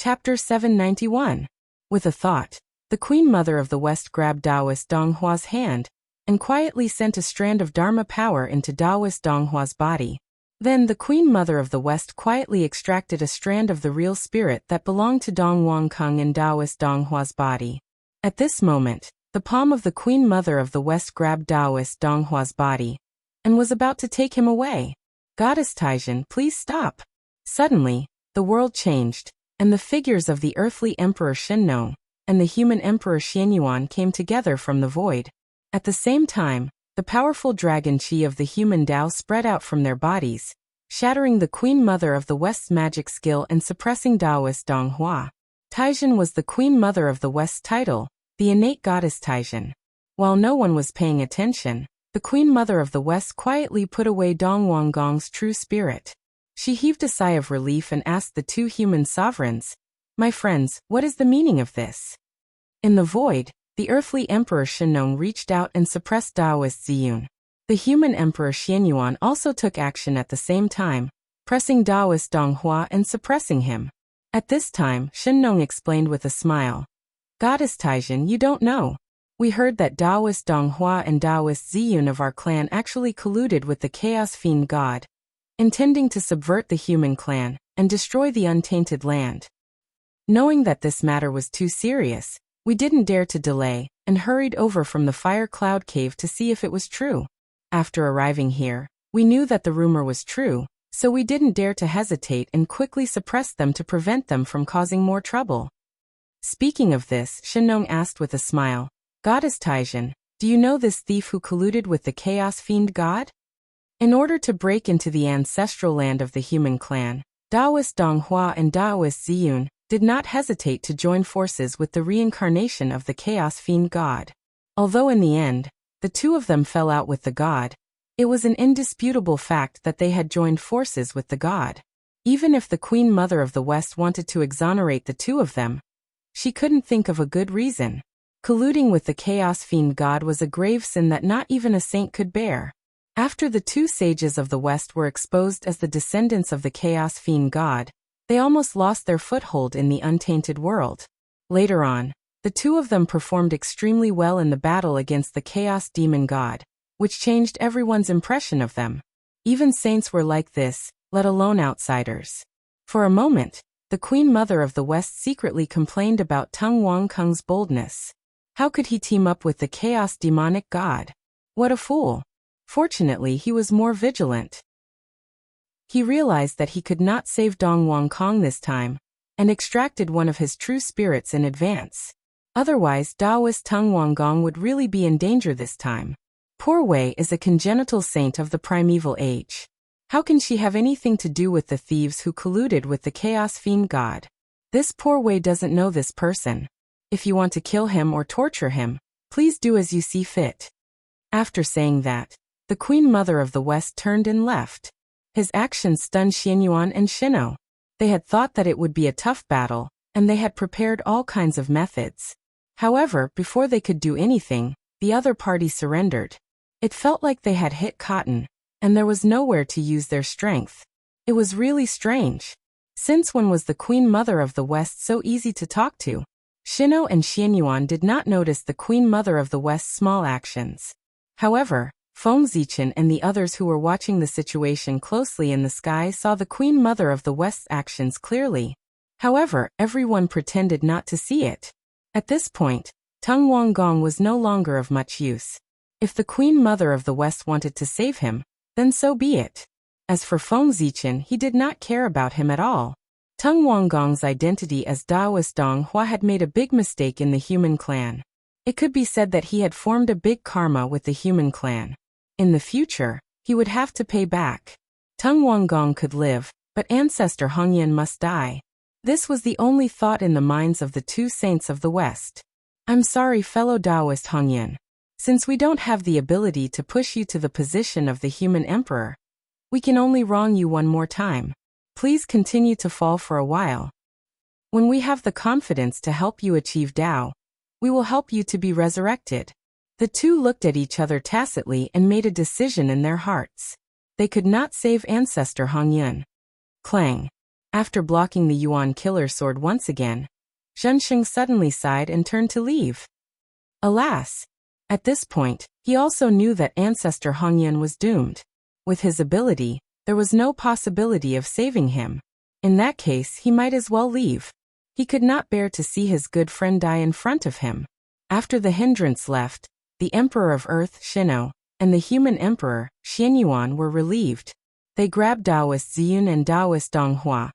Chapter 791. With a thought, the Queen Mother of the West grabbed Taoist Donghua's hand and quietly sent a strand of Dharma power into Taoist Donghua's body. Then the Queen Mother of the West quietly extracted a strand of the real spirit that belonged to Dongwang Kung in Taoist Donghua's body. At this moment, the palm of the Queen Mother of the West grabbed Taoist Donghua's body and was about to take him away. Goddess Taizhen, please stop. Suddenly, the world changed, and the figures of the earthly Emperor Shenong and the human Emperor Xianyuan came together from the void. At the same time, the powerful dragon qi of the human Tao spread out from their bodies, shattering the Queen Mother of the West's magic skill and suppressing Taoist Donghua. Taizhen was the Queen Mother of the West's title, the innate goddess Taizhen. While no one was paying attention, the Queen Mother of the West quietly put away Dongwang Gong's true spirit. She heaved a sigh of relief and asked the two human sovereigns, "My friends, what is the meaning of this?" In the void, the earthly Emperor Shenong reached out and suppressed Taoist Ziyun. The human Emperor Xianyuan also took action at the same time, pressing Taoist Donghua and suppressing him. At this time, Shenong explained with a smile, "Goddess Taizhen, you don't know. We heard that Taoist Donghua and Taoist Ziyun of our clan actually colluded with the Chaos Fiend God, intending to subvert the human clan and destroy the untainted land. Knowing that this matter was too serious, we didn't dare to delay and hurried over from the Fire Cloud Cave to see if it was true. After arriving here, we knew that the rumor was true, so we didn't dare to hesitate and quickly suppressed them to prevent them from causing more trouble." Speaking of this, Shenong asked with a smile, "Goddess Taizhen, do you know this thief who colluded with the Chaos Fiend God? In order to break into the ancestral land of the human clan, Taoist Donghua and Taoist Ziyun did not hesitate to join forces with the reincarnation of the Chaos Fiend God. Although in the end, the two of them fell out with the god, it was an indisputable fact that they had joined forces with the god. Even if the Queen Mother of the West wanted to exonerate the two of them, she couldn't think of a good reason. Colluding with the Chaos Fiend God was a grave sin that not even a saint could bear. After the two sages of the West were exposed as the descendants of the Chaos Fiend God, they almost lost their foothold in the untainted world. Later on, the two of them performed extremely well in the battle against the Chaos Demon God, which changed everyone's impression of them. Even saints were like this, let alone outsiders. For a moment, the Queen Mother of the West secretly complained about Tung Wang Kung's boldness. How could he team up with the Chaos Demonic God? What a fool! Fortunately, he was more vigilant. He realized that he could not save Dongwang Kong this time, and extracted one of his true spirits in advance. Otherwise, Taoist Tung Wang Gong would really be in danger this time. Poor Wei is a congenital saint of the primeval age. How can she have anything to do with the thieves who colluded with the Chaos Fiend God? This poor Wei doesn't know this person. If you want to kill him or torture him, please do as you see fit." After saying that, the Queen Mother of the West turned and left. His actions stunned Xianyuan and Shino. They had thought that it would be a tough battle, and they had prepared all kinds of methods. However, before they could do anything, the other party surrendered. It felt like they had hit cotton, and there was nowhere to use their strength. It was really strange. Since when was the Queen Mother of the West so easy to talk to? Shino and Xianyuan did not notice the Queen Mother of the West's small actions. However, Feng Zichen and the others who were watching the situation closely in the sky saw the Queen Mother of the West's actions clearly. However, everyone pretended not to see it. At this point, Tung Wang Gong was no longer of much use. If the Queen Mother of the West wanted to save him, then so be it. As for Feng Zichen, he did not care about him at all. Tung Wang Gong's identity as Taoist Donghua had made a big mistake in the human clan. It could be said that he had formed a big karma with the human clan. In the future, he would have to pay back. Tung Wang Gong could live, but ancestor Hongyan must die. This was the only thought in the minds of the two saints of the West. "I'm sorry, fellow Taoist Hongyan. Since we don't have the ability to push you to the position of the human emperor, we can only wrong you one more time. Please continue to fall for a while. When we have the confidence to help you achieve Tao, we will help you to be resurrected." The two looked at each other tacitly and made a decision in their hearts. They could not save ancestor Hong Yun. Clang. After blocking the Yuan killer sword once again, Zhensheng suddenly sighed and turned to leave. Alas! At this point, he also knew that Ancestor Hongyan was doomed. With his ability, there was no possibility of saving him. In that case, he might as well leave. He could not bear to see his good friend die in front of him. After the hindrance left, the Emperor of Earth, Shino, and the human Emperor, Xianyuan, were relieved. They grabbed Taoist Ziyun and Taoist Donghua,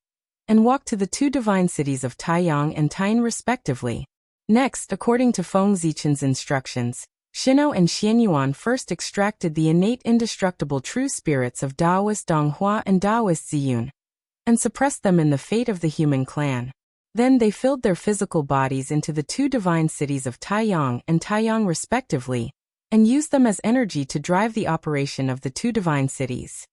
and walked to the two divine cities of Taiyang and Tain respectively. Next, according to Feng Zichen's instructions, Shino and Xianyuan first extracted the innate indestructible true spirits of Taoist Donghua and Taoist Ziyun, and suppressed them in the fate of the human clan. Then they filled their physical bodies into the two divine cities of Taiyang and Taiyang respectively, and used them as energy to drive the operation of the two divine cities.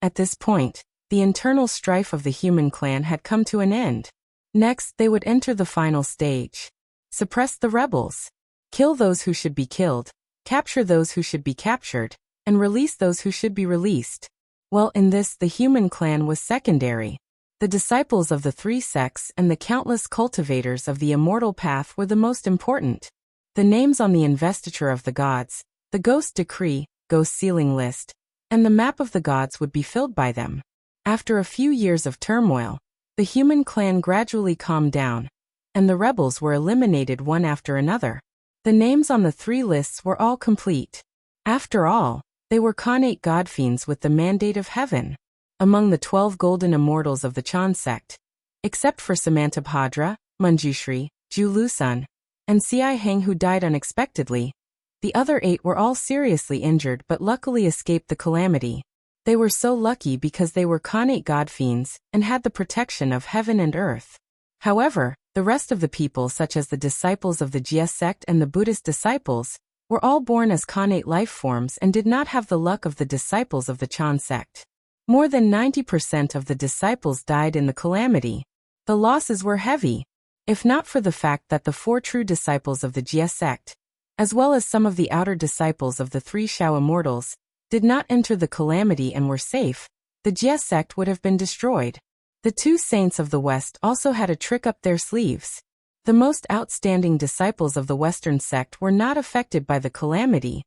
At this point, the internal strife of the human clan had come to an end. Next, they would enter the final stage. Suppress the rebels. Kill those who should be killed, capture those who should be captured, and release those who should be released. Well, in this, the human clan was secondary. The disciples of the three sects and the countless cultivators of the immortal path were the most important. The names on the investiture of the gods, the ghost decree, ghost sealing list, and the map of the gods would be filled by them. After a few years of turmoil, the human clan gradually calmed down, and the rebels were eliminated one after another. The names on the three lists were all complete. After all, they were Khanate godfiends with the mandate of heaven. Among the 12 golden immortals of the Chan sect, except for Samantabhadra, Manjushri, Ju Lusun, and Ci Heng who died unexpectedly, the other 8 were all seriously injured but luckily escaped the calamity. They were so lucky because they were Khanate godfiends and had the protection of heaven and earth. However, the rest of the people, such as the disciples of the Jia sect and the Buddhist disciples, were all born as Khanate life forms and did not have the luck of the disciples of the Chan sect. More than 90% of the disciples died in the calamity. The losses were heavy, if not for the fact that the 4 true disciples of the Jia sect, as well as some of the outer disciples of the 3 Shao immortals, did not enter the calamity and were safe, the Jia sect would have been destroyed. The 2 saints of the West also had a trick up their sleeves. The most outstanding disciples of the Western sect were not affected by the calamity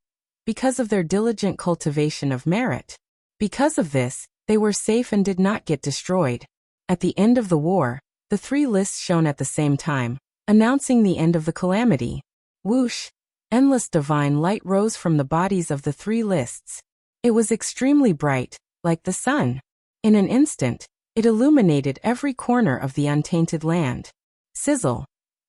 because of their diligent cultivation of merit. Because of this, they were safe and did not get destroyed. At the end of the war, the 3 lists shone at the same time, announcing the end of the calamity. Whoosh! Endless divine light rose from the bodies of the 3 lists. It was extremely bright, like the sun. In an instant, it illuminated every corner of the untainted land. Sizzle!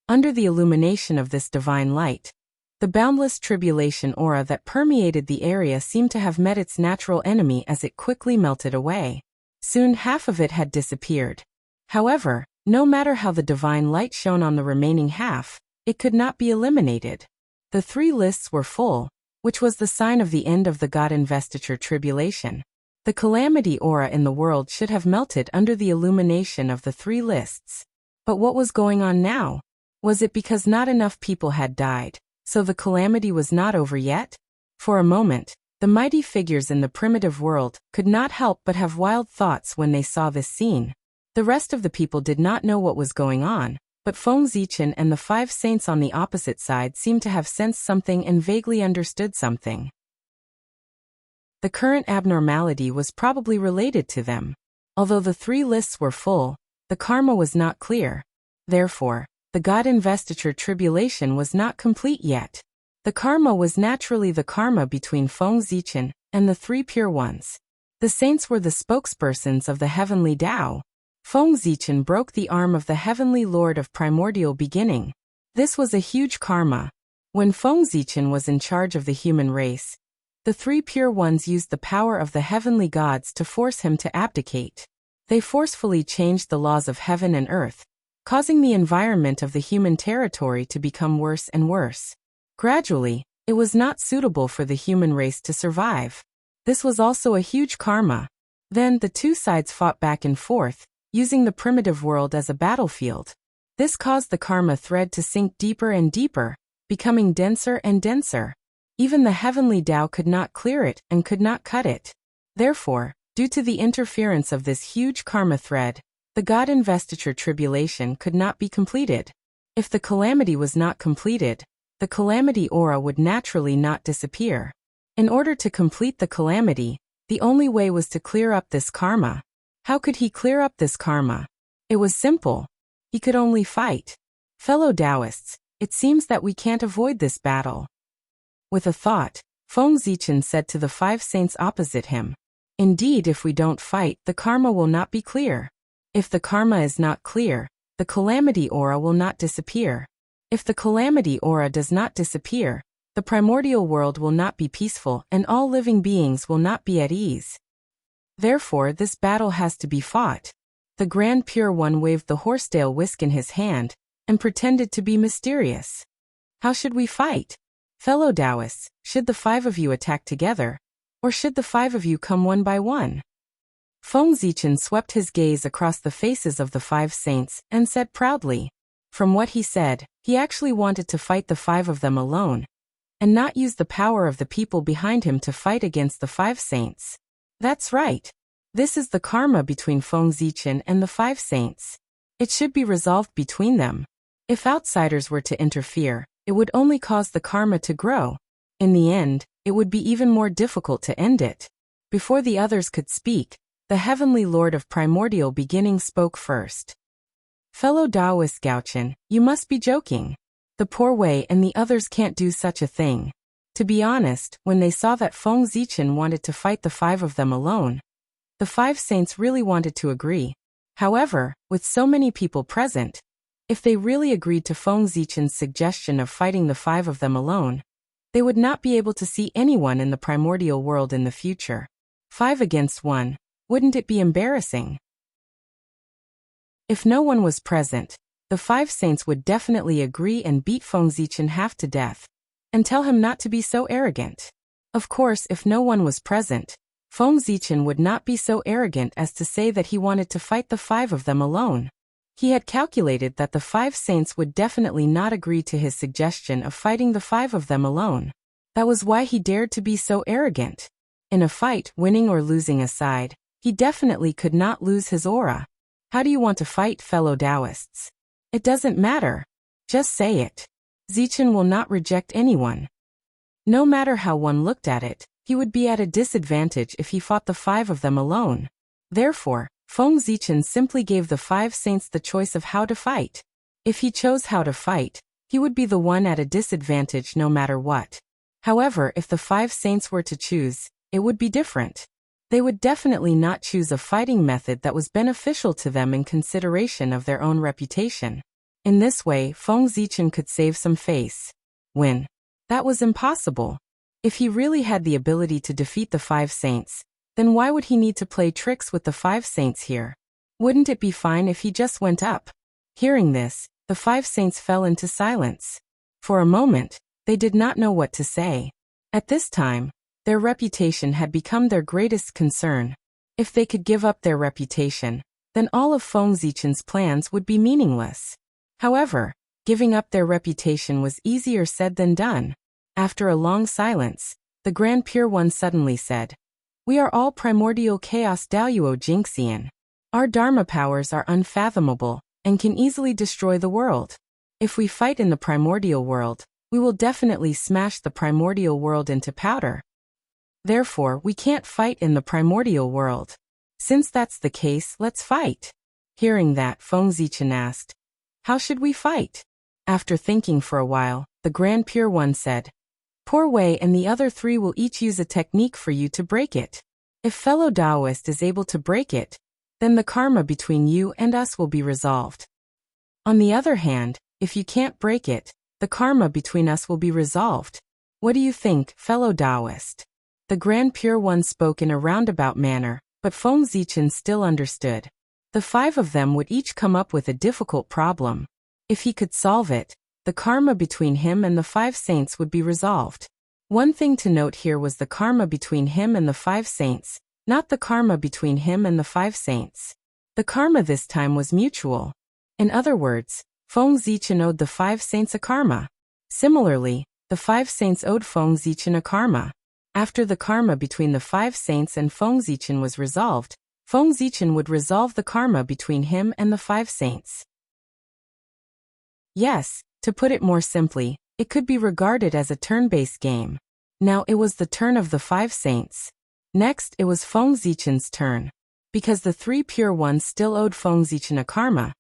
Under the illumination of this divine light, the boundless tribulation aura that permeated the area seemed to have met its natural enemy as it quickly melted away. Soon half of it had disappeared. However, no matter how the divine light shone on the remaining half, it could not be eliminated. The 3 lists were full, which was the sign of the end of the God investiture tribulation. The calamity aura in the world should have melted under the illumination of the 3 lists. But what was going on now? Was it because not enough people had died, so the calamity was not over yet? For a moment, the mighty figures in the primitive world could not help but have wild thoughts when they saw this scene. The rest of the people did not know what was going on, but Feng Zichen and the 5 saints on the opposite side seemed to have sensed something and vaguely understood something. The current abnormality was probably related to them. Although the 3 lists were full, the karma was not clear. Therefore, the God investiture tribulation was not complete yet. The karma was naturally the karma between Feng Zichen and the 3 pure ones. The saints were the spokespersons of the heavenly Tao. Feng Zichen broke the arm of the heavenly lord of primordial beginning. This was a huge karma. When Feng Zichen was in charge of the human race, the 3 pure ones used the power of the heavenly gods to force him to abdicate. They forcefully changed the laws of heaven and earth, causing the environment of the human territory to become worse and worse. Gradually, it was not suitable for the human race to survive. This was also a huge karma. Then the 2 sides fought back and forth, using the primitive world as a battlefield. This caused the karma thread to sink deeper and deeper, becoming denser and denser. Even the heavenly Tao could not clear it and could not cut it. Therefore, Due to the interference of this huge karma thread, the God investiture tribulation could not be completed. If the calamity was not completed, the calamity aura would naturally not disappear. In order to complete the calamity, the only way was to clear up this karma. How could he clear up this karma? It was simple. He could only fight. Fellow Taoists, it seems that we can't avoid this battle. With a thought, Feng Zichen said to the 5 saints opposite him, indeed, if we don't fight, the karma will not be clear. If the karma is not clear, the calamity aura will not disappear. If the calamity aura does not disappear, the primordial world will not be peaceful and all living beings will not be at ease. Therefore, this battle has to be fought. The Grand Pure One waved the horsetail whisk in his hand and pretended to be mysterious. How should we fight? Fellow Taoists, should the 5 of you attack together, or should the 5 of you come one by one? Feng Zichen swept his gaze across the faces of the 5 saints and said proudly. From what he said, he actually wanted to fight the 5 of them alone, and not use the power of the people behind him to fight against the 5 saints. That's right. This is the karma between Feng Zichen and the 5 saints. It should be resolved between them. If outsiders were to interfere, it would only cause the karma to grow. In the end, it would be even more difficult to end it. Before the others could speak, the Heavenly Lord of Primordial Beginning spoke first. Fellow Taoist Gaochen, you must be joking. The poor Wei and the others can't do such a thing. To be honest, when they saw that Feng Zichen wanted to fight the 5 of them alone, the 5 saints really wanted to agree. However, with so many people present, if they really agreed to Feng Zichen's suggestion of fighting the 5 of them alone, they would not be able to see anyone in the primordial world in the future. 5 against 1, wouldn't it be embarrassing? If no one was present, the 5 saints would definitely agree and beat Feng Zichen half to death, and tell him not to be so arrogant. Of course, if no one was present, Feng Zichen would not be so arrogant as to say that he wanted to fight the 5 of them alone. He had calculated that the 5 saints would definitely not agree to his suggestion of fighting the 5 of them alone. That was why he dared to be so arrogant. In a fight, winning or losing aside, he definitely could not lose his aura. How do you want to fight, fellow Taoists? It doesn't matter. Just say it. Zichen will not reject anyone. No matter how one looked at it, he would be at a disadvantage if he fought the 5 of them alone. Therefore, Feng Zichen simply gave the 5 saints the choice of how to fight. If he chose how to fight, he would be the one at a disadvantage no matter what. However, if the 5 saints were to choose, it would be different. They would definitely not choose a fighting method that was beneficial to them in consideration of their own reputation. In this way, Feng Zichen could save some face. Win. That was impossible. If he really had the ability to defeat the 5 saints, then why would he need to play tricks with the 5 saints here? Wouldn't it be fine if he just went up? Hearing this, the 5 saints fell into silence. For a moment, they did not know what to say. At this time, their reputation had become their greatest concern. If they could give up their reputation, then all of Feng Zichen's plans would be meaningless. However, giving up their reputation was easier said than done. After a long silence, the Grand Pure One suddenly said, "We are all primordial chaos Daoyuo Jinxian. Our Dharma powers are unfathomable and can easily destroy the world. If we fight in the primordial world, we will definitely smash the primordial world into powder. Therefore, we can't fight in the primordial world. Since that's the case, let's fight." Hearing that, Feng Zichen asked, "How should we fight?" After thinking for a while, the Grand Pure One said, "Poor Wei and the other 3 will each use a technique for you to break it. If fellow Taoist is able to break it, then the karma between you and us will be resolved. On the other hand, if you can't break it, the karma between us will be resolved. What do you think, fellow Taoist?" The Grand Pure One spoke in a roundabout manner, but Feng Zichen still understood. The 5 of them would each come up with a difficult problem. If he could solve it, the karma between him and the 5 saints would be resolved. One thing to note here was the karma between him and the 5 saints, not the karma between him and the 5 saints. The karma this time was mutual. In other words, Feng Zichen owed the 5 saints a karma. Similarly, the 5 saints owed Feng Zichen a karma. After the karma between the 5 saints and Feng Zichen was resolved, Feng Zichen would resolve the karma between him and the 5 saints. Yes, to put it more simply, it could be regarded as a turn-based game. Now it was the turn of the 5 saints. Next, it was Feng Zichen's turn. Because the 3 pure ones still owed Feng Zichen a karma,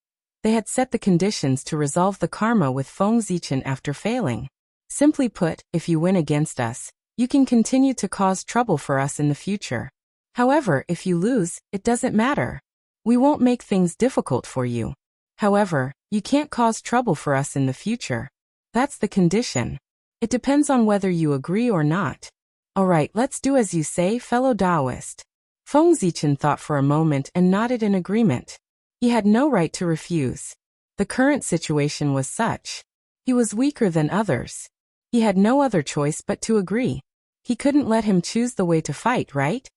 they had set the conditions to resolve the karma with Feng Zichen after failing. Simply put, if you win against us, you can continue to cause trouble for us in the future. However, if you lose, it doesn't matter. We won't make things difficult for you. However, you can't cause trouble for us in the future. That's the condition. It depends on whether you agree or not. Alright, let's do as you say, fellow Taoist. Feng Zichen thought for a moment and nodded in agreement. He had no right to refuse. The current situation was such. He was weaker than others. He had no other choice but to agree. He couldn't let him choose the way to fight, right?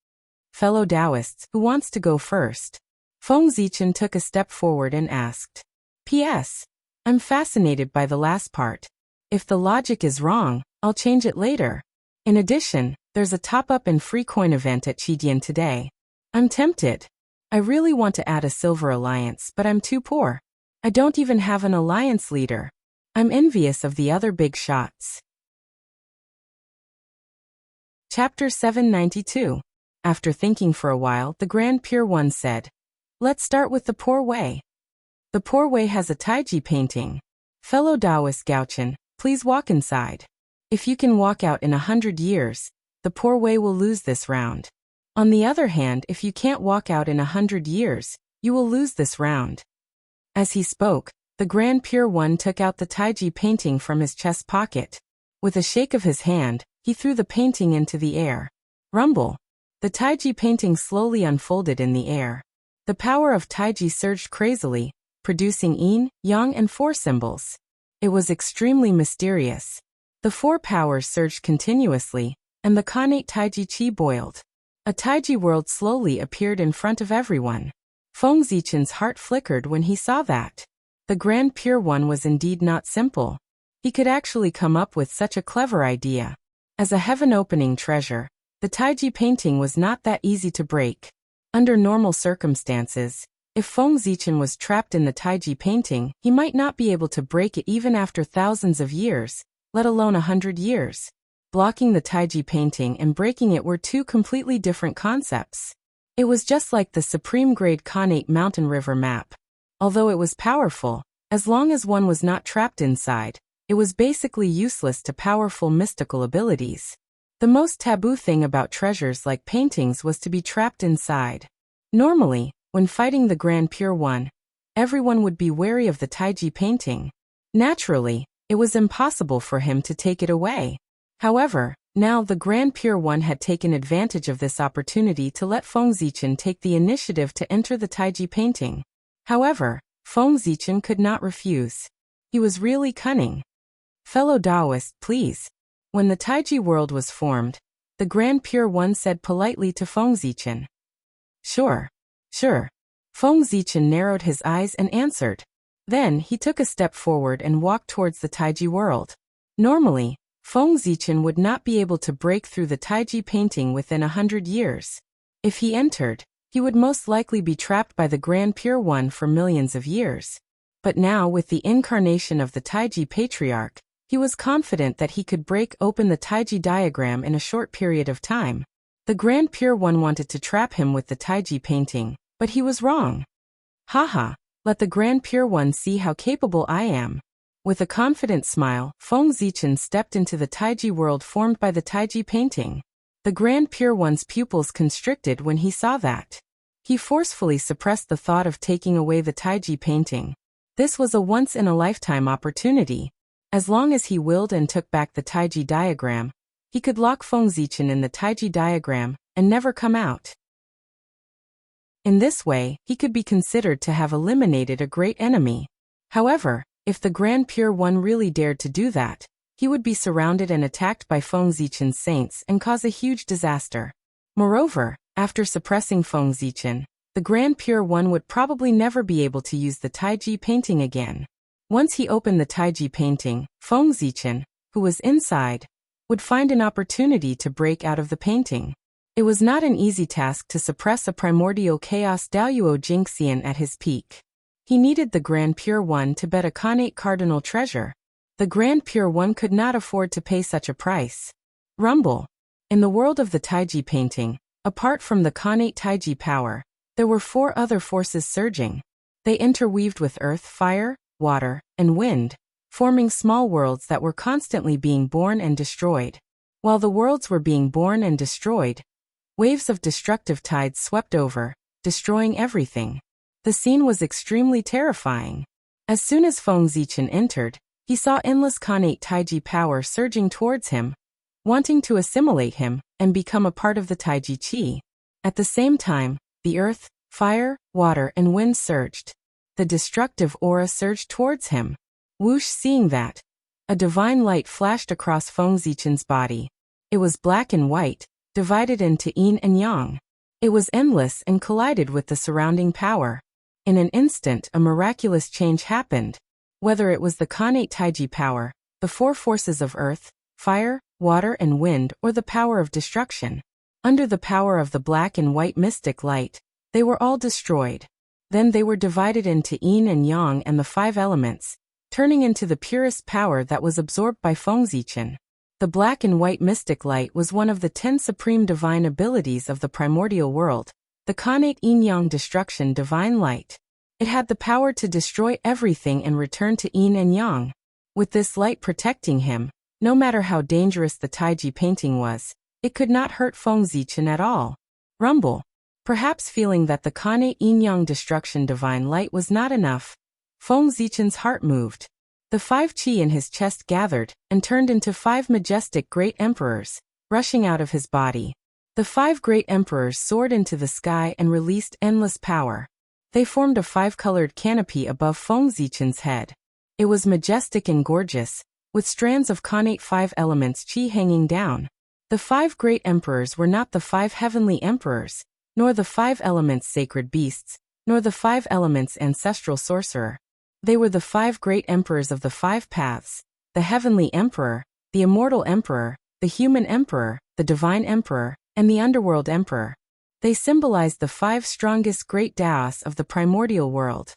Fellow Taoists, who wants to go first? Feng Zichen took a step forward and asked. P.S. I'm fascinated by the last part. If the logic is wrong, I'll change it later. In addition, there's a top-up and free coin event at Qidian today. I'm tempted. I really want to add a silver alliance, but I'm too poor. I don't even have an alliance leader. I'm envious of the other big shots. Chapter 792. After thinking for a while, the Grand Pure One said, Let's start with the Poor Way. The Poor Way has a Taiji painting. Fellow Taoist Gaochen, please walk inside. If you can walk out in 100 years, the Poor Way will lose this round. On the other hand, if you can't walk out in 100 years, you will lose this round. As he spoke, the Grand Pure One took out the Taiji painting from his chest pocket. With a shake of his hand, he threw the painting into the air. Rumble. The Taiji painting slowly unfolded in the air. The power of Taiji surged crazily, producing yin, yang and 4 symbols. It was extremely mysterious. The 4 powers surged continuously, and the Khanate Taiji Qi boiled. A Taiji world slowly appeared in front of everyone. Feng Zichen's heart flickered when he saw that. The Grand Pure One was indeed not simple. He could actually come up with such a clever idea. As a heaven-opening treasure, the Taiji painting was not that easy to break. Under normal circumstances, if Feng Zichen was trapped in the Taiji painting, he might not be able to break it even after thousands of years, let alone 100 years. Blocking the Taiji painting and breaking it were 2 completely different concepts. It was just like the supreme-grade Khanate mountain river map. Although it was powerful, as long as one was not trapped inside, it was basically useless to powerful mystical abilities. The most taboo thing about treasures like paintings was to be trapped inside. Normally, when fighting the Grand Pure One, everyone would be wary of the Taiji painting. Naturally, it was impossible for him to take it away. However, now the Grand Pure One had taken advantage of this opportunity to let Feng Zichen take the initiative to enter the Taiji painting. However, Feng Zichen could not refuse. He was really cunning. Fellow Taoist, please. When the Taiji world was formed, the Grand Pure One said politely to Feng Zichen. Sure. Feng Zichen narrowed his eyes and answered. Then he took a step forward and walked towards the Taiji world. Normally, Feng Zichen would not be able to break through the Taiji painting within 100 years. If he entered, he would most likely be trapped by the Grand Pure One for millions of years. But now, with the incarnation of the Taiji Patriarch, he was confident that he could break open the Taiji diagram in a short period of time. The Grand Pure One wanted to trap him with the Taiji painting, but he was wrong. Haha, let the Grand Pure One see how capable I am. With a confident smile, Feng Zichen stepped into the Taiji world formed by the Taiji painting. The Grand Pure One's pupils constricted when he saw that. He forcefully suppressed the thought of taking away the Taiji painting. This was a once-in-a-lifetime opportunity. As long as he willed and took back the Taiji diagram, he could lock Feng Zichen in the Taiji diagram and never come out. In this way, he could be considered to have eliminated a great enemy. However, if the Grand Pure One really dared to do that, he would be surrounded and attacked by Feng Zichen's saints and cause a huge disaster. Moreover, after suppressing Feng Zichen, the Grand Pure One would probably never be able to use the Taiji painting again. Once he opened the Taiji painting, Feng Zichen, who was inside, would find an opportunity to break out of the painting. It was not an easy task to suppress a primordial chaos Daoyuo Jingxian at his peak. He needed the Grand Pure One to bet a Khanate cardinal treasure. The Grand Pure One could not afford to pay such a price. Rumble. In the world of the Taiji painting, apart from the Khanate Taiji power, there were 4 other forces surging. They interweaved with earth, fire, water, and wind, forming small worlds that were constantly being born and destroyed. While the worlds were being born and destroyed, waves of destructive tides swept over, destroying everything. The scene was extremely terrifying. As soon as Feng Zichen entered, he saw endless Khanate Taiji power surging towards him, wanting to assimilate him and become a part of the Taiji Qi. At the same time, the earth, fire, water, and wind surged. The destructive aura surged towards him. Whoosh! Seeing that, a divine light flashed across Feng Zichen's body. It was black and white, divided into yin and yang. It was endless and collided with the surrounding power. In an instant, a miraculous change happened. Whether it was the Khanate Taiji power, the 4 forces of earth, fire, water, and wind, or the power of destruction, under the power of the black and white mystic light, they were all destroyed. Then they were divided into yin and yang and the 5 elements, turning into the purest power that was absorbed by Feng Zichen. The black and white mystic light was one of the 10 supreme divine abilities of the primordial world, the Khanate yin-yang destruction divine light. It had the power to destroy everything and return to yin and yang. With this light protecting him, no matter how dangerous the Taiji painting was, it could not hurt Feng Zichen at all. Rumble. Perhaps feeling that the Khanate yin-yang destruction divine light was not enough, Feng Zichen's heart moved. The 5 qi in his chest gathered and turned into 5 majestic great emperors, rushing out of his body. The 5 great emperors soared into the sky and released endless power. They formed a 5-colored canopy above Feng Zichen's head. It was majestic and gorgeous, with strands of Khanate 5 elements qi hanging down. The 5 great emperors were not the 5 heavenly emperors, nor the 5 elements sacred beasts, nor the 5 elements ancestral sorcerer. They were the 5 great emperors of the 5 paths, the heavenly emperor, the immortal emperor, the human emperor, the divine emperor, and the underworld emperor. They symbolized the 5 strongest great Daos of the primordial world.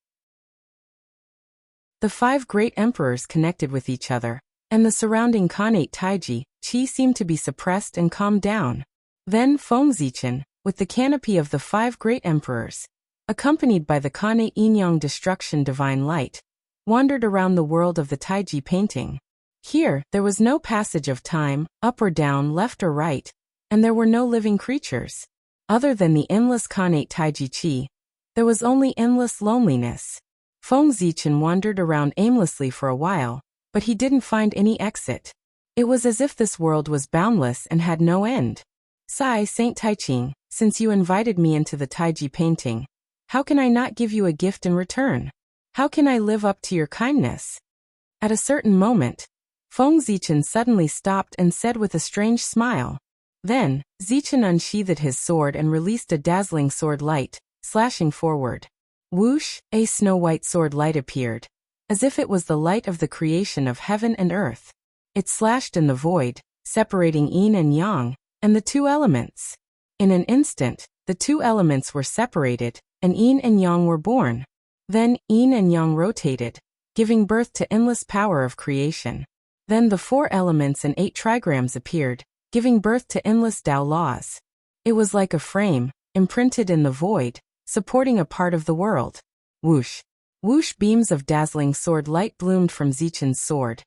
The 5 great emperors connected with each other, and the surrounding Khanate Taiji qi seemed to be suppressed and calmed down. Then Feng Zichen, with the canopy of the 5 great emperors, accompanied by the Khanate yin-yang destruction divine light, wandered around the world of the Taiji painting. Here, there was no passage of time, up or down, left or right, and there were no living creatures. Other than the endless Khanate Taiji qi, there was only endless loneliness. Feng Zichen wandered around aimlessly for a while, but he didn't find any exit. It was as if this world was boundless and had no end. Sai Saint Taiching, since you invited me into the Taiji painting, how can I not give you a gift in return? How can I live up to your kindness? At a certain moment, Feng Zichen suddenly stopped and said with a strange smile. Then, Zichen unsheathed his sword and released a dazzling sword light, slashing forward. Whoosh! A snow-white sword light appeared, as if it was the light of the creation of heaven and earth. It slashed in the void, separating yin and yang, and the 2 elements. In an instant, the 2 elements were separated, and yin and yang were born. Then, yin and yang rotated, giving birth to endless power of creation. Then the 4 elements and 8 trigrams appeared, giving birth to endless Tao laws. It was like a frame, imprinted in the void, supporting a part of the world. Whoosh! Whoosh! Beams of dazzling sword light bloomed from Zichen's sword,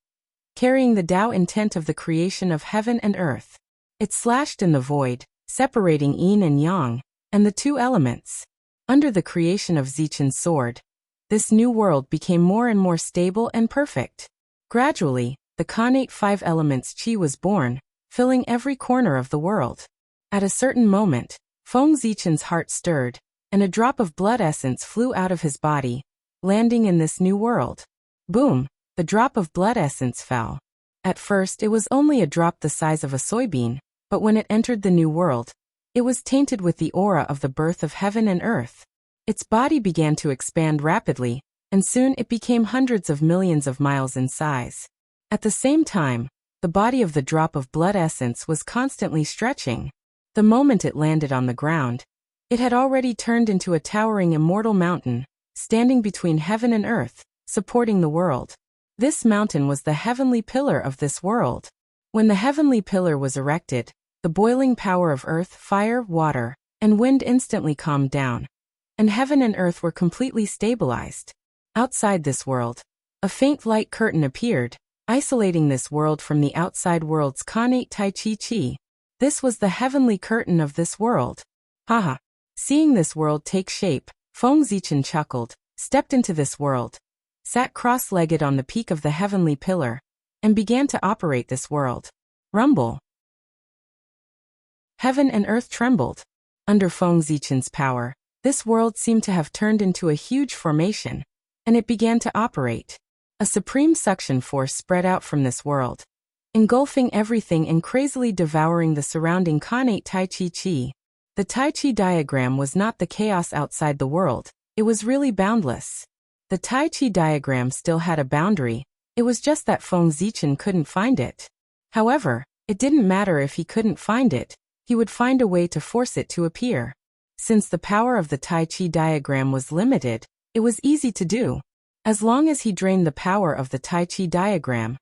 carrying the Tao intent of the creation of heaven and earth. It slashed in the void, separating yin and yang, and the 2 elements. Under the creation of Zichen's sword, this new world became more and more stable and perfect. Gradually, the Khanate 5 elements qi was born, filling every corner of the world. At a certain moment, Feng Zichen's heart stirred, and a drop of blood essence flew out of his body, landing in this new world. Boom! The drop of blood essence fell. At first it was only a drop the size of a soybean, but when it entered the new world, it was tainted with the aura of the birth of heaven and earth. Its body began to expand rapidly, and soon it became hundreds of millions of miles in size. At the same time, the body of the drop of blood essence was constantly stretching. The moment it landed on the ground, it had already turned into a towering immortal mountain, standing between heaven and earth, supporting the world. This mountain was the heavenly pillar of this world. When the heavenly pillar was erected, the boiling power of earth, fire, water, and wind instantly calmed down, and heaven and earth were completely stabilized. Outside this world, a faint light curtain appeared, isolating this world from the outside world's Kanate Tai Chi Chi. This was the heavenly curtain of this world. Haha. Seeing this world take shape, Feng Zichen chuckled, stepped into this world, sat cross-legged on the peak of the heavenly pillar, and began to operate this world. Rumble. Heaven and earth trembled. Under Feng Zichen's power, this world seemed to have turned into a huge formation, and it began to operate. A supreme suction force spread out from this world, engulfing everything and crazily devouring the surrounding Kanate Tai Chi Chi. The Tai Chi diagram was not the chaos outside the world, it was really boundless. The Tai Chi diagram still had a boundary, it was just that Feng Zichen couldn't find it. However, it didn't matter if he couldn't find it, he would find a way to force it to appear. Since the power of the Tai Chi diagram was limited, it was easy to do. As long as he drained the power of the Tai Chi diagram,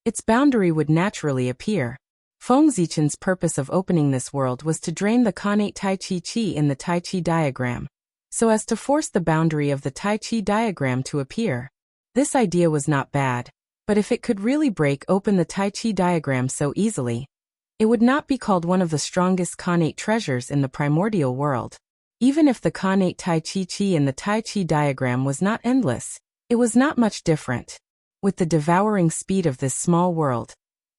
its boundary would naturally appear. Feng Zichen's purpose of opening this world was to drain the Kanate Tai Chi Chi in the Tai Chi diagram, so as to force the boundary of the Tai Chi diagram to appear. This idea was not bad, but if it could really break open the Tai Chi diagram so easily, it would not be called one of the strongest Kanate treasures in the primordial world. Even if the Kanate Tai Chi Chi in the Tai Chi diagram was not endless, it was not much different. With the devouring speed of this small world,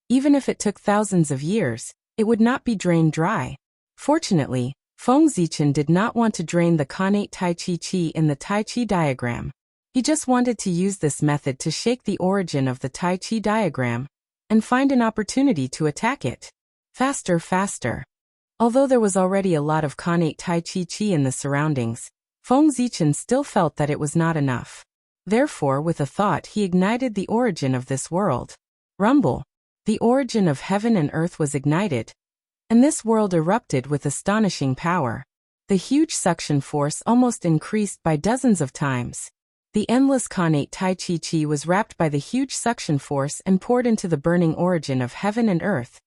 even if it took thousands of years, it would not be drained dry. Fortunately, Feng Zichen did not want to drain the Kanate Tai Chi Chi in the Tai Chi diagram. He just wanted to use this method to shake the origin of the Tai Chi diagram and find an opportunity to attack it. Faster, faster. Although there was already a lot of Kanate Tai Chi Chi in the surroundings, Feng Zichen still felt that it was not enough. Therefore, with a thought, he ignited the origin of this world. Rumble. The origin of heaven and earth was ignited, and this world erupted with astonishing power. The huge suction force almost increased by dozens of times. The endless Kanate Tai Chi Chi was wrapped by the huge suction force and poured into the burning origin of heaven and earth,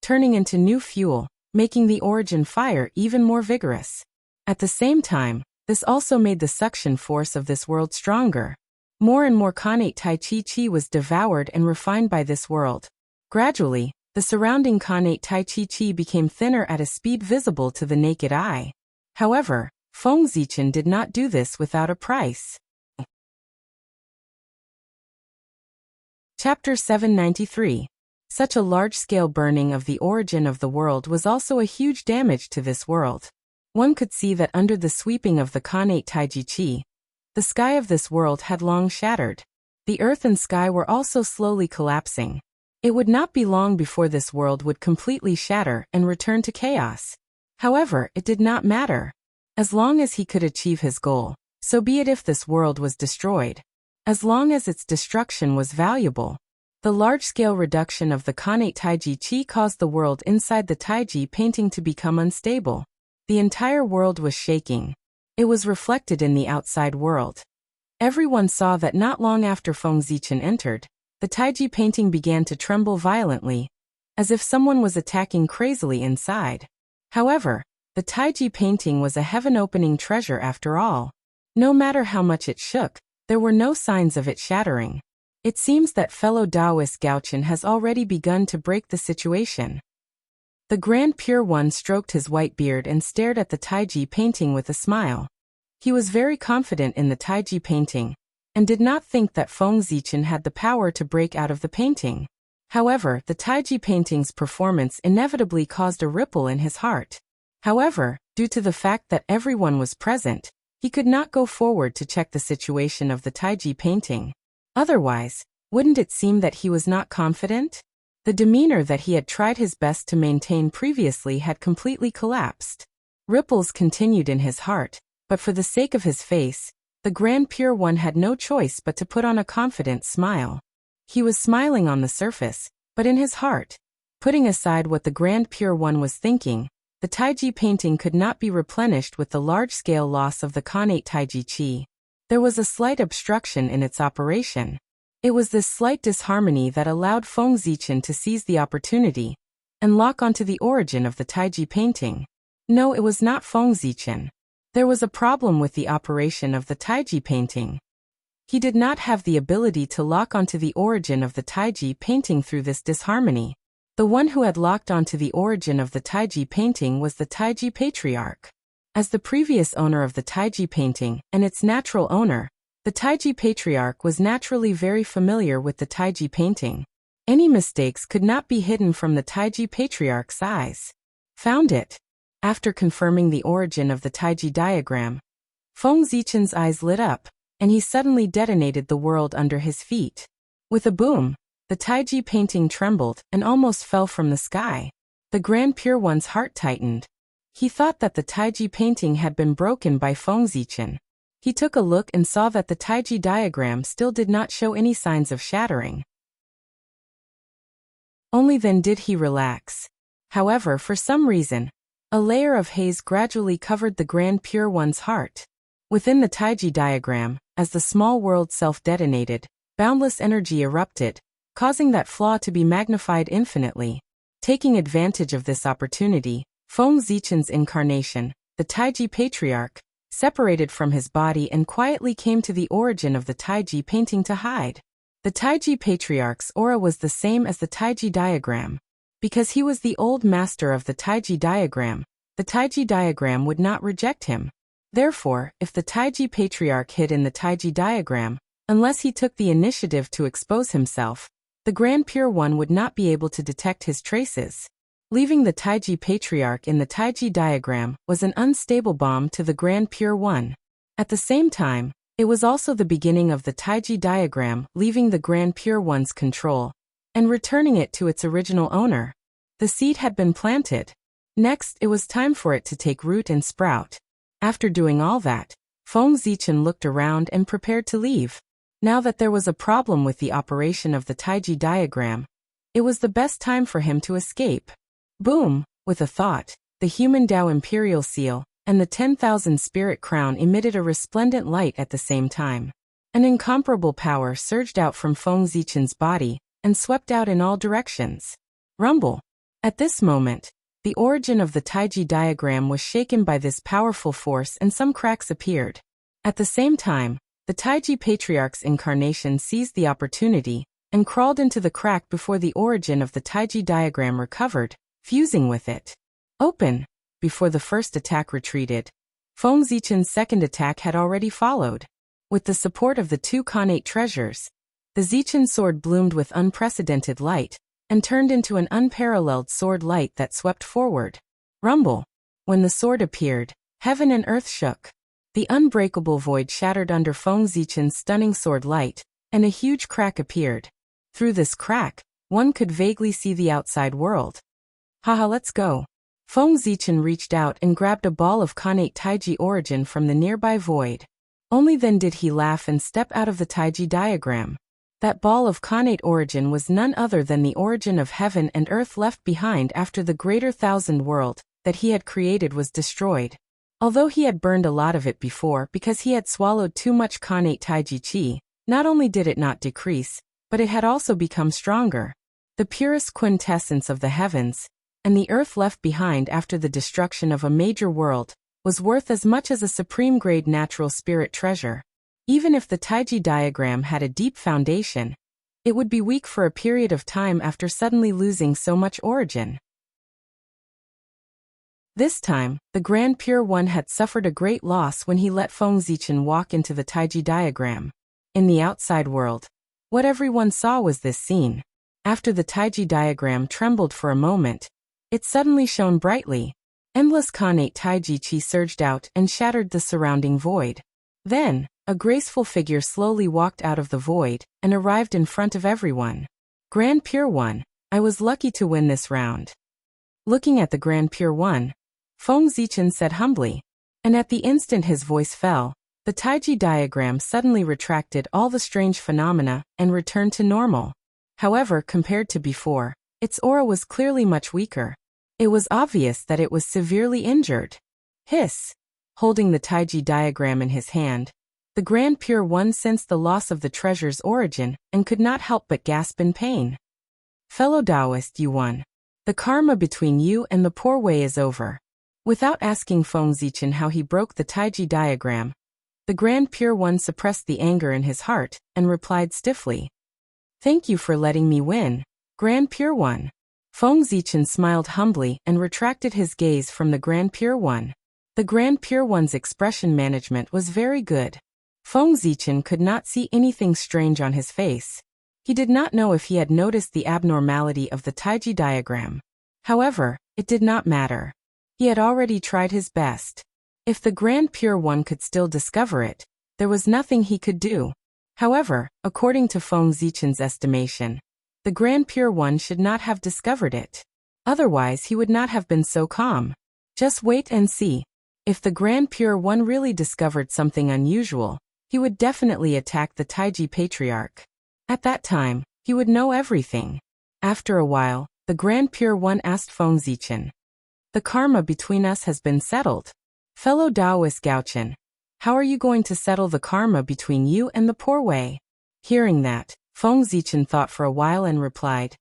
turning into new fuel, making the origin fire even more vigorous. At the same time, this also made the suction force of this world stronger. More and more Kanate Tai Chi Chi was devoured and refined by this world. Gradually, the surrounding Kanate Tai Chi Chi became thinner at a speed visible to the naked eye. However, Feng Zichen did not do this without a price. Chapter 793. Such a large-scale burning of the origin of the world was also a huge damage to this world. One could see that under the sweeping of the Kanate Tai Chi Chi, the sky of this world had long shattered. The earth and sky were also slowly collapsing. It would not be long before this world would completely shatter and return to chaos. However, it did not matter. As long as he could achieve his goal, so be it if this world was destroyed. As long as its destruction was valuable. The large-scale reduction of the Kanate Taiji Chi caused the world inside the Taiji painting to become unstable. The entire world was shaking. It was reflected in the outside world. Everyone saw that not long after Feng Zichen entered, the Taiji painting began to tremble violently, as if someone was attacking crazily inside. However, the Taiji painting was a heaven-opening treasure after all. No matter how much it shook, there were no signs of it shattering. It seems that fellow Taoist Gaochen has already begun to break the situation. The Grand Pure One stroked his white beard and stared at the Taiji painting with a smile. He was very confident in the Taiji painting, and did not think that Feng Zichen had the power to break out of the painting. However, the Taiji painting's performance inevitably caused a ripple in his heart. However, due to the fact that everyone was present, he could not go forward to check the situation of the Taiji painting. Otherwise, wouldn't it seem that he was not confident? The demeanor that he had tried his best to maintain previously had completely collapsed. Ripples continued in his heart, but for the sake of his face, the Grand Pure One had no choice but to put on a confident smile. He was smiling on the surface, But in his heart, putting aside what the Grand Pure One was thinking, the Taiji painting could not be replenished with the large-scale loss of the Khanate Taiji Qi. There was a slight obstruction in its operation. It was this slight disharmony that allowed Feng Zichen to seize the opportunity and lock onto the origin of the Taiji painting. No, it was not Feng Zichen. There was a problem with the operation of the Taiji painting. He did not have the ability to lock onto the origin of the Taiji painting through this disharmony. The one who had locked onto the origin of the Taiji painting was the Taiji Patriarch. As the previous owner of the Taiji painting and its natural owner, the Taiji Patriarch was naturally very familiar with the Taiji painting. Any mistakes could not be hidden from the Taiji Patriarch's eyes. Found it. After confirming the origin of the Taiji diagram, Feng Zichen's eyes lit up, and he suddenly detonated the world under his feet. With a boom, the Taiji painting trembled and almost fell from the sky. The Grand Pure One's heart tightened. He thought that the Taiji painting had been broken by Feng Zichen. He took a look and saw that the Taiji diagram still did not show any signs of shattering. Only then did he relax. However, for some reason, a layer of haze gradually covered the Grand Pure One's heart. Within the Taiji diagram, as the small world self-detonated, boundless energy erupted, causing that flaw to be magnified infinitely. Taking advantage of this opportunity, Feng Zichen's incarnation, the Taiji Patriarch, separated from his body and quietly came to the origin of the Taiji painting to hide. The Taiji Patriarch's aura was the same as the Taiji diagram. Because he was the old master of the Taiji diagram, the Taiji diagram would not reject him. Therefore, if the Taiji Patriarch hid in the Taiji diagram, unless he took the initiative to expose himself, the Grand Pure One would not be able to detect his traces. Leaving the Taiji Patriarch in the Taiji diagram was an unstable bomb to the Grand Pure One. At the same time, it was also the beginning of the Taiji diagram leaving the Grand Pure One's control and returning it to its original owner. The seed had been planted. Next, it was time for it to take root and sprout. After doing all that, Feng Zichen looked around and prepared to leave. Now that there was a problem with the operation of the Taiji diagram, it was the best time for him to escape. Boom! With a thought, the Human Dao Imperial Seal and the 10,000 Spirit Crown emitted a resplendent light at the same time. An incomparable power surged out from Feng Zichen's body and swept out in all directions. Rumble! At this moment, the origin of the Taiji diagram was shaken by this powerful force and some cracks appeared. At the same time, the Taiji Patriarch's incarnation seized the opportunity and crawled into the crack before the origin of the Taiji diagram recovered, fusing with it. Open! Before the first attack retreated, Feng Zichen's second attack had already followed. With the support of the two Khanate treasures, the Zichen sword bloomed with unprecedented light and turned into an unparalleled sword light that swept forward. Rumble! When the sword appeared, heaven and earth shook. The unbreakable void shattered under Feng Zichen's stunning sword light, and a huge crack appeared. Through this crack, one could vaguely see the outside world. Haha, let's go. Feng Zichen reached out and grabbed a ball of Khanate Taiji origin from the nearby void. Only then did he laugh and step out of the Taiji diagram. That ball of Khanate origin was none other than the origin of heaven and earth left behind after the greater thousand world that he had created was destroyed. Although he had burned a lot of it before because he had swallowed too much Khanate Taiji Qi, not only did it not decrease, but it had also become stronger. The purest quintessence of the heavens, and the earth left behind after the destruction of a major world, was worth as much as a supreme-grade natural spirit treasure. Even if the Taiji diagram had a deep foundation, it would be weak for a period of time after suddenly losing so much origin. This time, the Grand Pure One had suffered a great loss when he let Feng Zichen walk into the Taiji diagram. In the outside world, what everyone saw was this scene. After the Taiji diagram trembled for a moment, it suddenly shone brightly. Endless Khanate Taiji Qi surged out and shattered the surrounding void. Then, a graceful figure slowly walked out of the void and arrived in front of everyone. Grand Pure One, I was lucky to win this round. Looking at the Grand Pure One, Feng Zichen said humbly, and at the instant his voice fell, the Taiji diagram suddenly retracted all the strange phenomena and returned to normal. However, compared to before, Its aura was clearly much weaker. It was obvious that it was severely injured. Hiss! Holding the Taiji diagram in his hand, the Grand Pure One sensed the loss of the treasure's origin and could not help but gasp in pain. Fellow Taoist Yuan, the karma between you and the poor way is over. Without asking Feng Zichen how he broke the Taiji diagram, the Grand Pure One suppressed the anger in his heart and replied stiffly. Thank you for letting me win, Grand Pure One. Feng Zichen smiled humbly and retracted his gaze from the Grand Pure One. The Grand Pure One's expression management was very good. Feng Zichen could not see anything strange on his face. He did not know if he had noticed the abnormality of the Taiji diagram. However, it did not matter. He had already tried his best. If the Grand Pure One could still discover it, there was nothing he could do. However, according to Feng Zichen's estimation, the Grand Pure One should not have discovered it. Otherwise he would not have been so calm. Just wait and see. If the Grand Pure One really discovered something unusual, he would definitely attack the Taiji Patriarch. At that time, he would know everything. After a while, the Grand Pure One asked Feng Zichen. The karma between us has been settled. Fellow Taoist Gaochen, how are you going to settle the karma between you and the poor way? Hearing that, Feng Zichen thought for a while and replied,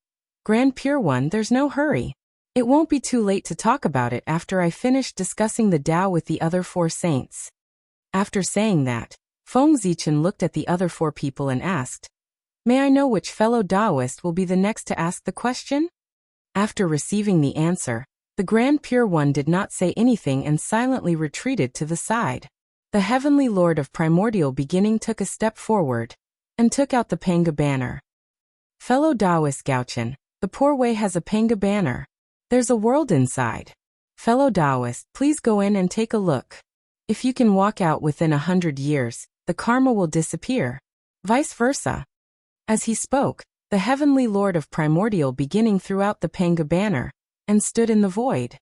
Grand Pure One, there's no hurry. It won't be too late to talk about it after I finish discussing the Tao with the other 4 saints. After saying that, Feng Zichen looked at the other 4 people and asked, May I know which fellow Taoist will be the next to ask the question? After receiving the answer, the Grand Pure One did not say anything and silently retreated to the side. The Heavenly Lord of Primordial Beginning took a step forward and took out the Panga banner. Fellow Taoist Gaochen, the poor way has a Panga banner. There's a world inside. Fellow Taoist, please go in and take a look. If you can walk out within 100 years, the karma will disappear. Vice versa. As he spoke, the Heavenly Lord of Primordial Beginning threw out the Panga banner and stood in the void.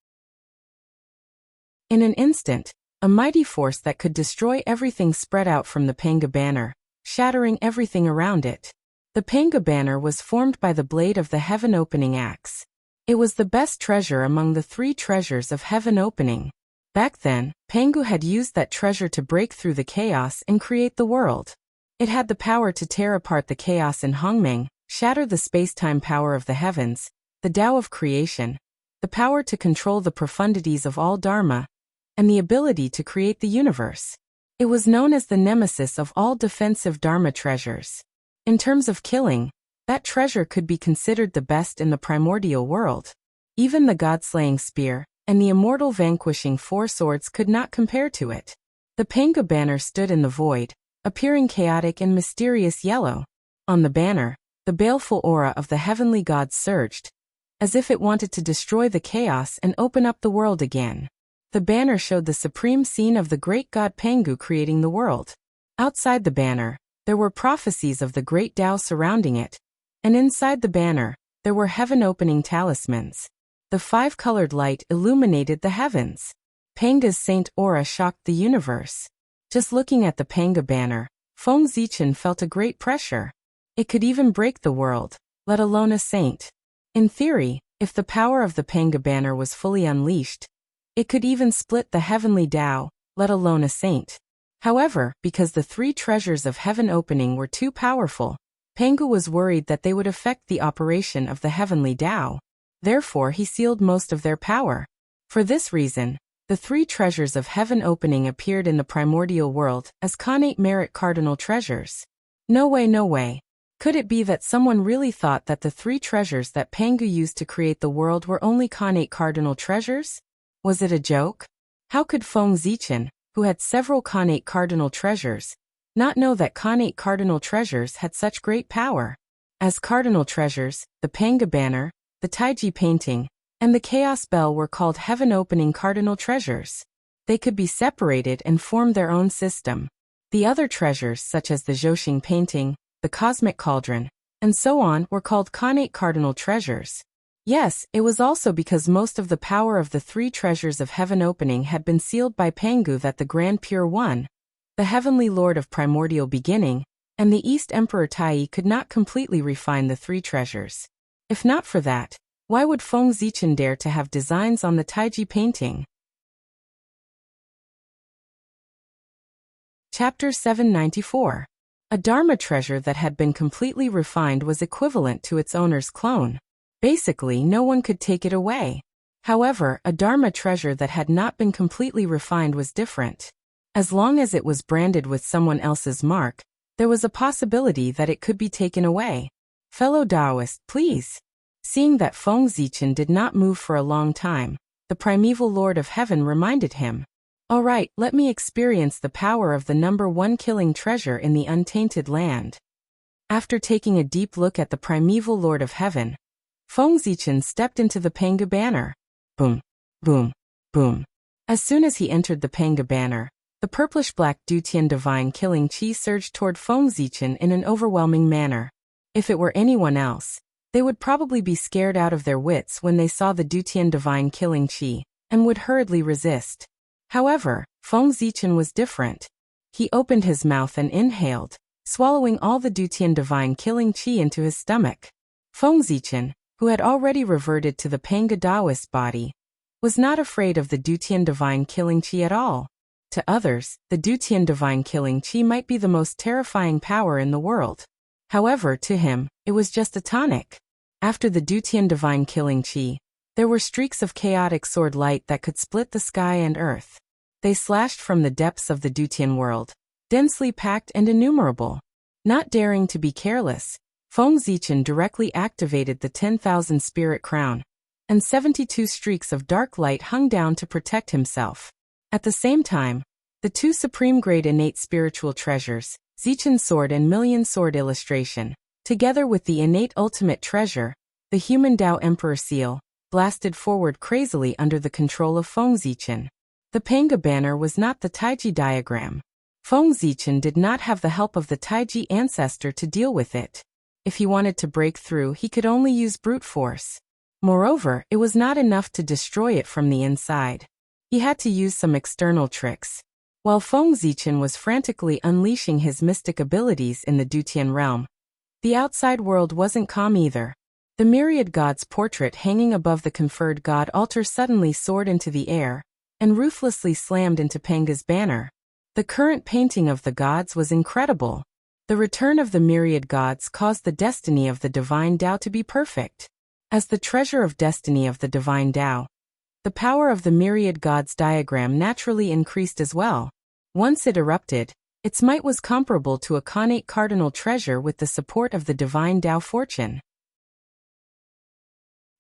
In an instant, a mighty force that could destroy everything spread out from the Panga banner, shattering everything around it. The Panga banner was formed by the blade of the Heaven Opening Axe. It was the best treasure among the 3 treasures of Heaven Opening. Back then, Pangu had used that treasure to break through the chaos and create the world. It had the power to tear apart the chaos in Hongmeng, shatter the space-time power of the heavens, the Tao of creation, the power to control the profundities of all Dharma, and the ability to create the universe. It was known as the nemesis of all defensive Dharma treasures. In terms of killing, that treasure could be considered the best in the primordial world. Even the god-slaying spear and the immortal vanquishing 4 swords could not compare to it. The Panga banner stood in the void, appearing chaotic and mysterious yellow. On the banner, the baleful aura of the heavenly gods surged, as if it wanted to destroy the chaos and open up the world again. The banner showed the supreme scene of the great god Pangu creating the world. Outside the banner, there were prophecies of the great Tao surrounding it, and inside the banner, there were heaven-opening talismans. The 5-colored light illuminated the heavens. Panga's saint aura shocked the universe. Just looking at the Panga banner, Feng Zichen felt a great pressure. It could even break the world, let alone a saint. In theory, if the power of the Panga banner was fully unleashed, it could even split the heavenly Tao, let alone a saint. However, because the 3 treasures of Heaven Opening were too powerful, Pangu was worried that they would affect the operation of the heavenly Tao. Therefore he sealed most of their power. For this reason, the 3 treasures of Heaven Opening appeared in the primordial world as connate merit cardinal treasures. No way, no way. Could it be that someone really thought that the 3 treasures that Pangu used to create the world were only connate cardinal treasures? Was it a joke? How could Feng Zichen, who had several connate cardinal treasures, not know that connate cardinal treasures had such great power? As cardinal treasures, the Panga banner, the Taiji painting, and the Chaos Bell were called heaven-opening cardinal treasures. They could be separated and form their own system. The other treasures, such as the Zhouxing painting, the Cosmic Cauldron, and so on, were called connate cardinal treasures. Yes, it was also because most of the power of the 3 treasures of Heaven Opening had been sealed by Pangu that the Grand Pure One, the Heavenly Lord of Primordial Beginning, and the East Emperor Tai could not completely refine the 3 treasures. If not for that, Why would Feng Zichen dare to have designs on the Taiji painting? Chapter 794. A Dharma treasure that had been completely refined was equivalent to its owner's clone. Basically, no one could take it away. However, a Dharma treasure that had not been completely refined was different. As long as it was branded with someone else's mark, there was a possibility that it could be taken away. Fellow Taoist, please. Seeing that Feng Zichen did not move for a long time, the primeval Lord of Heaven reminded him. All right, let me experience the power of the #1 killing treasure in the untainted land. After taking a deep look at the primeval Lord of Heaven, Feng Zichen stepped into the Panga banner. Boom, boom, boom. As soon as he entered the Panga banner, the purplish-black Dutian divine killing chi surged toward Feng Zichen in an overwhelming manner. If it were anyone else, they would probably be scared out of their wits when they saw the Dutian divine killing chi, and would hurriedly resist. However, Feng Zichen was different. He opened his mouth and inhaled, swallowing all the Dutian divine killing chi into his stomach. Feng Zichen, who had already reverted to the Panga Taoist body, was not afraid of the Dutian divine killing chi at all. To others, the Dutian divine killing chi might be the most terrifying power in the world. However, to him, it was just a tonic. After the Dutian divine killing chi, there were streaks of chaotic sword light that could split the sky and earth. They slashed from the depths of the Dutian world, densely packed and innumerable. Not daring to be careless, Feng Zichen directly activated the 10,000 spirit crown, and 72 streaks of dark light hung down to protect himself. At the same time, the two supreme-grade innate spiritual treasures, Zichen's sword and Million Sword illustration, together with the innate ultimate treasure, the human Tao Emperor seal, blasted forward crazily under the control of Feng Zichen. The Panga banner was not the Taiji diagram. Feng Zichen did not have the help of the Taiji ancestor to deal with it. If he wanted to break through, he could only use brute force. Moreover, it was not enough to destroy it from the inside. He had to use some external tricks. While Feng Zichen was frantically unleashing his mystic abilities in the Dutian realm, the outside world wasn't calm either. The myriad gods portrait hanging above the conferred god altar suddenly soared into the air, and ruthlessly slammed into Panga's banner. The current painting of the gods was incredible. The return of the myriad gods caused the destiny of the divine Tao to be perfect. As the treasure of destiny of the divine Tao, the power of the myriad gods diagram naturally increased as well. Once it erupted, its might was comparable to a connate cardinal treasure with the support of the divine Tao fortune.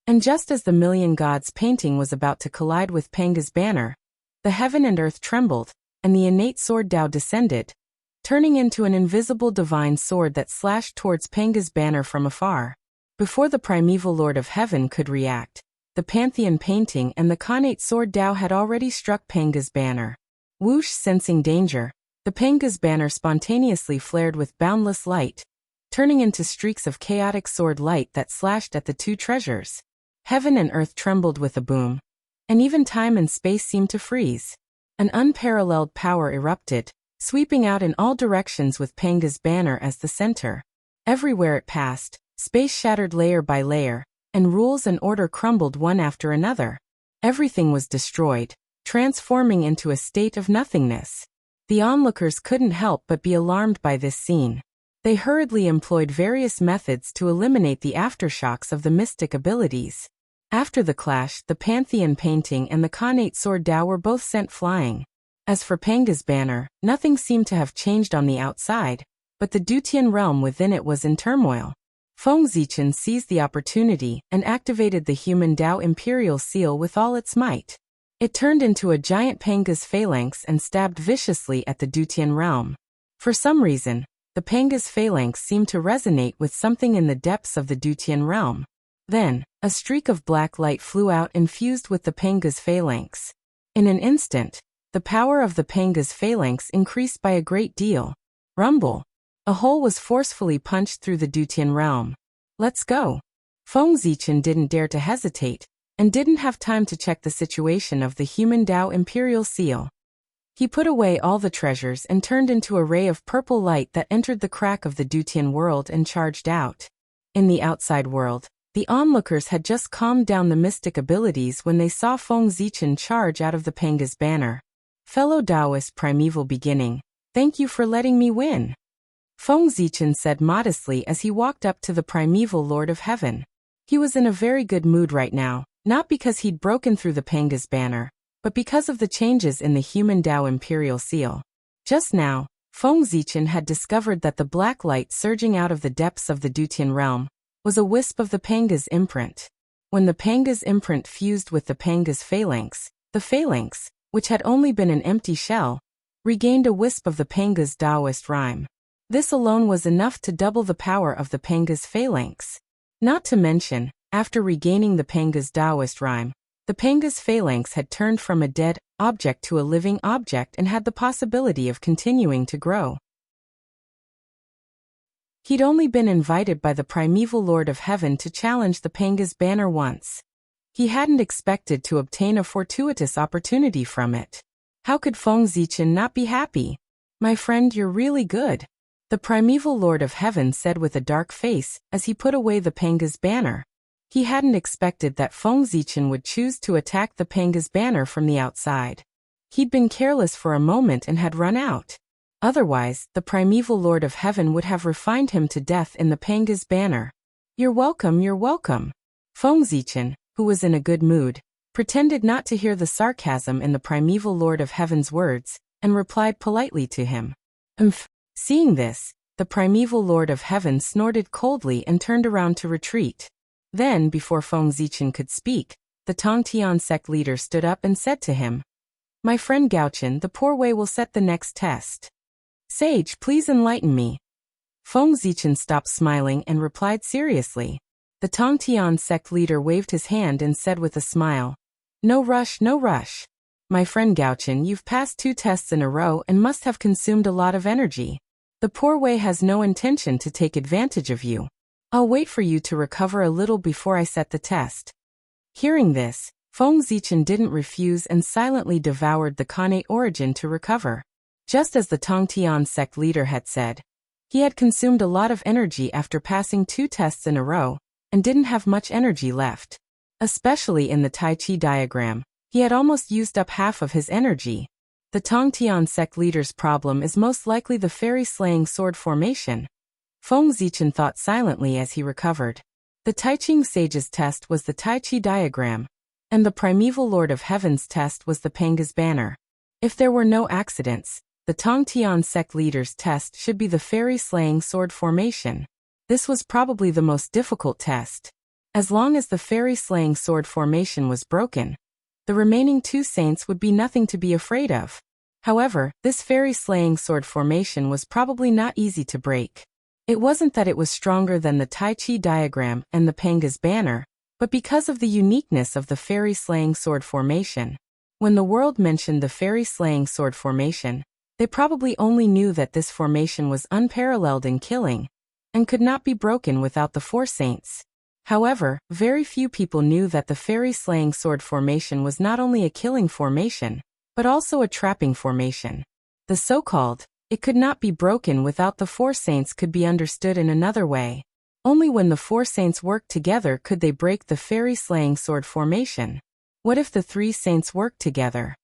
And just as the million gods painting was about to collide with Panga's banner, the heaven and earth trembled, and the innate sword Tao descended, turning into an invisible divine sword that slashed towards Panga's banner from afar. Before the primeval Lord of Heaven could react, the Pantheon painting and the connate sword Tao had already struck Panga's banner. Whoosh, sensing danger, the Panga's banner spontaneously flared with boundless light, turning into streaks of chaotic sword light that slashed at the two treasures. Heaven and earth trembled with a boom, and even time and space seemed to freeze. An unparalleled power erupted, sweeping out in all directions with Panga's banner as the center. Everywhere it passed, space shattered layer by layer, and rules and order crumbled one after another. Everything was destroyed, transforming into a state of nothingness. The onlookers couldn't help but be alarmed by this scene. They hurriedly employed various methods to eliminate the aftershocks of the mystic abilities. After the clash, the Pantheon painting and the connate sword Tao were both sent flying. As for Panga's banner, nothing seemed to have changed on the outside, but the Dutian realm within it was in turmoil. Feng Zichen seized the opportunity and activated the human Tao imperial seal with all its might. It turned into a giant Panga's phalanx and stabbed viciously at the Dutian realm. For some reason, the Panga's phalanx seemed to resonate with something in the depths of the Dutian realm. Then, a streak of black light flew out and fused with the Panga's phalanx. In an instant, the power of the Panga's phalanx increased by a great deal. Rumble! A hole was forcefully punched through the Dutian realm. Let's go! Feng Zichen didn't dare to hesitate, and didn't have time to check the situation of the human Tao imperial seal. He put away all the treasures and turned into a ray of purple light that entered the crack of the Dutian world and charged out. In the outside world, The onlookers had just calmed down the mystic abilities when they saw Feng Zichen charge out of the Panga's banner. Fellow Taoist primeval beginning, thank you for letting me win. Feng Zichen said modestly as he walked up to the primeval Lord of Heaven. He was in a very good mood right now, not because he'd broken through the Panga's banner, but because of the changes in the human Tao imperial seal. Just now, Feng Zichen had discovered that the black light surging out of the depths of the Dutian realm was a wisp of the Panga's imprint. When the Panga's imprint fused with the Panga's phalanx, the phalanx, which had only been an empty shell, regained a wisp of the Panga's Taoist rhyme. This alone was enough to double the power of the Panga's phalanx. Not to mention, after regaining the Panga's Taoist rhyme, the Panga's phalanx had turned from a dead object to a living object and had the possibility of continuing to grow. He'd only been invited by the primeval Lord of Heaven to challenge the Panga's banner once. He hadn't expected to obtain a fortuitous opportunity from it. How could Feng Zichen not be happy? My friend, you're really good, the primeval Lord of Heaven said with a dark face as he put away the Panga's banner. He hadn't expected that Feng Zichen would choose to attack the Panga's banner from the outside. He'd been careless for a moment and had run out. Otherwise, the primeval Lord of Heaven would have refined him to death in the Panga's banner. You're welcome, you're welcome. Feng Zichen, who was in a good mood, pretended not to hear the sarcasm in the primeval Lord of Heaven's words, and replied politely to him. Seeing this, the primeval Lord of Heaven snorted coldly and turned around to retreat. Then, before Feng Zichen could speak, the Tongtian sect leader stood up and said to him, My friend Gaochen, the poor way will set the next test. Sage, please enlighten me. Feng Zichen stopped smiling and replied seriously. The Tongtian sect leader waved his hand and said with a smile, No rush, no rush. My friend Gaochen, you've passed 2 tests in a row and must have consumed a lot of energy. The poor way has no intention to take advantage of you. I'll wait for you to recover a little before I set the test. Hearing this, Feng Zichen didn't refuse and silently devoured the Kane origin to recover. Just as the Tongtian sect leader had said, he had consumed a lot of energy after passing 2 tests in a row, and didn't have much energy left. Especially in the Tai Chi diagram, he had almost used up half of his energy. The Tongtian sect leader's problem is most likely the fairy-slaying sword formation. Feng Zichen thought silently as he recovered. The Taiching sage's test was the Tai Chi diagram, and the primeval Lord of Heaven's test was the Panga's banner. If there were no accidents, the Tongtian sect leader's test should be the fairy-slaying sword formation. This was probably the most difficult test. As long as the fairy-slaying sword formation was broken, the remaining 2 saints would be nothing to be afraid of. However, this fairy-slaying sword formation was probably not easy to break. It wasn't that it was stronger than the Tai Chi diagram and the Panga's banner, but because of the uniqueness of the fairy-slaying sword formation. When the world mentioned the fairy-slaying sword formation, they probably only knew that this formation was unparalleled in killing, and could not be broken without the 4 saints. However, very few people knew that the fairy-slaying sword formation was not only a killing formation, but also a trapping formation. The so-called, it could not be broken without the 4 saints could be understood in another way. Only when the 4 saints worked together could they break the fairy-slaying sword formation. What if the 3 saints worked together?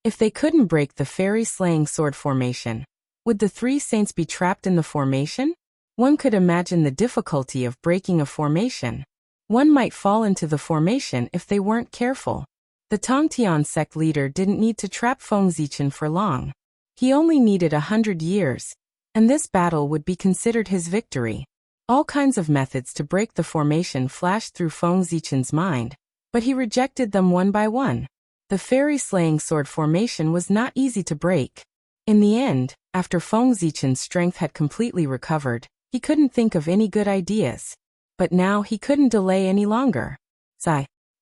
If they couldn't break the fairy-slaying sword formation, would the 3 saints be trapped in the formation? One could imagine the difficulty of breaking a formation. One might fall into the formation if they weren't careful. The Tongtian sect leader didn't need to trap Feng Zichen for long. He only needed 100 years, and this battle would be considered his victory. All kinds of methods to break the formation flashed through Feng Zichen's mind, but he rejected them one by one. The fairy-slaying sword formation was not easy to break. In the end, after Feng Zichen's strength had completely recovered, he couldn't think of any good ideas. But now he couldn't delay any longer.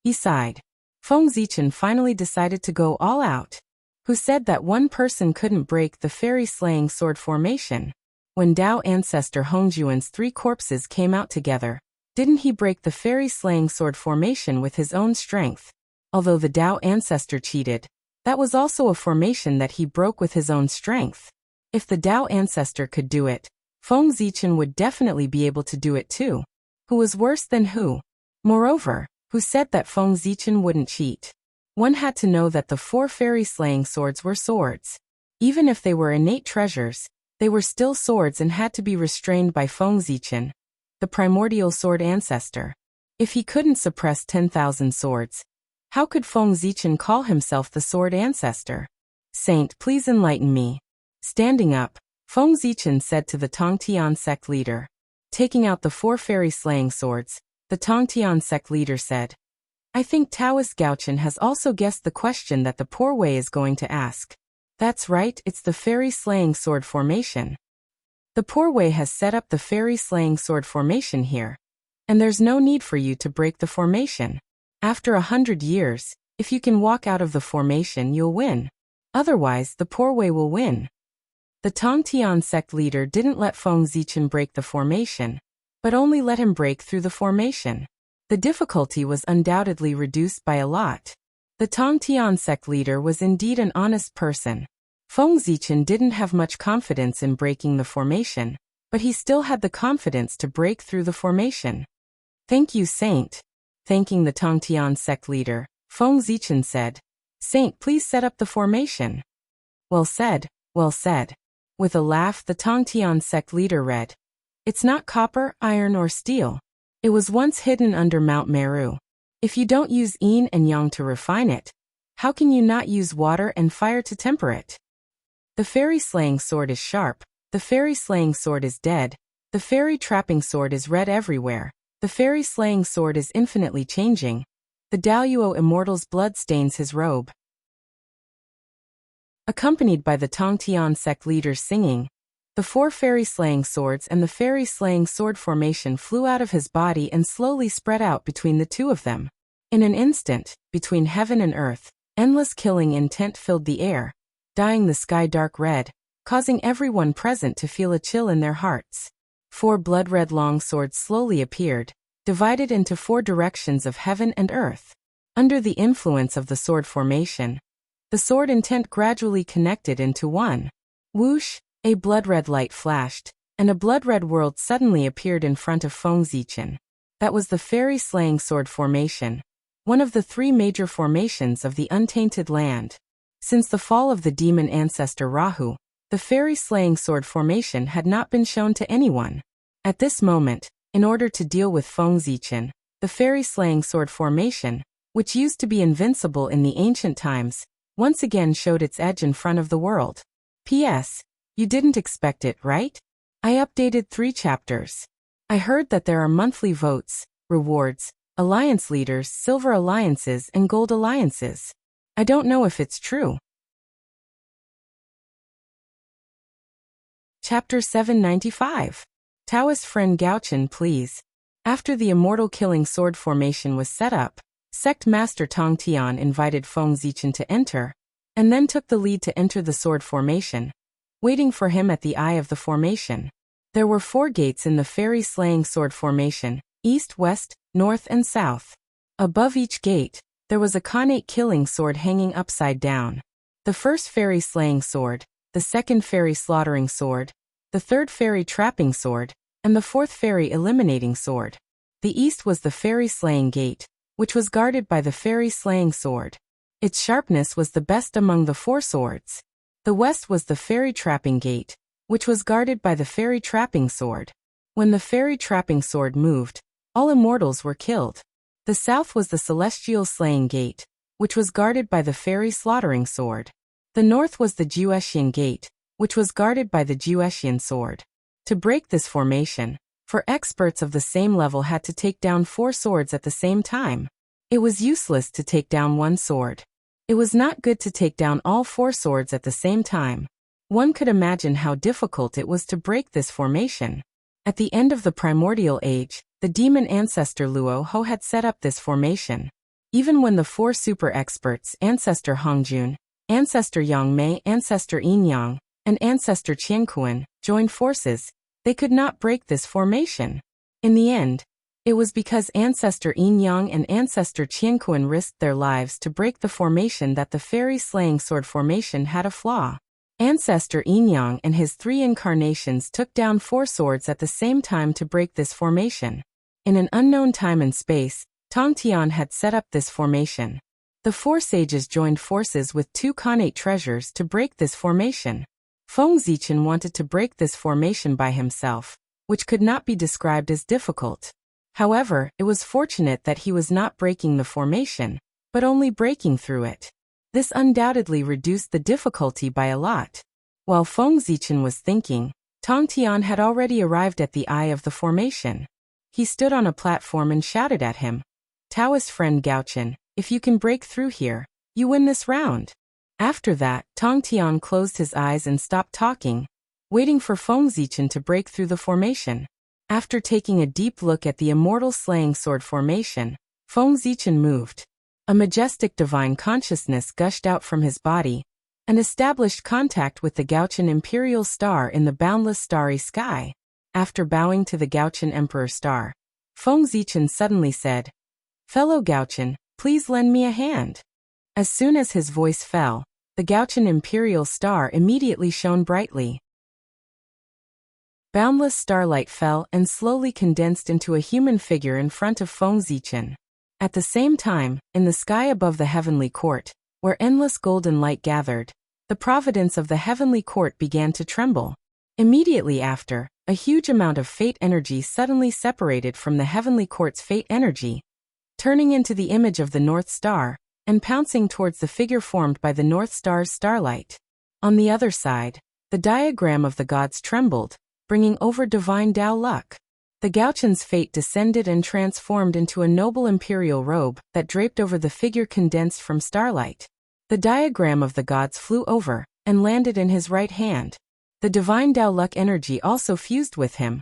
He sighed. Feng Zichen finally decided to go all out. Who said that one person couldn't break the fairy-slaying sword formation? When Tao ancestor Hongjuan's 3 corpses came out together, didn't he break the fairy-slaying sword formation with his own strength? Although the Tao ancestor cheated, that was also a formation that he broke with his own strength. If the Tao ancestor could do it, Feng Zichen would definitely be able to do it too. Who was worse than who? Moreover, who said that Feng Zichen wouldn't cheat? One had to know that the 4 fairy-slaying swords were swords. Even if they were innate treasures, they were still swords and had to be restrained by Feng Zichen, the primordial sword ancestor. If he couldn't suppress 10,000 swords, how could Feng Zichen call himself the sword ancestor? Saint, please enlighten me. Standing up, Feng Zichen said to the Tongtian sect leader. Taking out the 4 fairy-slaying swords, the Tongtian sect leader said, I think Taoist Gaochen has also guessed the question that the poor Wei is going to ask. That's right, it's the fairy-slaying sword formation. The poor Wei has set up the fairy-slaying sword formation here. And there's no need for you to break the formation. After 100 years, if you can walk out of the formation, you'll win. Otherwise, the poor Wei will win. The Tongtian sect leader didn't let Feng Zichen break the formation, but only let him break through the formation. The difficulty was undoubtedly reduced by a lot. The Tongtian sect leader was indeed an honest person. Feng Zichen didn't have much confidence in breaking the formation, but he still had the confidence to break through the formation. Thank you, Saint. Thanking the Tongtian sect leader, Feng Zichen said, Saint, please set up the formation. Well said, well said. With a laugh, the Tongtian sect leader read, It's not copper, iron or steel. It was once hidden under Mount Meru. If you don't use yin and yang to refine it, how can you not use water and fire to temper it? The fairy-slaying sword is sharp, the fairy-slaying sword is dead, the fairy-trapping sword is red everywhere, the fairy-slaying sword is infinitely changing. The Daoyuo immortal's blood stains his robe. Accompanied by the Tongtian sect leaders singing, the 4 fairy-slaying swords and the fairy-slaying sword formation flew out of his body and slowly spread out between the two of them. In an instant, between heaven and earth, endless killing intent filled the air, dyeing the sky dark red, causing everyone present to feel a chill in their hearts. 4 blood-red long swords slowly appeared, divided into 4 directions of heaven and earth. Under the influence of the sword formation, the sword intent gradually connected into one. Whoosh! A blood-red light flashed, and a blood-red world suddenly appeared in front of Feng Zichen. That was the fairy-slaying sword formation, one of the 3 major formations of the untainted land. Since the fall of the demon ancestor Rahu, the fairy-slaying sword formation had not been shown to anyone. At this moment, in order to deal with Feng Zichen, the fairy-slaying sword formation, which used to be invincible in the ancient times, once again showed its edge in front of the world. P.S. You didn't expect it, right? I updated 3 chapters. I heard that there are monthly votes, rewards, alliance leaders, silver alliances and gold alliances. I don't know if it's true. Chapter 795. Taoist friend Gaochen, please. After the immortal killing sword formation was set up, Sect Master Tongtian invited Feng Zichen to enter, and then took the lead to enter the sword formation, waiting for him at the eye of the formation. There were 4 gates in the fairy-slaying sword formation, east, west, north and south. Above each gate, there was a Khanate killing sword hanging upside down. The first fairy-slaying sword, the second fairy-slaughtering sword, the third fairy-trapping sword, and the 4th fairy-eliminating sword. The east was the fairy-slaying gate, which was guarded by the fairy-slaying sword. Its sharpness was the best among the 4 swords. The west was the fairy-trapping gate, which was guarded by the fairy-trapping sword. When the fairy-trapping sword moved, all immortals were killed. The south was the celestial slaying gate, which was guarded by the fairy-slaughtering sword. The north was the Jueshian gate, which was guarded by the Jueshian sword. To break this formation, 4 experts of the same level had to take down 4 swords at the same time. It was useless to take down 1 sword. It was not good to take down all 4 swords at the same time. One could imagine how difficult it was to break this formation. At the end of the primordial age, the demon ancestor Luo Ho had set up this formation. Even when the 4 super experts, Ancestor Hongjun, Ancestor Yang Mei, Ancestor Yin Yang, and Ancestor Qianquan, joined forces, they could not break this formation. In the end, it was because Ancestor Yin Yang and Ancestor Qianquan risked their lives to break the formation that the fairy-slaying sword formation had a flaw. Ancestor Yin Yang and his 3 incarnations took down 4 swords at the same time to break this formation. In an unknown time and space, Tong Tian had set up this formation. The four sages joined forces with two connate treasures to break this formation. Feng Zichen wanted to break this formation by himself, which could not be described as difficult. However, it was fortunate that he was not breaking the formation, but only breaking through it. This undoubtedly reduced the difficulty by a lot. While Feng Zichen was thinking, Tong Tian had already arrived at the eye of the formation. He stood on a platform and shouted at him, "Taoist friend Gaochen, if you can break through here, you win this round." After that, Tong Tian closed his eyes and stopped talking, waiting for Feng Zichen to break through the formation. After taking a deep look at the immortal slaying sword formation, Feng Zichen moved. A majestic divine consciousness gushed out from his body and established contact with the Gaochen Imperial Star in the boundless starry sky. After bowing to the Gaochen Emperor Star, Feng Zichen suddenly said, "Fellow Gaochen, please lend me a hand." As soon as his voice fell, the Gaochen Imperial Star immediately shone brightly. Boundless starlight fell and slowly condensed into a human figure in front of Feng Zichen. At the same time, in the sky above the heavenly court, where endless golden light gathered, the providence of the heavenly court began to tremble. Immediately after, a huge amount of fate energy suddenly separated from the heavenly court's fate energy, turning into the image of the North Star, and pouncing towards the figure formed by the North Star's starlight. On the other side, the diagram of the gods trembled, bringing over divine Tao luck. The Gaochen's fate descended and transformed into a noble imperial robe that draped over the figure condensed from starlight. The diagram of the gods flew over and landed in his right hand. The divine Tao luck energy also fused with him,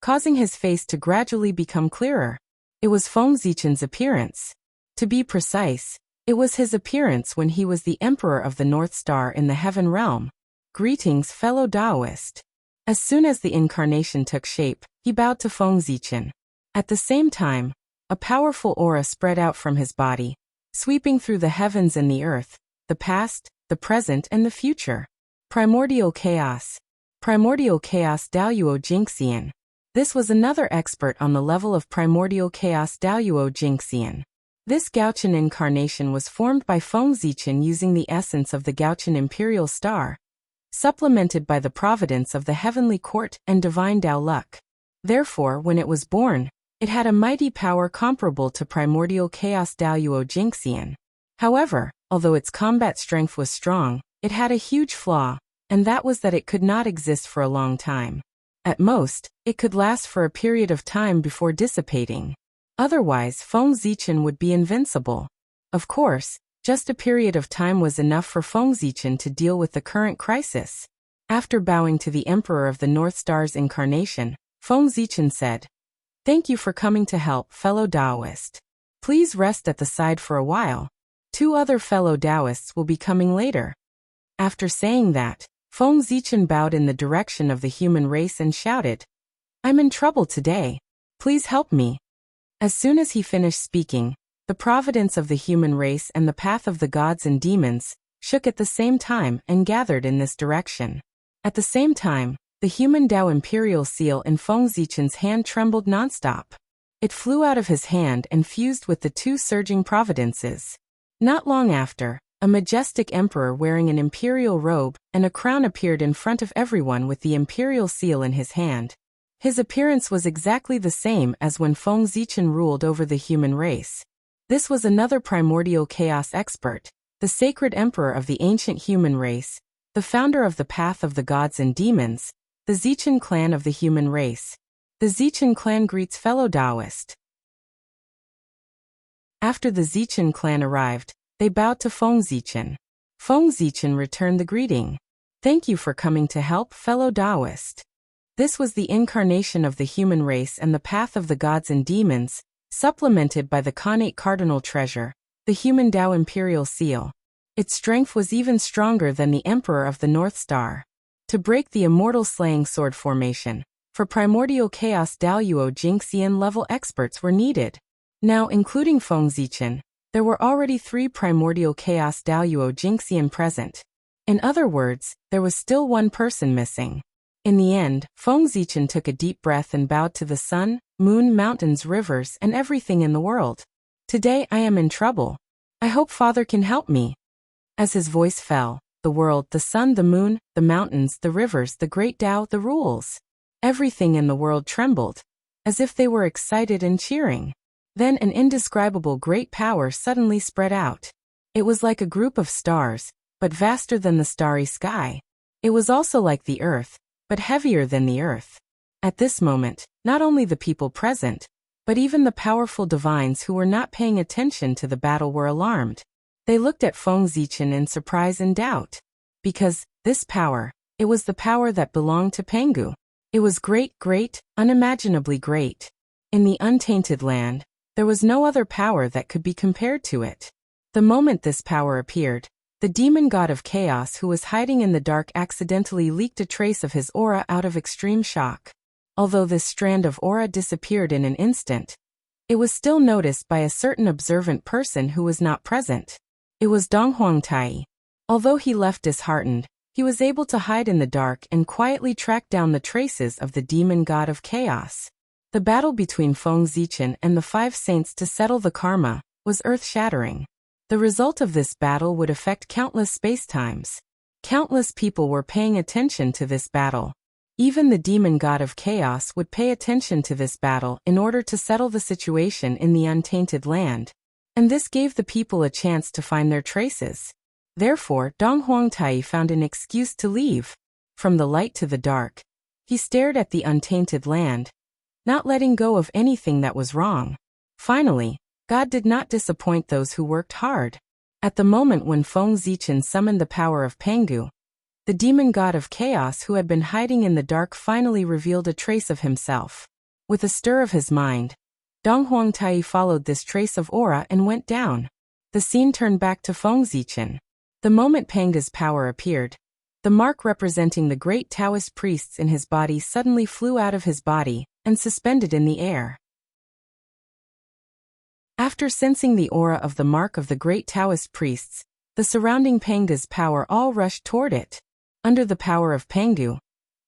causing his face to gradually become clearer. It was Feng Zichen's appearance. To be precise, it was his appearance when he was the Emperor of the North Star in the Heaven Realm. Greetings, fellow Taoist. As soon as the incarnation took shape, he bowed to Feng Zichen. At the same time, a powerful aura spread out from his body, sweeping through the heavens and the earth, the past, the present and the future. Primordial chaos. Primordial chaos Daoyuo Jingxian. This was another expert on the level of primordial chaos Daoyuo Jingxian. This Gaochen incarnation was formed by Feng Zichen using the essence of the Gaochen Imperial Star, supplemented by the providence of the heavenly court and divine Tao luck. Therefore, when it was born, it had a mighty power comparable to primordial chaos Daoyuo Jingxian. However, although its combat strength was strong, it had a huge flaw, and that was that it could not exist for a long time. At most, it could last for a period of time before dissipating. Otherwise, Feng Zichen would be invincible. Of course, just a period of time was enough for Feng Zichen to deal with the current crisis. After bowing to the Emperor of the North Star's incarnation, Feng Zichen said, "Thank you for coming to help, fellow Taoist. Please rest at the side for a while. 2 other fellow Taoists will be coming later." After saying that, Feng Zichen bowed in the direction of the human race and shouted, "I'm in trouble today. Please help me." As soon as he finished speaking, the providence of the human race and the path of the gods and demons shook at the same time and gathered in this direction. At the same time, the human Tao imperial seal in Feng Zichen's hand trembled nonstop. It flew out of his hand and fused with the 2 surging providences. Not long after, a majestic emperor wearing an imperial robe and a crown appeared in front of everyone with the imperial seal in his hand. His appearance was exactly the same as when Feng Zichen ruled over the human race. This was another primordial chaos expert, the sacred emperor of the ancient human race, the founder of the path of the gods and demons, the Zichen clan of the human race. The Zichen clan greets fellow Taoist. After the Zichen clan arrived, they bowed to Feng Zichen. Feng Zichen returned the greeting. "Thank you for coming to help, fellow Taoist." This was the incarnation of the human race and the path of the gods and demons, supplemented by the connate cardinal treasure, the human Tao imperial seal. Its strength was even stronger than the Emperor of the North Star. To break the immortal slaying sword formation, for primordial chaos Daoyuo Jingxian level experts were needed. Now, including Feng Zichen, there were already 3 primordial chaos Daoyuo Jingxian present. In other words, there was still 1 person missing. In the end, Feng Zichen took a deep breath and bowed to the sun, moon, mountains, rivers, and everything in the world. Today I am in trouble. I hope Father can help me." As his voice fell, the world, the sun, the moon, the mountains, the rivers, the great Tao, the rules, everything in the world trembled, as if they were excited and cheering. Then an indescribable great power suddenly spread out. It was like a group of stars, but vaster than the starry sky. It was also like the earth, but heavier than the earth. At this moment, not only the people present, but even the powerful divines who were not paying attention to the battle were alarmed. They looked at Feng Zichen in surprise and doubt. Because, this power, it was the power that belonged to Pengu. It was great, great, unimaginably great. In the untainted land, there was no other power that could be compared to it. The moment this power appeared, the demon god of chaos who was hiding in the dark accidentally leaked a trace of his aura out of extreme shock. Although this strand of aura disappeared in an instant, it was still noticed by a certain observant person who was not present. It was Dong Huangtai. Although he left disheartened, he was able to hide in the dark and quietly track down the traces of the demon god of chaos. The battle between Feng Zichen and the 5 saints to settle the karma was earth-shattering. The result of this battle would affect countless spacetimes. Countless people were paying attention to this battle. Even the demon god of chaos would pay attention to this battle in order to settle the situation in the untainted land. And this gave the people a chance to find their traces. Therefore, Dong Huangtai found an excuse to leave. From the light to the dark, he stared at the untainted land, not letting go of anything that was wrong. Finally, God did not disappoint those who worked hard. At the moment when Feng Zichen summoned the power of Pengu, the demon god of chaos who had been hiding in the dark finally revealed a trace of himself. With a stir of his mind, Dong Huangtai followed this trace of aura and went down. The scene turned back to Feng Zichen. The moment Pengu's power appeared, the mark representing the great Taoist priests in his body suddenly flew out of his body and suspended in the air. After sensing the aura of the mark of the great Taoist priests, the surrounding Pengu's power all rushed toward it. Under the power of Pengu,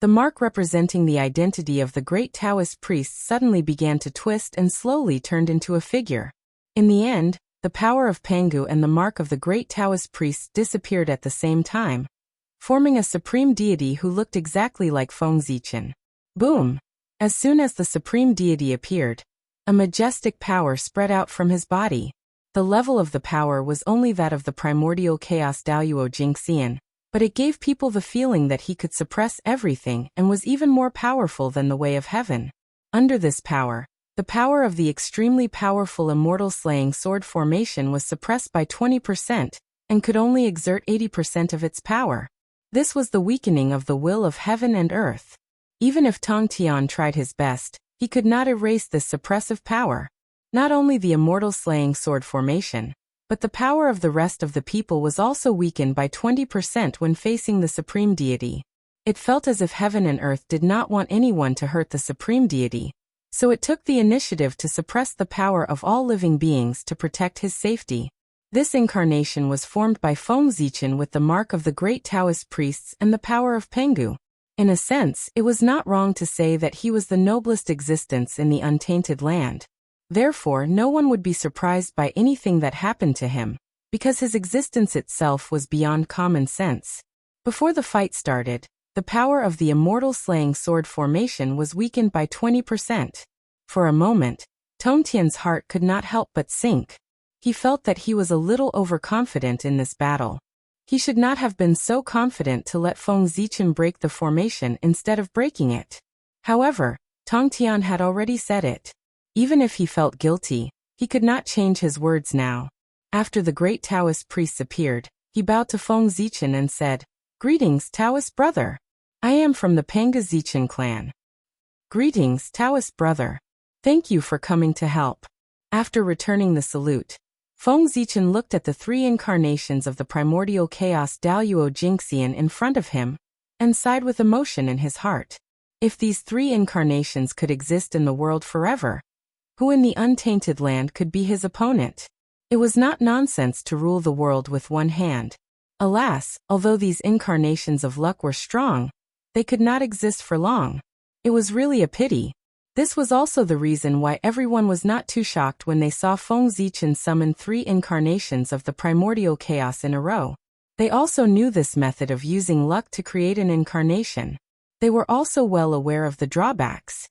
the mark representing the identity of the great Taoist priests suddenly began to twist and slowly turned into a figure. In the end, the power of Pengu and the mark of the great Taoist priests disappeared at the same time, forming a supreme deity who looked exactly like Feng Zichen. Boom! As soon as the supreme deity appeared, a majestic power spread out from his body. The level of the power was only that of the primordial chaos Daoyuo Jingxian, but it gave people the feeling that he could suppress everything and was even more powerful than the way of heaven. Under this power, the power of the extremely powerful immortal slaying sword formation was suppressed by 20% and could only exert 80% of its power. This was the weakening of the will of heaven and earth. Even if Tong Tian tried his best, he could not erase this suppressive power. Not only the immortal slaying sword formation, but the power of the rest of the people was also weakened by 20% when facing the supreme deity. It felt as if heaven and earth did not want anyone to hurt the supreme deity, so it took the initiative to suppress the power of all living beings to protect his safety. This incarnation was formed by Feng Zichen with the mark of the great Taoist priests and the power of Pengu. In a sense, it was not wrong to say that he was the noblest existence in the untainted land. Therefore, no one would be surprised by anything that happened to him, because his existence itself was beyond common sense. Before the fight started, the power of the immortal slaying sword formation was weakened by 20%. For a moment, Tong Tian's heart could not help but sink. He felt that he was a little overconfident in this battle. He should not have been so confident to let Feng Zichen break the formation instead of breaking it. However, Tong Tian had already said it. Even if he felt guilty, he could not change his words now. After the great Taoist priests appeared, he bowed to Feng Zichen and said, "Greetings, Taoist brother. I am from the Pengu Zichen clan." "Greetings, Taoist brother. Thank you for coming to help." After returning the salute, Feng Zichen looked at the 3 incarnations of the primordial chaos Daoyuo Jingxian in front of him, and sighed with emotion in his heart. If these 3 incarnations could exist in the world forever, who in the untainted land could be his opponent? It was not nonsense to rule the world with one hand. Alas, although these incarnations of luck were strong, they could not exist for long. It was really a pity. This was also the reason why everyone was not too shocked when they saw Feng Zichen summon 3 incarnations of the primordial chaos in a row. They also knew this method of using luck to create an incarnation. They were also well aware of the drawbacks.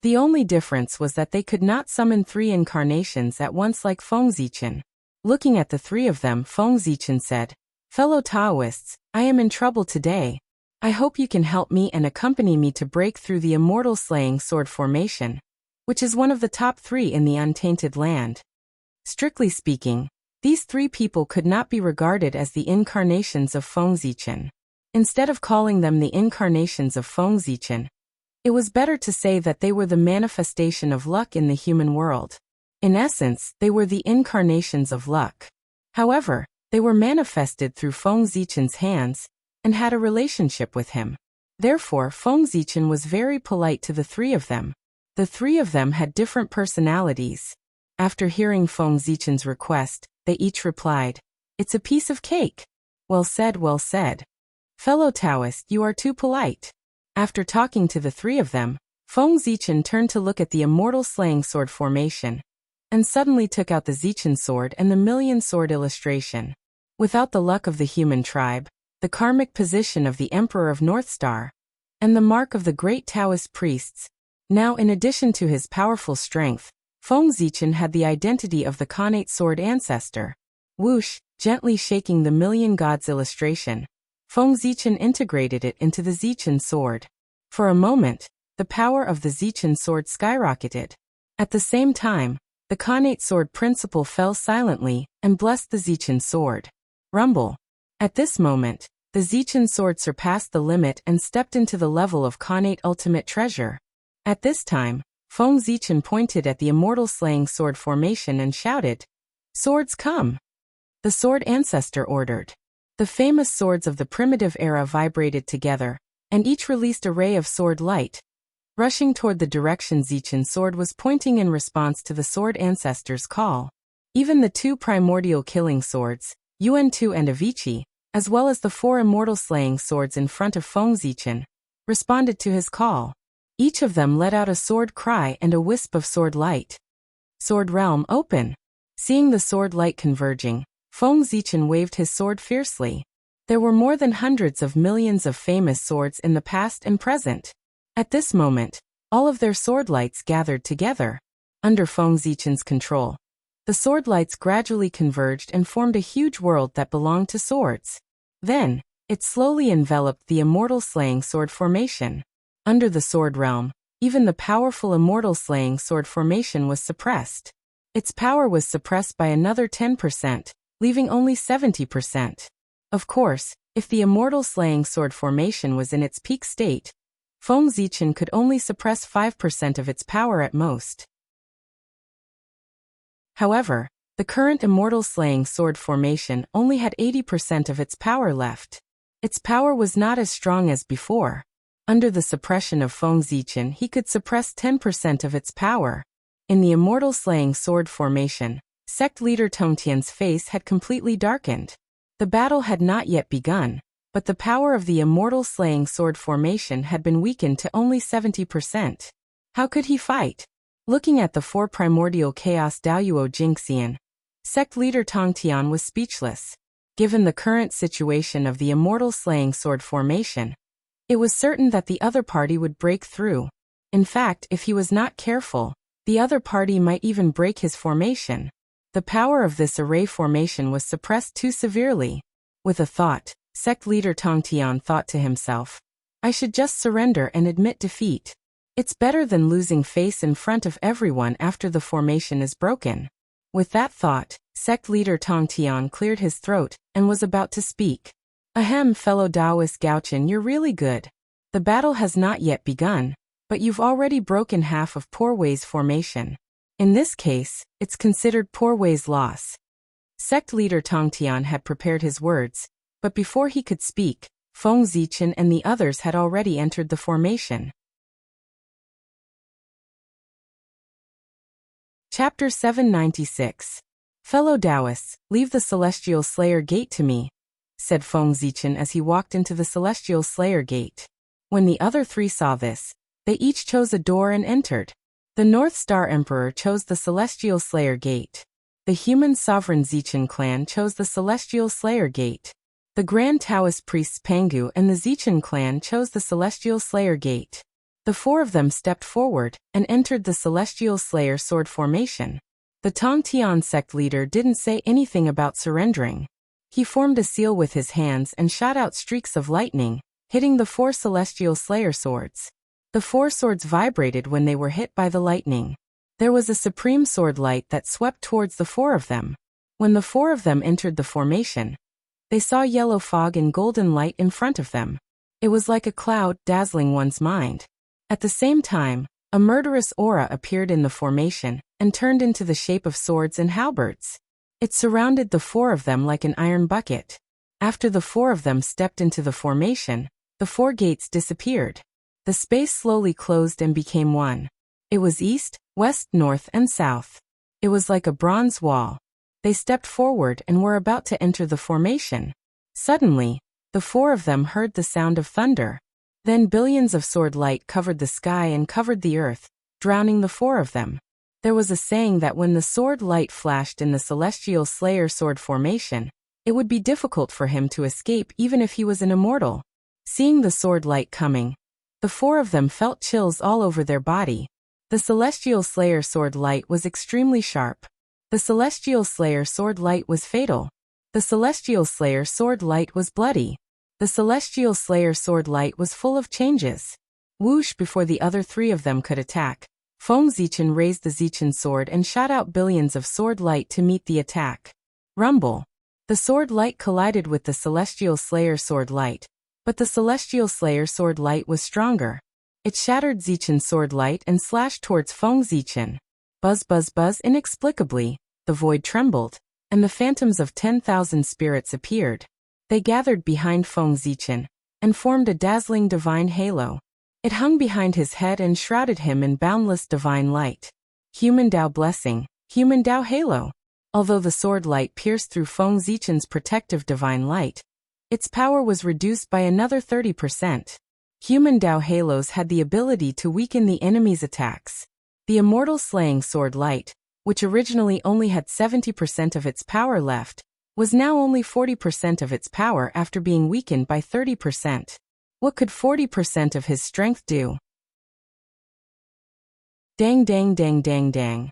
The only difference was that they could not summon 3 incarnations at once like Feng Zichen. Looking at the 3 of them, Feng Zichen said, "Fellow Taoists, I am in trouble today. I hope you can help me and accompany me to break through the immortal slaying sword formation, which is one of the top 3 in the untainted land." Strictly speaking, these 3 people could not be regarded as the incarnations of Feng Zichen. Instead of calling them the incarnations of Feng Zichen, it was better to say that they were the manifestation of luck in the human world. In essence, they were the incarnations of luck. However, they were manifested through Feng Zichen's hands and had a relationship with him. Therefore, Feng Zichen was very polite to the 3 of them. The 3 of them had different personalities. After hearing Feng Zichen's request, they each replied, "It's a piece of cake." "Well said, well said. Fellow Taoist, you are too polite." After talking to the 3 of them, Feng Zichen turned to look at the immortal slaying sword formation, and suddenly took out the Zichen sword and the million sword illustration. Without the luck of the human tribe, the karmic position of the Emperor of North Star, and the mark of the great Taoist priests, now in addition to his powerful strength, Feng Zichen had the identity of the Khanate sword ancestor. Whoosh, gently shaking the million gods illustration, Feng Zichen integrated it into the Zichen sword. For a moment, the power of the Zichen sword skyrocketed. At the same time, the Khanate sword principle fell silently and blessed the Zichen sword. Rumble. At this moment, the Zichen sword surpassed the limit and stepped into the level of Khanate ultimate treasure. At this time, Feng Zichen pointed at the immortal slaying sword formation and shouted, "Swords come!" The sword ancestor ordered. The famous swords of the primitive era vibrated together, and each released a ray of sword light, rushing toward the direction Zichen's sword was pointing in response to the sword ancestor's call. Even the 2 primordial killing swords, Yuan-Tu and Avicii, as well as the 4 immortal slaying swords in front of Feng Zichen, responded to his call. Each of them let out a sword cry and a wisp of sword light. Sword realm open! Seeing the sword light converging, Feng Zichen waved his sword fiercely. There were more than hundreds of millions of famous swords in the past and present. At this moment, all of their sword lights gathered together. Under Feng Zichen's control, the sword lights gradually converged and formed a huge world that belonged to swords. Then, it slowly enveloped the immortal slaying sword formation. Under the sword realm, even the powerful immortal slaying sword formation was suppressed. Its power was suppressed by another 10%, leaving only 70%. Of course, if the immortal slaying sword formation was in its peak state, Feng Zichen could only suppress 5% of its power at most. However, the current immortal slaying sword formation only had 80% of its power left. Its power was not as strong as before. Under the suppression of Feng Zichen, he could suppress 10% of its power. In the immortal slaying sword formation, sect leader Tongtian's face had completely darkened. The battle had not yet begun, but the power of the immortal slaying sword formation had been weakened to only 70%. How could he fight? Looking at the 4 primordial chaos Daoyuo Jingxian, sect leader Tongtian was speechless. Given the current situation of the immortal slaying sword formation, it was certain that the other party would break through. In fact, if he was not careful, the other party might even break his formation. The power of this array formation was suppressed too severely. With a thought, sect leader Tongtian thought to himself, "I should just surrender and admit defeat. It's better than losing face in front of everyone after the formation is broken." With that thought, sect leader Tongtian cleared his throat and was about to speak. "Ahem, fellow Taoist Gaochen, you're really good. The battle has not yet begun, but you've already broken half of Poor Wei's formation. In this case, it's considered Poor Wei's loss." Sect leader Tongtian had prepared his words, but before he could speak, Feng Zichen and the others had already entered the formation. Chapter 796. Fellow Taoists, leave the Celestial Slayer Gate to me, said Feng Zichen as he walked into the Celestial Slayer Gate. When the other 3 saw this, They each chose a door and entered. The North Star Emperor chose the Celestial Slayer Gate. The human sovereign Zichin clan chose the Celestial Slayer Gate. The Grand Taoist priests Pangu and the Zichin clan chose the Celestial Slayer Gate. The four of them stepped forward and entered the Celestial Slayer sword formation. The Tongtian sect leader didn't say anything about surrendering. He formed a seal with his hands and shot out streaks of lightning, hitting the four Celestial Slayer swords. The four swords vibrated when they were hit by the lightning. There was a supreme sword light that swept towards the four of them. When the four of them entered the formation, they saw yellow fog and golden light in front of them. It was like a cloud, dazzling one's mind. At the same time, a murderous aura appeared in the formation and turned into the shape of swords and halberds. It surrounded the four of them like an iron bucket. After the four of them stepped into the formation, the four gates disappeared. The space slowly closed and became one. It was east, west, north, and south. It was like a bronze wall. They stepped forward and were about to enter the formation. Suddenly, the four of them heard the sound of thunder. Then billions of sword light covered the sky and covered the earth, drowning the four of them. There was a saying that when the sword light flashed in the Celestial Slayer sword formation, it would be difficult for him to escape even if he was an immortal. Seeing the sword light coming, the four of them felt chills all over their body. The Celestial Slayer sword light was extremely sharp. The Celestial Slayer sword light was fatal. The Celestial Slayer sword light was bloody. The Celestial Slayer sword light was full of changes. Whoosh! Before the other three of them could attack, Feng Zichin raised the Zichin sword and shot out billions of sword light to meet the attack. Rumble! The sword light collided with the Celestial Slayer sword light, but the Celestial Slayer sword light was stronger. It shattered Zichin's sword light and slashed towards Feng Zichin. Buzz, buzz, buzz! Inexplicably, the void trembled, and the phantoms of 10,000 spirits appeared. They gathered behind Feng Zichin and formed a dazzling divine halo. It hung behind his head and shrouded him in boundless divine light. Human Dao blessing, Human Dao halo. Although the sword light pierced through Feng Zichin's protective divine light, its power was reduced by another 30%. Human Dao halos had the ability to weaken the enemy's attacks. The immortal slaying sword light, which originally only had 70% of its power left, was now only 40% of its power after being weakened by 30%. What could 40% of his strength do? Dang, dang, dang, dang, dang.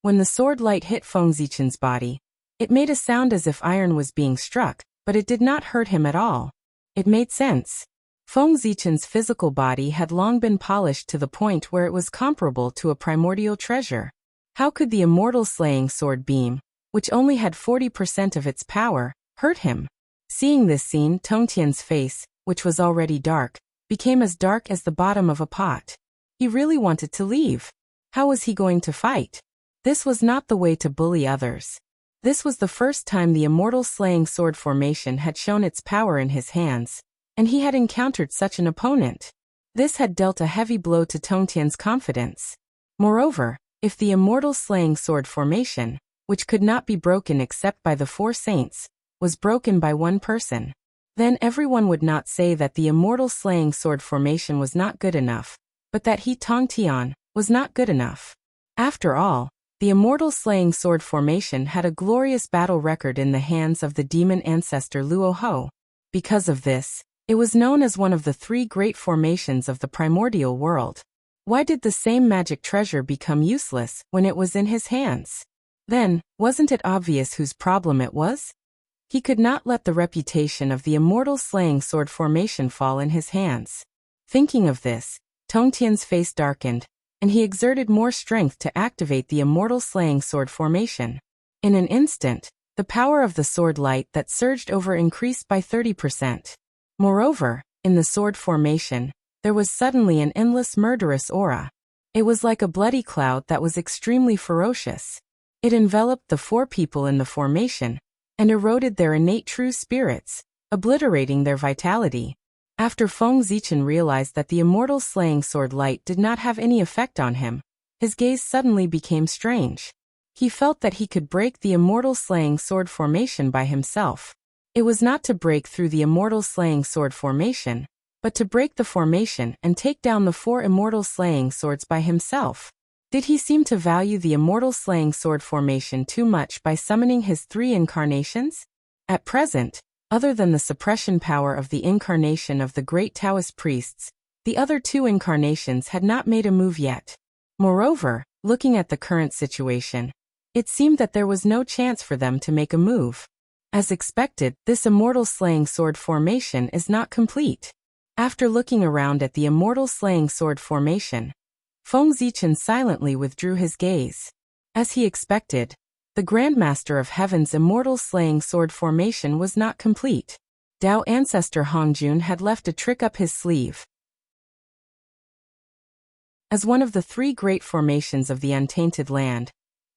When the sword light hit Feng Zichin's body, it made a sound as if iron was being struck, but it did not hurt him at all. It made sense. Feng Zichin's physical body had long been polished to the point where it was comparable to a primordial treasure. How could the immortal slaying sword beam, which only had 40% of its power, hurt him? Seeing this scene, Tongtian's face, which was already dark, became as dark as the bottom of a pot. He really wanted to leave. How was he going to fight? This was not the way to bully others. This was the first time the immortal slaying sword formation had shown its power in his hands, and he had encountered such an opponent. This had dealt a heavy blow to Tongtian's confidence. Moreover, if the immortal slaying sword formation, which could not be broken except by the four saints, was broken by one person, then everyone would not say that the immortal slaying sword formation was not good enough, but that he Tongtian was not good enough. After all, the immortal slaying sword formation had a glorious battle record in the hands of the demon ancestor Luo Ho. Because of this, it was known as one of the three great formations of the primordial world. Why did the same magic treasure become useless when it was in his hands? Then, wasn't it obvious whose problem it was? He could not let the reputation of the immortal slaying sword formation fall in his hands. Thinking of this, Tongtian's face darkened, and he exerted more strength to activate the immortal slaying sword formation. In an instant, the power of the sword light that surged over increased by 30%. Moreover, in the sword formation, there was suddenly an endless murderous aura. It was like a bloody cloud that was extremely ferocious. It enveloped the four people in the formation, and eroded their innate true spirits, obliterating their vitality. After Feng Zichin realized that the immortal slaying sword light did not have any effect on him, his gaze suddenly became strange. He felt that he could break the immortal slaying sword formation by himself. It was not to break through the immortal slaying sword formation, but to break the formation and take down the 4 immortal slaying swords by himself. Did he seem to value the immortal slaying sword formation too much by summoning his 3 incarnations? At present, other than the suppression power of the incarnation of the great Taoist priests, the other 2 incarnations had not made a move yet. Moreover, looking at the current situation, it seemed that there was no chance for them to make a move. As expected, this immortal slaying sword formation is not complete. After looking around at the immortal slaying sword formation, Feng Zichen silently withdrew his gaze. As he expected, the Grandmaster of Heaven's immortal slaying sword formation was not complete. Tao ancestor Hongjun had left a trick up his sleeve. As one of the 3 great formations of the untainted land,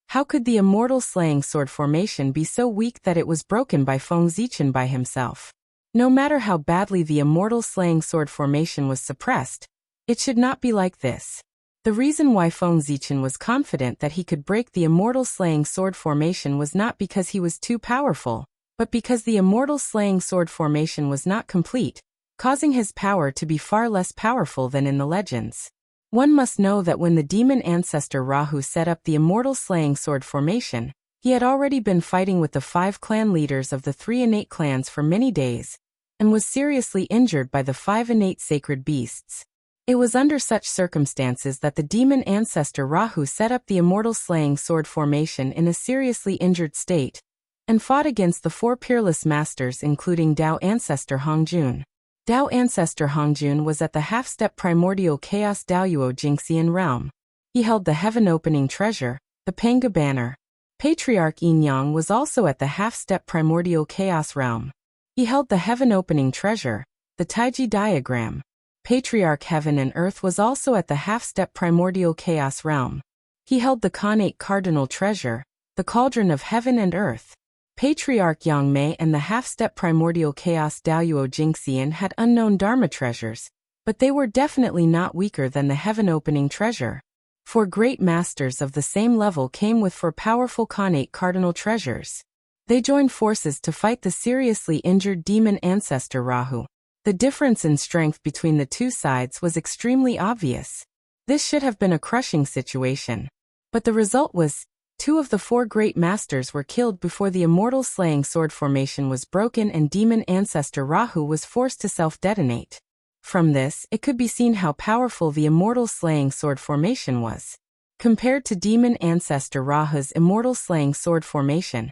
how could the immortal slaying sword formation be so weak that it was broken by Feng Zichen by himself? No matter how badly the immortal slaying sword formation was suppressed, it should not be like this. The reason why Feng Zichen was confident that he could break the immortal slaying sword formation was not because he was too powerful, but because the immortal slaying sword formation was not complete, causing his power to be far less powerful than in the legends. One must know that when the demon ancestor Rahu set up the immortal slaying sword formation, he had already been fighting with the 5 clan leaders of the 3 innate clans for many days, and was seriously injured by the 5 innate sacred beasts. It was under such circumstances that the demon ancestor Rahu set up the immortal slaying sword formation in a seriously injured state, and fought against the 4 peerless masters including Tao ancestor Hongjun. Tao ancestor Hongjun was at the half-step primordial chaos Daoyuo Jingxian realm. He held the heaven-opening treasure, the Panga banner. Patriarch Yin Yang was also at the half-step primordial chaos realm. He held the heaven-opening treasure, the Taiji diagram. Patriarch Heaven and Earth was also at the half-step primordial chaos realm. He held the Khanate cardinal treasure, the cauldron of heaven and earth. Patriarch Yang Mei and the half-step primordial chaos Daoyuo Jingxian had unknown Dharma treasures, but they were definitely not weaker than the heaven-opening treasure. 4 great masters of the same level came with 4 powerful Khanate cardinal treasures. They joined forces to fight the seriously injured demon ancestor Rahu. The difference in strength between the 2 sides was extremely obvious. This should have been a crushing situation. But the result was, 2 of the 4 great masters were killed before the immortal slaying sword formation was broken and demon ancestor Rahu was forced to self-detonate. From this, it could be seen how powerful the immortal slaying sword formation was. Compared to demon ancestor Rahu's immortal slaying sword formation,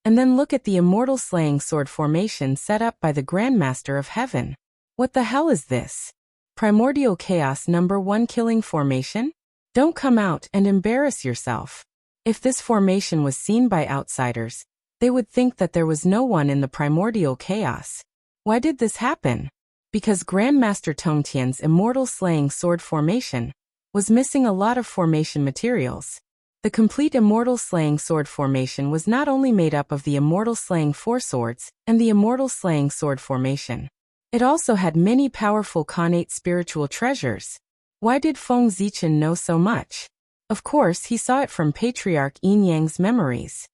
and then look at the immortal slaying sword formation set up by the Grandmaster of Heaven. What the hell is this? Primordial Chaos number 1 killing formation? Don't come out and embarrass yourself. If this formation was seen by outsiders, they would think that there was no one in the primordial chaos. Why did this happen? Because Grandmaster Tongtian's immortal slaying sword formation was missing a lot of formation materials. The complete immortal slaying sword formation was not only made up of the immortal slaying 4 swords and the immortal slaying sword formation. It also had many powerful Khanate spiritual treasures. Why did Feng Zichen know so much? Of course, he saw it from Patriarch Yin Yang's memories.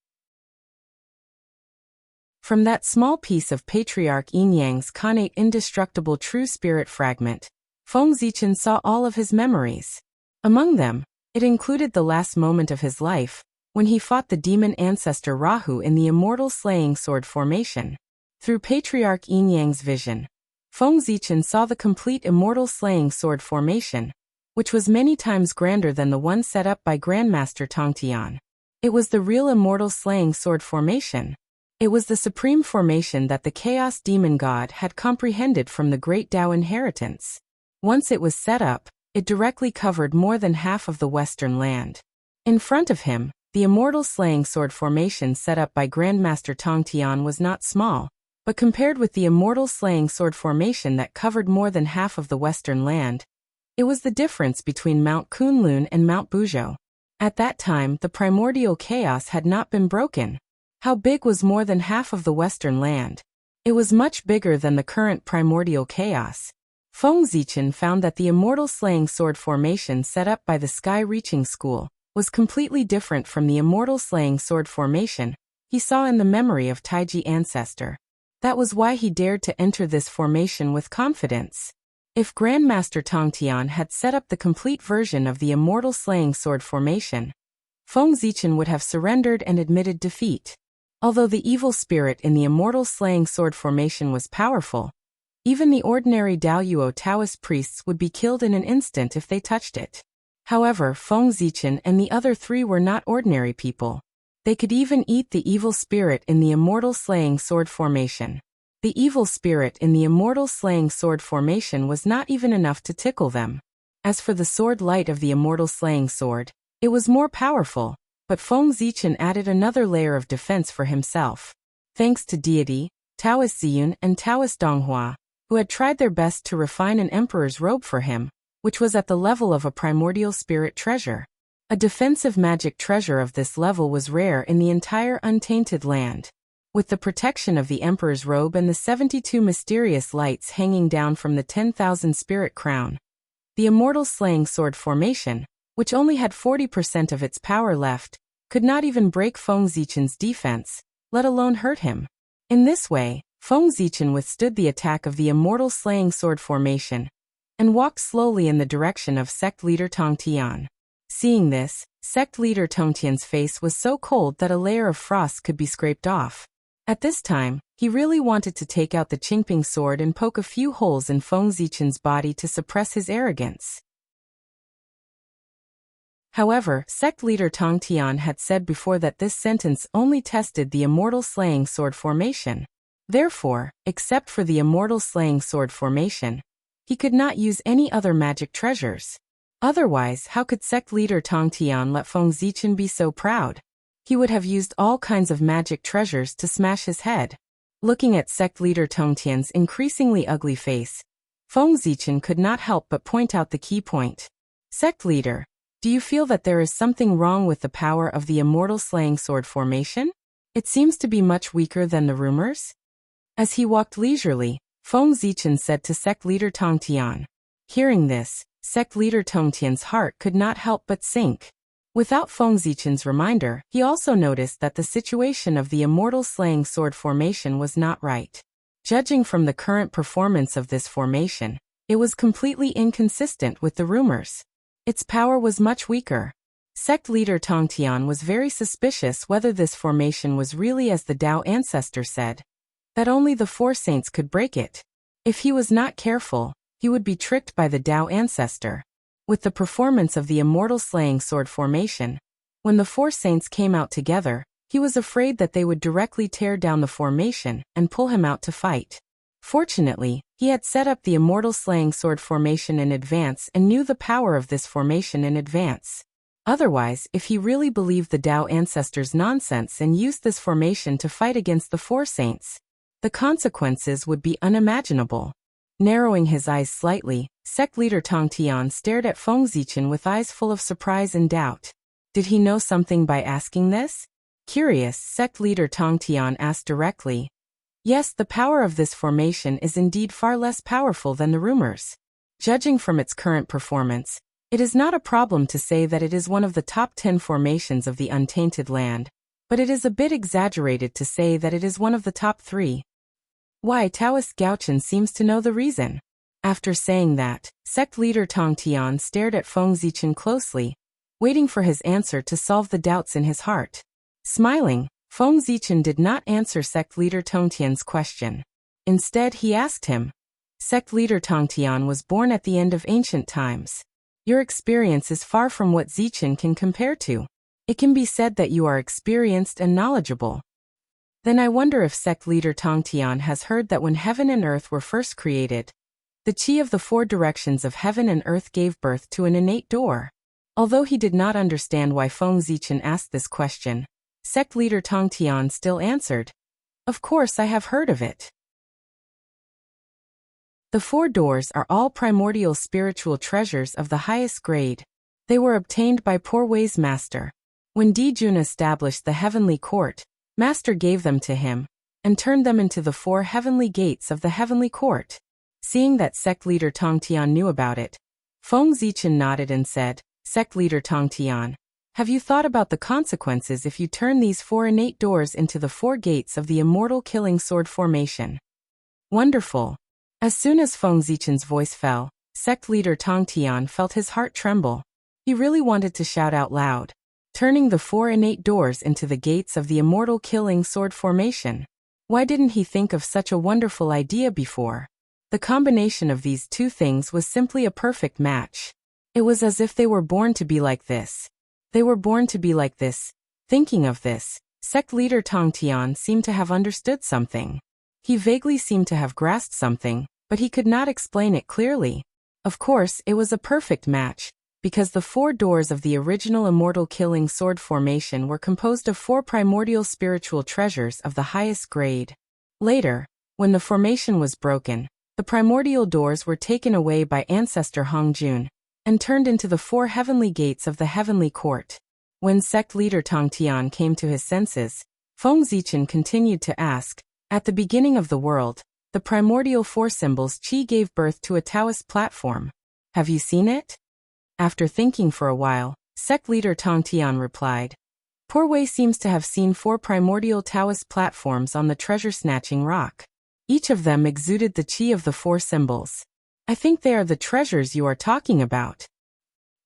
From that small piece of Patriarch Yin Yang's Khanate indestructible true spirit fragment, Feng Zichen saw all of his memories. Among them, it included the last moment of his life, when he fought the demon ancestor Rahu in the immortal slaying sword formation. Through Patriarch Yin Yang's vision, Feng Zichen saw the complete immortal slaying sword formation, which was many times grander than the one set up by Grandmaster Tongtian. It was the real immortal slaying sword formation. It was the supreme formation that the Chaos Demon God had comprehended from the Great Tao inheritance. Once it was set up, it directly covered more than half of the Western land. In front of him, the immortal slaying sword formation set up by Grandmaster Tongtian was not small, but compared with the immortal slaying sword formation that covered more than half of the Western land, it was the difference between Mount Kunlun and Mount Buzhou. At that time, the primordial chaos had not been broken. How big was more than half of the Western land? It was much bigger than the current primordial chaos. Feng Zichen found that the immortal slaying sword formation set up by the Sky-Reaching School was completely different from the immortal slaying sword formation he saw in the memory of Taiji ancestor. That was why he dared to enter this formation with confidence. If Grandmaster Tongtian had set up the complete version of the immortal slaying sword formation, Feng Zichen would have surrendered and admitted defeat. Although the evil spirit in the immortal slaying sword formation was powerful, even the ordinary Daoyuo Taoist priests would be killed in an instant if they touched it. However, Feng Zichen and the other three were not ordinary people. They could even eat the evil spirit in the immortal slaying sword formation. The evil spirit in the immortal slaying sword formation was not even enough to tickle them. As for the sword light of the immortal slaying sword, it was more powerful, but Feng Zichen added another layer of defense for himself. Thanks to deity, Taoist Ziyun and Taoist Donghua, who had tried their best to refine an emperor's robe for him, which was at the level of a primordial spirit treasure. A defensive magic treasure of this level was rare in the entire untainted land. With the protection of the emperor's robe and the 72 mysterious lights hanging down from the 10,000 spirit crown, the immortal slaying sword formation, which only had 40% of its power left, could not even break Feng Zichen's defense, let alone hurt him. In this way, Feng Zichen withstood the attack of the immortal slaying sword formation and walked slowly in the direction of sect leader Tongtian. Seeing this, sect leader Tongtian's face was so cold that a layer of frost could be scraped off. At this time, he really wanted to take out the Qingping sword and poke a few holes in Feng Zichen's body to suppress his arrogance. However, sect leader Tongtian had said before that this sentence only tested the immortal slaying sword formation. Therefore, except for the immortal slaying sword formation, he could not use any other magic treasures. Otherwise, how could sect leader Tongtian let Feng Zichen be so proud? He would have used all kinds of magic treasures to smash his head. Looking at sect leader Tongtian's increasingly ugly face, Feng Zichen could not help but point out the key point. Sect leader, do you feel that there is something wrong with the power of the immortal slaying sword formation? It seems to be much weaker than the rumors. As he walked leisurely, Feng Zichen said to sect leader Tongtian. Hearing this, sect leader Tongtian's heart could not help but sink. Without Feng Zichen's reminder, he also noticed that the situation of the immortal slaying sword formation was not right. Judging from the current performance of this formation, it was completely inconsistent with the rumors. Its power was much weaker. Sect leader Tongtian was very suspicious whether this formation was really as the Tao ancestor said, that only the four saints could break it. If he was not careful, he would be tricked by the Tao ancestor. With the performance of the immortal slaying sword formation, when the four saints came out together, he was afraid that they would directly tear down the formation and pull him out to fight. Fortunately, he had set up the immortal slaying sword formation in advance and knew the power of this formation in advance. Otherwise, if he really believed the Tao ancestors' nonsense and used this formation to fight against the four saints, the consequences would be unimaginable. Narrowing his eyes slightly, sect leader Tongtian stared at Feng Zichen with eyes full of surprise and doubt. Did he know something by asking this? Curious, sect leader Tongtian asked directly. Yes, the power of this formation is indeed far less powerful than the rumors. Judging from its current performance, it is not a problem to say that it is one of the top 10 formations of the untainted land, but it is a bit exaggerated to say that it is one of the top 3. Why, Taoist Gaochen seems to know the reason. After saying that, sect leader Tongtian stared at Feng Zichen closely, waiting for his answer to solve the doubts in his heart. Smiling, Feng Zichen did not answer sect leader Tongtian's question. Instead, he asked him. Sect leader Tongtian was born at the end of ancient times. Your experience is far from what Zichen can compare to. It can be said that you are experienced and knowledgeable. Then I wonder if sect leader Tongtian has heard that when heaven and earth were first created, the chi of the four directions of heaven and earth gave birth to an innate door. Although he did not understand why Feng Zichen asked this question, sect leader Tongtian still answered, "Of course I have heard of it." The four doors are all primordial spiritual treasures of the highest grade. They were obtained by Poor Wei's master. When Dijun established the heavenly court, Master gave them to him, and turned them into the 4 heavenly gates of the heavenly court. Seeing that sect leader Tongtian knew about it, Feng Zichen nodded and said, Sect leader Tongtian, have you thought about the consequences if you turn these 4 innate doors into the 4 gates of the immortal killing sword formation? Wonderful. As soon as Feng Zichen's voice fell, sect leader Tong Tian felt his heart tremble. He really wanted to shout out loud, turning the 4 innate doors into the gates of the immortal killing sword formation. Why didn't he think of such a wonderful idea before? The combination of these two things was simply a perfect match. It was as if they were born to be like this. They were born to be like this. Thinking of this, sect leader Tong Tian seemed to have understood something. He vaguely seemed to have grasped something, but he could not explain it clearly. Of course, it was a perfect match, because the 4 doors of the original immortal killing sword formation were composed of 4 primordial spiritual treasures of the highest grade. Later, when the formation was broken, the primordial doors were taken away by ancestor Hong Jun, and turned into the 4 heavenly gates of the heavenly court. When sect leader Tong Tian came to his senses, Feng Zichen continued to ask, at the beginning of the world, the primordial 4 symbols Qi gave birth to a Taoist platform. Have you seen it? After thinking for a while, sect leader Tong Tian replied. Poor Wei seems to have seen 4 primordial Taoist platforms on the treasure-snatching rock. Each of them exuded the Qi of the 4 symbols. I think they are the treasures you are talking about.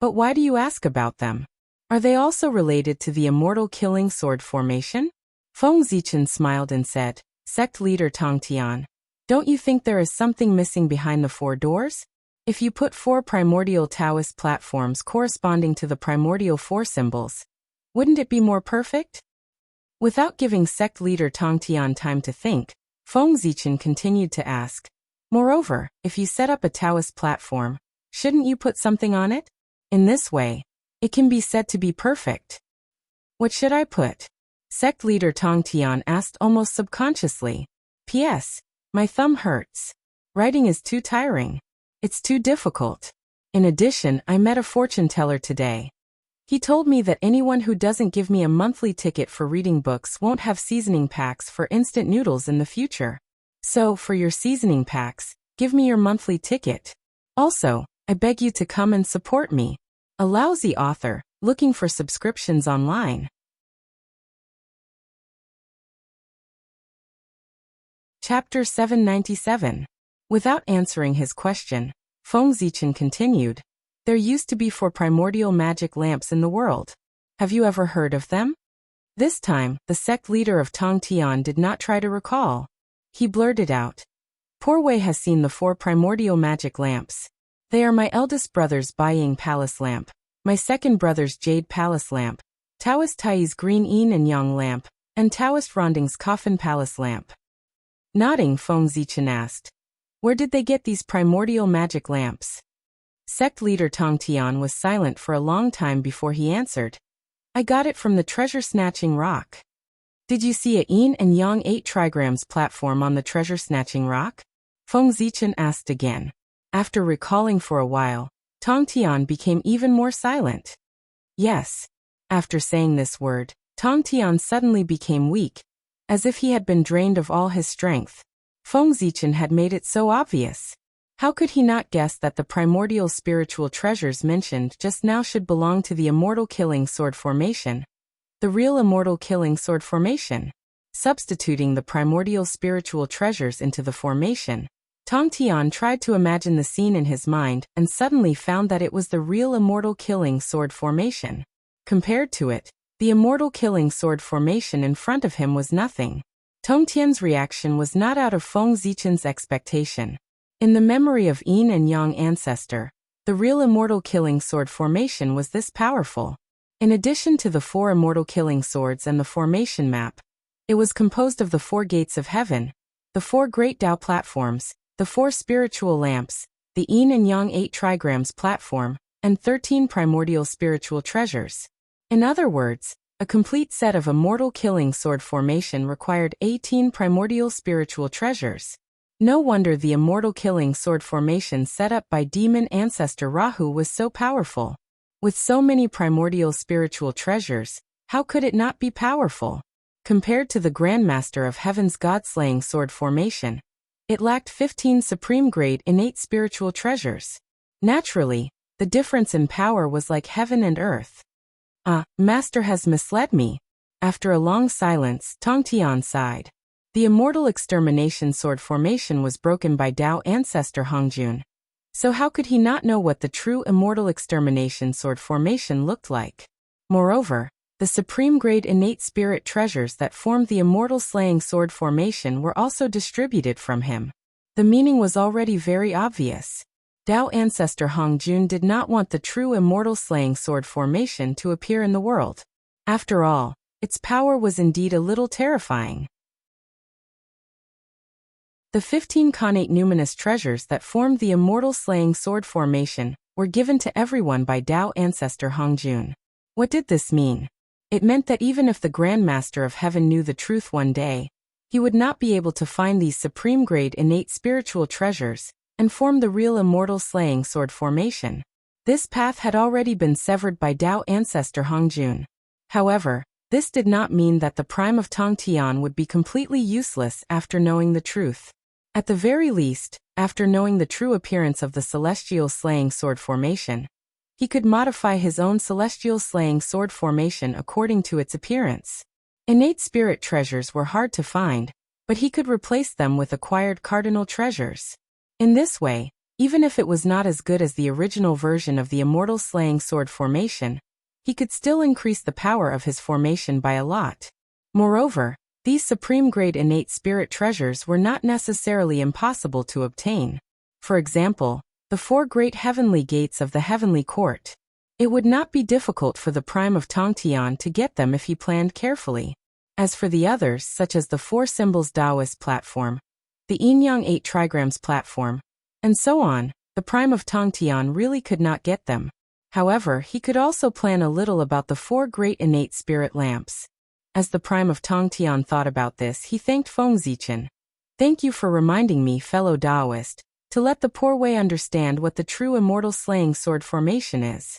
But why do you ask about them? Are they also related to the immortal killing sword formation? Feng Zichen smiled and said, Sect leader Tong Tian, don't you think there is something missing behind the 4 doors? If you put 4 primordial Taoist platforms corresponding to the primordial 4 symbols, wouldn't it be more perfect? Without giving sect leader Tong Tian time to think, Feng Zichen continued to ask, moreover, if you set up a Taoist platform, shouldn't you put something on it? In this way, it can be said to be perfect. What should I put? Sect leader Tong Tian asked almost subconsciously. P.S. My thumb hurts. Writing is too tiring. It's too difficult. In addition, I met a fortune teller today. He told me that anyone who doesn't give me a monthly ticket for reading books won't have seasoning packs for instant noodles in the future. So, for your seasoning packs, give me your monthly ticket. Also, I beg you to come and support me. A lousy author, looking for subscriptions online. Chapter 797. Without answering his question, Feng Zichen continued, there used to be 4 primordial magic lamps in the world. Have you ever heard of them? This time, the sect leader of Tong Tian did not try to recall. He blurted out. Poor Wei has seen the 4 primordial magic lamps. They are my eldest brother's Baiying Palace lamp, my second brother's Jade Palace lamp, Taoist Tai's Green Yin and Yang lamp, and Taoist Ronding's Coffin Palace lamp. Nodding, Feng Zichen asked, where did they get these primordial magic lamps? Sect leader Tong Tian was silent for a long time before he answered. I got it from the treasure-snatching rock. Did you see a Yin and Yang 8 trigrams platform on the treasure-snatching rock? Feng Zichen asked again. After recalling for a while, Tong Tian became even more silent. Yes. After saying this word, Tong Tian suddenly became weak, as if he had been drained of all his strength. Feng Zichen had made it so obvious. How could he not guess that the primordial spiritual treasures mentioned just now should belong to the immortal killing sword formation? The real immortal killing sword formation. Substituting the primordial spiritual treasures into the formation, Tong Tian tried to imagine the scene in his mind and suddenly found that it was the real immortal killing sword formation. Compared to it, the immortal killing sword formation in front of him was nothing. Tong Tian's reaction was not out of Feng Zichen's expectation. In the memory of Yin and Yang ancestor, the real immortal killing sword formation was this powerful. In addition to the 4 immortal killing swords and the formation map, it was composed of the 4 gates of heaven, the 4 great Tao platforms, the 4 spiritual lamps, the Yin and Yang 8 trigrams platform, and 13 primordial spiritual treasures. In other words, a complete set of immortal killing sword formation required 18 primordial spiritual treasures. No wonder the immortal killing sword formation set up by demon ancestor Rahu was so powerful. With so many primordial spiritual treasures, how could it not be powerful? Compared to the Grandmaster of Heaven's God-slaying sword formation, it lacked 15 supreme grade innate spiritual treasures. Naturally, the difference in power was like heaven and earth. Master has misled me. After a long silence, Tong Tian sighed. The immortal extermination sword formation was broken by Tao ancestor Hongjun. So how could he not know what the true immortal extermination sword formation looked like? Moreover, the supreme-grade innate spirit treasures that formed the immortal slaying sword formation were also distributed from him. The meaning was already very obvious. Tao ancestor Hongjun did not want the true immortal slaying sword formation to appear in the world. After all, its power was indeed a little terrifying. The 15 connate numinous treasures that formed the immortal slaying sword formation were given to everyone by Tao ancestor Hongjun. What did this mean? It meant that even if the Grand Master of Heaven knew the truth one day, he would not be able to find these supreme-grade innate spiritual treasures and form the real immortal slaying sword formation. This path had already been severed by Tao ancestor Hongjun. However, this did not mean that the prime of Tongtian would be completely useless after knowing the truth. At the very least, after knowing the true appearance of the celestial slaying sword formation, he could modify his own celestial slaying sword formation according to its appearance. Innate spirit treasures were hard to find, but he could replace them with acquired cardinal treasures. In this way, even if it was not as good as the original version of the immortal slaying sword formation, he could still increase the power of his formation by a lot. Moreover, these supreme-grade innate spirit treasures were not necessarily impossible to obtain. For example, the 4 great heavenly gates of the heavenly court. It would not be difficult for the prime of Tongtian to get them if he planned carefully. As for the others, such as the 4 symbols Taoist platform, the Yin-Yang 8 trigrams platform, and so on, the prime of Tongtian really could not get them. However, he could also plan a little about the 4 great innate spirit lamps. As the prime of Tongtian thought about this, he thanked Feng Zichen. Thank you for reminding me, fellow Taoist, to let the poor Wei understand what the true immortal slaying sword formation is.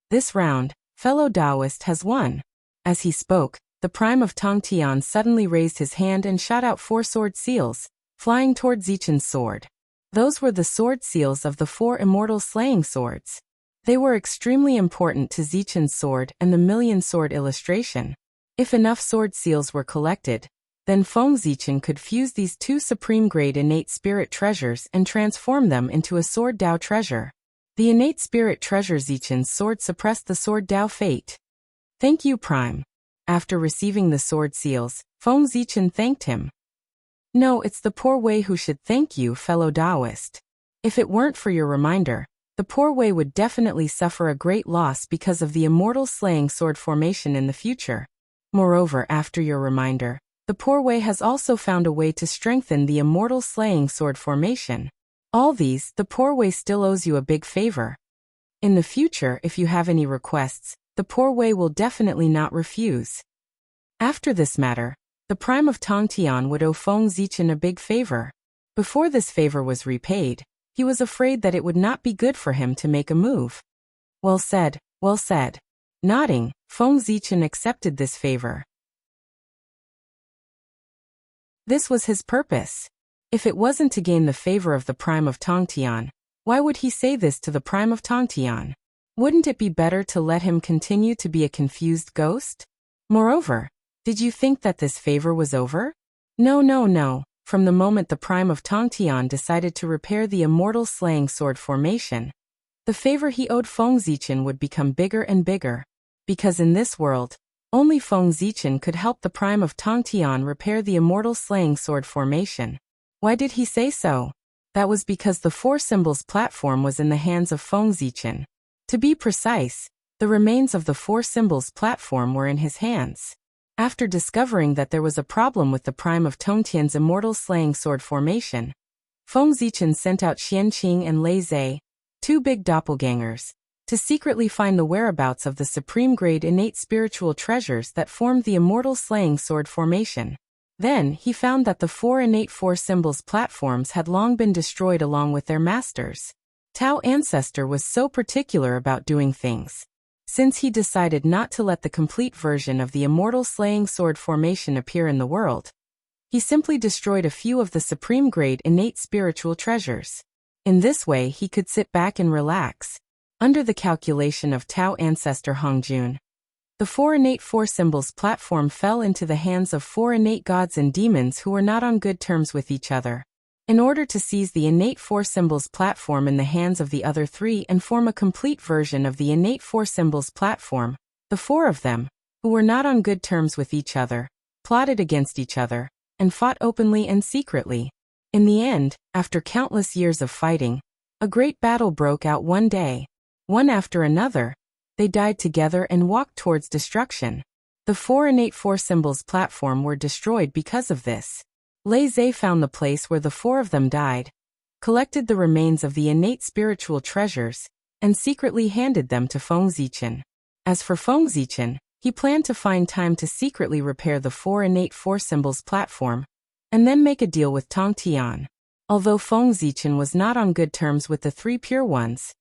This round, fellow Taoist has won. As he spoke, the prime of Tongtian suddenly raised his hand and shot out 4 sword seals, flying toward Zichen's sword. Those were the sword seals of the 4 immortal slaying swords. They were extremely important to Zichen's sword and the million sword illustration. If enough sword seals were collected, then Feng Zichen could fuse these 2 supreme-grade innate spirit treasures and transform them into a sword Dao treasure. The innate spirit treasure Zichen's sword suppressed the sword Dao fate. Thank you, Prime. After receiving the sword seals, Feng Zichen thanked him. No, it's the poor Wei who should thank you, fellow Taoist. If it weren't for your reminder, the poor Wei would definitely suffer a great loss because of the immortal slaying sword formation in the future. Moreover, after your reminder, the poor Wei has also found a way to strengthen the immortal slaying sword formation. All these, the poor Wei still owes you a big favor. In the future, if you have any requests, the poor Wei will definitely not refuse. After this matter, the prime of Tongtian would owe Feng Zichen a big favor. Before this favor was repaid, he was afraid that it would not be good for him to make a move. Well said, well said. Nodding, Feng Zichen accepted this favor. This was his purpose. If it wasn't to gain the favor of the prime of Tongtian, why would he say this to the prime of Tongtian? Wouldn't it be better to let him continue to be a confused ghost? Moreover, did you think that this favor was over? No. From the moment the prime of Tongtian decided to repair the immortal slaying sword formation, the favor he owed Feng Zichen would become bigger and bigger. Because in this world, only Feng Zichen could help the prime of Tongtian repair the immortal slaying sword formation. Why did he say so? That was because the 4 symbols platform was in the hands of Feng Zichen. To be precise, the remains of the 4 symbols platform were in his hands. After discovering that there was a problem with the prime of Tongtian's immortal slaying sword formation, Feng Zichen sent out Xianqing and Lei Zhe, 2 big doppelgangers, to secretly find the whereabouts of the supreme-grade innate spiritual treasures that formed the immortal slaying sword formation. Then, he found that the 4 innate 4 symbols platforms had long been destroyed along with their masters. Tao Ancestor was so particular about doing things. Since he decided not to let the complete version of the immortal slaying sword formation appear in the world, he simply destroyed a few of the supreme-grade innate spiritual treasures. In this way, he could sit back and relax. Under the calculation of Tao Ancestor Hongjun, the The four innate four symbols platform fell into the hands of four innate gods and demons who were not on good terms with each other. In order to seize the innate four symbols platform in the hands of the other three and form a complete version of the innate four symbols platform, the four of them, who were not on good terms with each other, plotted against each other, and fought openly and secretly. In the end, after countless years of fighting, a great battle broke out one day. One after another, they died together and walked towards destruction. The four innate four symbols platform were destroyed because of this. Lei Zhe found the place where the four of them died, collected the remains of the innate spiritual treasures, and secretly handed them to Feng Zichen. As for Feng Zichen, he planned to find time to secretly repair the four innate four symbols platform, and then make a deal with Tong Tian. Although Feng Zichen was not on good terms with the three pure ones,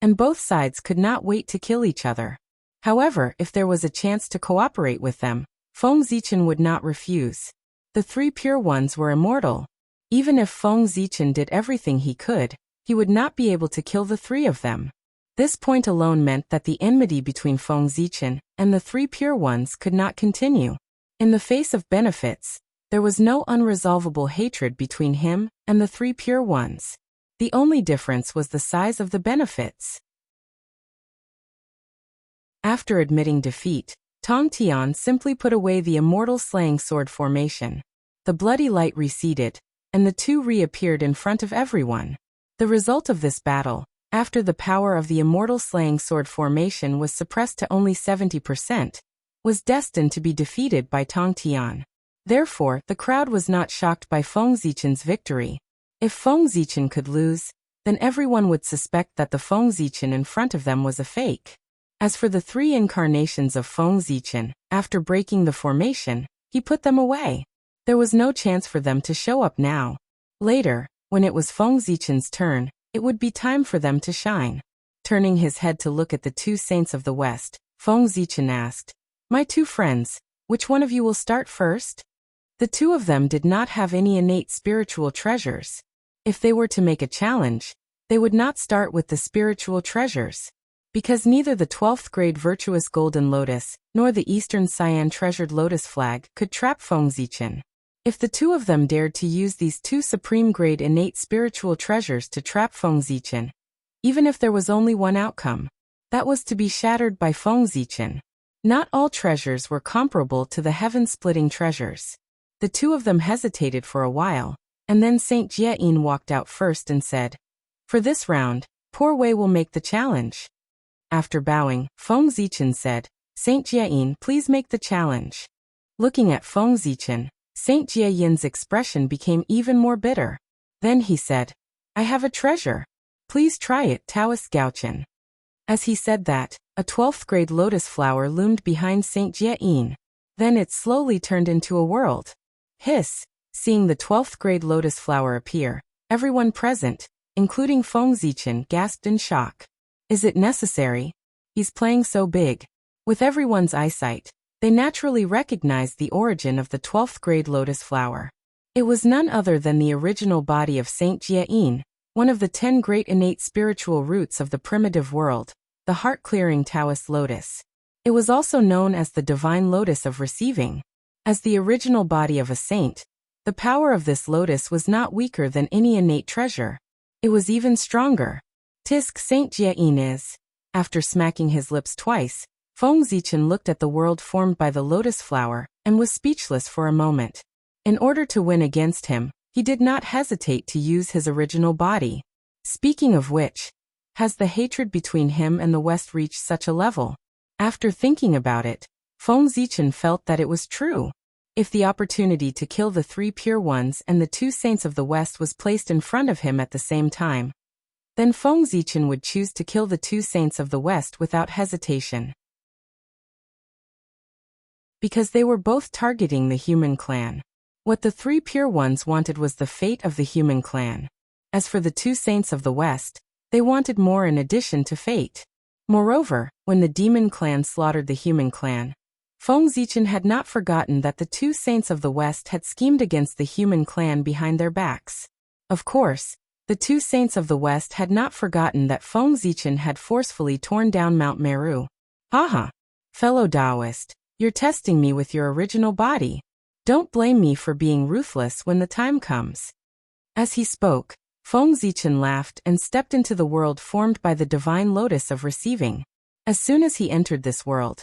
and both sides could not wait to kill each other. However, if there was a chance to cooperate with them, Feng Zichen would not refuse. The three pure ones were immortal. Even if Feng Zichen did everything he could, he would not be able to kill the three of them. This point alone meant that the enmity between Feng Zichen and the three pure ones could not continue. In the face of benefits, there was no unresolvable hatred between him and the three pure ones. The only difference was the size of the benefits. After admitting defeat, Tong Tian simply put away the immortal slaying sword formation. The bloody light receded, and the two reappeared in front of everyone. The result of this battle, after the power of the immortal slaying sword formation was suppressed to only 70%, was destined to be defeated by Tong Tian. Therefore, the crowd was not shocked by Feng Zichen's victory. If Feng Zichen could lose, then everyone would suspect that the Feng Zichen in front of them was a fake. As for the three incarnations of Feng Zichen, after breaking the formation, he put them away. There was no chance for them to show up now. Later, when it was Feng Zichen's turn, it would be time for them to shine. Turning his head to look at the two saints of the West, Feng Zichen asked, "My two friends, which one of you will start first?" The two of them did not have any innate spiritual treasures. If they were to make a challenge, they would not start with the spiritual treasures. Because neither the 12th grade virtuous golden lotus, nor the Eastern Cyan treasured lotus flag could trap Feng Zichen. If the two of them dared to use these two supreme grade innate spiritual treasures to trap Feng Zichen, even if there was only one outcome, that was to be shattered by Feng Zichen. Not all treasures were comparable to the heaven-splitting treasures. The two of them hesitated for a while, and then Saint Jieyin walked out first and said, "For this round, Poor Wei will make the challenge." After bowing, Feng Zichen said, "Saint Jieyin, please make the challenge." Looking at Feng Zichen, Saint Jieyin's expression became even more bitter. Then he said, "I have a treasure. Please try it, Taoist Gaochen." As he said that, a 12th grade lotus flower loomed behind Saint Jieyin. Then it slowly turned into a world. Hiss! Seeing the 12th grade lotus flower appear, everyone present, including Feng Zichen, gasped in shock. Is it necessary? He's playing so big. With everyone's eyesight, they naturally recognized the origin of the 12th grade lotus flower. It was none other than the original body of Saint Jieyin, one of the 10 great innate spiritual roots of the primitive world, the heart-clearing Taoist lotus. It was also known as the divine lotus of receiving. As the original body of a saint, the power of this lotus was not weaker than any innate treasure. It was even stronger. Tisk Saint Jieyin is. After smacking his lips twice, Feng Zichen looked at the world formed by the lotus flower, and was speechless for a moment. In order to win against him, he did not hesitate to use his original body. Speaking of which, has the hatred between him and the West reached such a level? After thinking about it, Feng Zichen felt that it was true. If the opportunity to kill the three pure ones and the two saints of the West was placed in front of him at the same time, then Feng Zichen would choose to kill the two saints of the West without hesitation. Because they were both targeting the human clan. What the three pure ones wanted was the fate of the human clan. As for the two saints of the West, they wanted more in addition to fate. Moreover, when the demon clan slaughtered the human clan, Feng Zichen had not forgotten that the two saints of the West had schemed against the human clan behind their backs. Of course, the two saints of the West had not forgotten that Feng Zichen had forcefully torn down Mount Meru. Haha! Fellow Taoist, you're testing me with your original body. Don't blame me for being ruthless when the time comes. As he spoke, Feng Zichen laughed and stepped into the world formed by the divine lotus of receiving. As soon as he entered this world,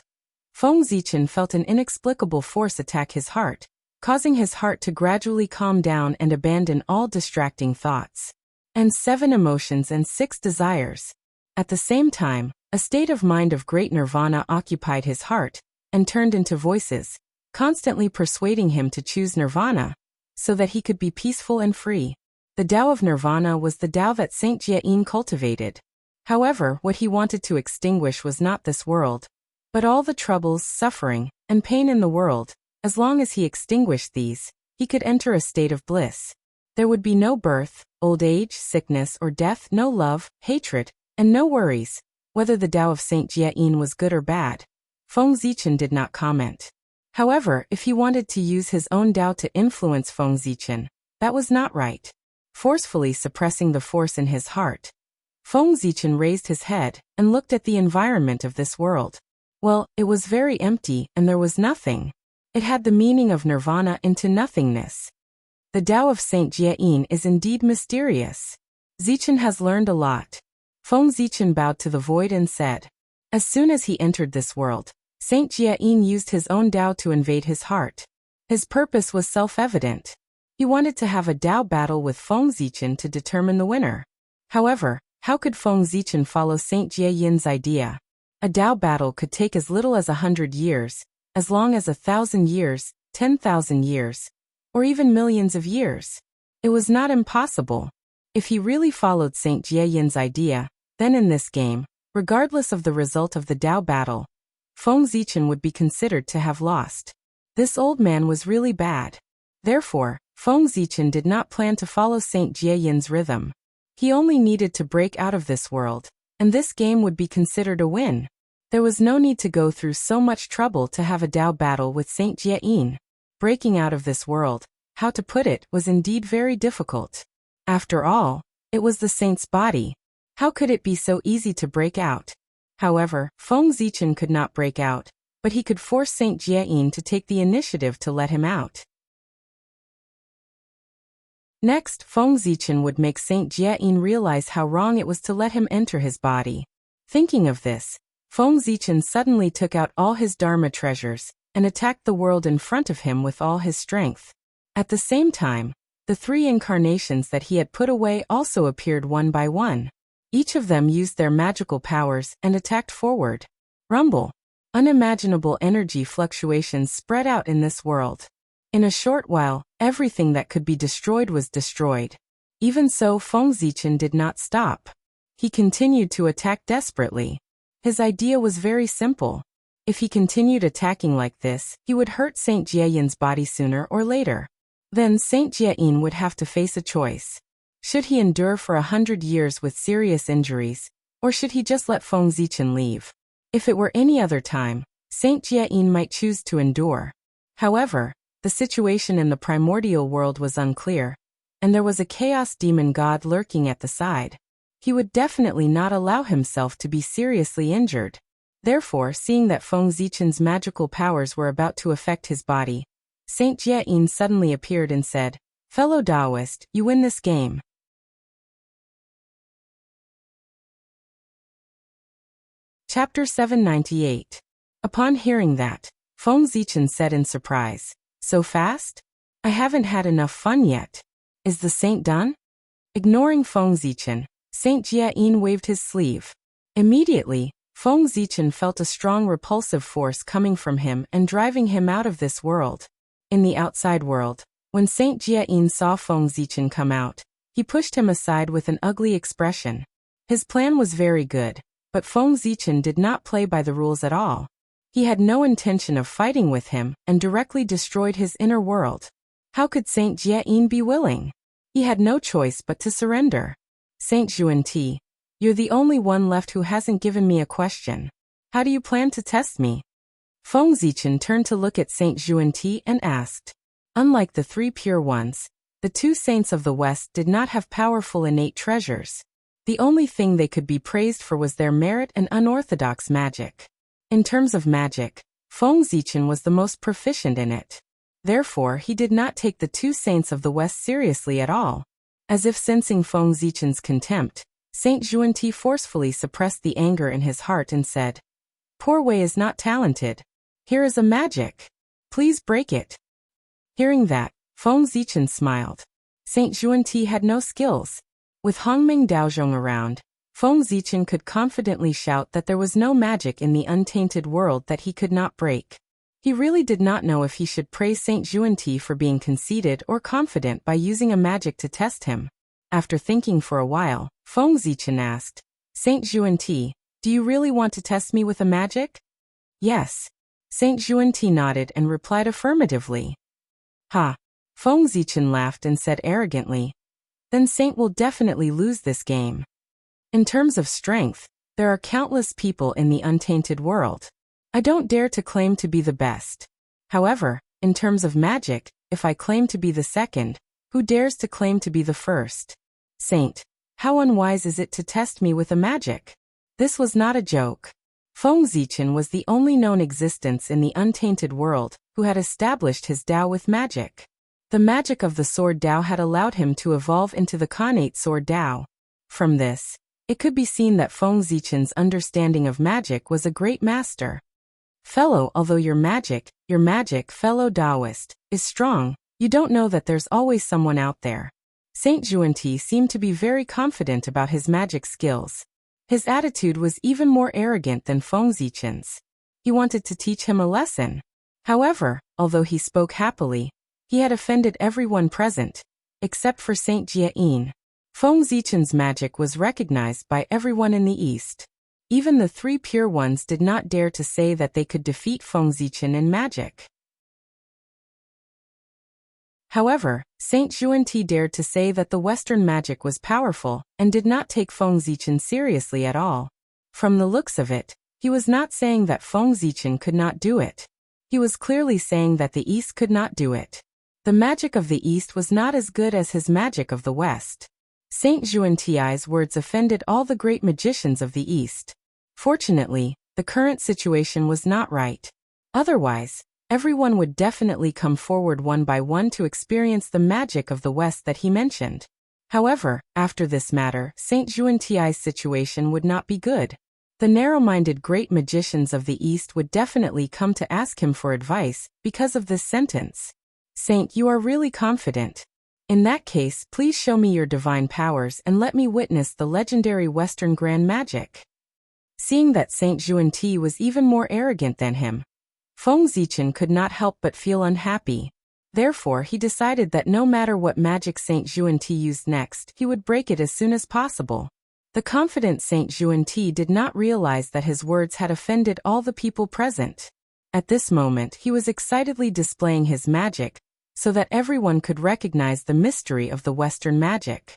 Feng Zichen felt an inexplicable force attack his heart, causing his heart to gradually calm down and abandon all distracting thoughts. And 7 emotions and 6 desires. At the same time, a state of mind of great nirvana occupied his heart, and turned into voices, constantly persuading him to choose nirvana, so that he could be peaceful and free. The Tao of nirvana was the Tao that Saint Jia-yin cultivated. However, what he wanted to extinguish was not this world, but all the troubles, suffering, and pain in the world. As long as he extinguished these, he could enter a state of bliss. There would be no birth, old age, sickness, or death, no love, hatred, and no worries. Whether the Tao of Saint Jia-yin was good or bad, Feng Zichen did not comment. However, if he wanted to use his own Tao to influence Feng Zichen, that was not right. Forcefully suppressing the force in his heart, Feng Zichen raised his head and looked at the environment of this world. Well, it was very empty and there was nothing. It had the meaning of nirvana into nothingness. The Tao of Saint Jia-yin is indeed mysterious. Zichen has learned a lot. Feng Zichen bowed to the void and said. As soon as he entered this world, Saint Jia-yin used his own Tao to invade his heart. His purpose was self-evident. He wanted to have a Tao battle with Feng Zichen to determine the winner. However, how could Feng Zichen follow Saint Jia-yin's idea? A Tao battle could take as little as 100 years, as long as 1,000 years, 10,000 years, or even millions of years. It was not impossible. If he really followed Saint Jia-yin's idea, then in this game, regardless of the result of the Tao battle, Feng Zichen would be considered to have lost. This old man was really bad. Therefore, Feng Zichen did not plan to follow Saint Jia-yin's rhythm. He only needed to break out of this world, and this game would be considered a win. There was no need to go through so much trouble to have a Tao battle with Saint Jia-yin. Breaking out of this world, how to put it, was indeed very difficult. After all, it was the saint's body. How could it be so easy to break out? However, Feng Zichen could not break out, but he could force Saint Jia-yin to take the initiative to let him out. Next, Feng Zichen would make Saint Jia-yin realize how wrong it was to let him enter his body. Thinking of this, Feng Zichen suddenly took out all his Dharma treasures and attacked the world in front of him with all his strength. At the same time, the 3 incarnations that he had put away also appeared one by one. Each of them used their magical powers and attacked forward. Rumble. Unimaginable energy fluctuations spread out in this world. In a short while, everything that could be destroyed was destroyed. Even so, Feng Zichen did not stop. He continued to attack desperately. His idea was very simple. If he continued attacking like this, he would hurt Saint Jia-yin's body sooner or later. Then Saint Jia-yin would have to face a choice. Should he endure for 100 years with serious injuries, or should he just let Feng Zichen leave? If it were any other time, Saint Jia-yin might choose to endure. However, the situation in the primordial world was unclear, and there was a chaos demon god lurking at the side. He would definitely not allow himself to be seriously injured. Therefore, seeing that Feng Zichen's magical powers were about to affect his body, Saint Jia-yin suddenly appeared and said, "Fellow Taoist, you win this game." Chapter 798. Upon hearing that, Feng Zichen said in surprise, "So fast? I haven't had enough fun yet. Is the saint done?" Ignoring Feng Zichen, Saint Jia-yin waved his sleeve. Immediately, Feng Zichen felt a strong repulsive force coming from him and driving him out of this world. In the outside world, when Saint Jia-yin saw Feng Zichen come out, he pushed him aside with an ugly expression. His plan was very good, but Feng Zichen did not play by the rules at all. He had no intention of fighting with him and directly destroyed his inner world. How could Saint Jia-yin be willing? He had no choice but to surrender. "Saint Juan-ti, you're the only one left who hasn't given me a question. How do you plan to test me?" Feng Zichen turned to look at Saint Juan-ti and asked. Unlike the 3 pure ones, the 2 saints of the West did not have powerful innate treasures. The only thing they could be praised for was their merit and unorthodox magic. In terms of magic, Feng Zichen was the most proficient in it. Therefore, he did not take the two saints of the West seriously at all. As if sensing Feng Zichen's contempt, Saint Xuanti forcefully suppressed the anger in his heart and said, "Poor Wei is not talented. Here is a magic. Please break it." Hearing that, Feng Zichen smiled. Saint Xuanti had no skills. With Hongming Daozhong around, Feng Zichen could confidently shout that there was no magic in the untainted world that he could not break. He really did not know if he should praise Saint Xuanti for being conceited or confident by using a magic to test him. After thinking for a while, Feng Zichen asked, "Saint Xuanti, do you really want to test me with a magic?" "Yes." Saint Xuanti nodded and replied affirmatively. "Ha!" Feng Zichen laughed and said arrogantly, "Then Saint will definitely lose this game. In terms of strength, there are countless people in the untainted world. I don't dare to claim to be the best. However, in terms of magic, if I claim to be the second, who dares to claim to be the first? Saint, how unwise is it to test me with a magic?" This was not a joke. Feng Zichen was the only known existence in the untainted world who had established his Tao with magic. The magic of the Sword Tao had allowed him to evolve into the Khanate Sword Tao. From this, it could be seen that Feng Zichen's understanding of magic was a great master. Although your magic, fellow Taoist, is strong, you don't know that there's always someone out there. Saint Xuanti seemed to be very confident about his magic skills. His attitude was even more arrogant than Feng Zichen's. He wanted to teach him a lesson. However, although he spoke happily, he had offended everyone present, except for Saint Jiayin. Feng Zichen's magic was recognized by everyone in the East. Even the three pure ones did not dare to say that they could defeat Feng Zichen in magic. However, Saint Xuanti dared to say that the Western magic was powerful and did not take Feng Zichen seriously at all. From the looks of it, he was not saying that Feng Zichen could not do it. He was clearly saying that the East could not do it. The magic of the East was not as good as his magic of the West. Saint Xuanti's words offended all the great magicians of the East. Fortunately, the current situation was not right. Otherwise, everyone would definitely come forward one by one to experience the magic of the West that he mentioned. However, after this matter, Saint Xuanti's situation would not be good. The narrow-minded great magicians of the East would definitely come to ask him for advice because of this sentence. "Saint, you are really confident. In that case, please show me your divine powers and let me witness the legendary Western grand magic." Seeing that Saint Xuanti was even more arrogant than him, Feng Zichen could not help but feel unhappy. Therefore, he decided that no matter what magic Saint Xuanti used next, he would break it as soon as possible. The confident Saint Xuanti did not realize that his words had offended all the people present. At this moment, he was excitedly displaying his magic, so that everyone could recognize the mystery of the Western magic.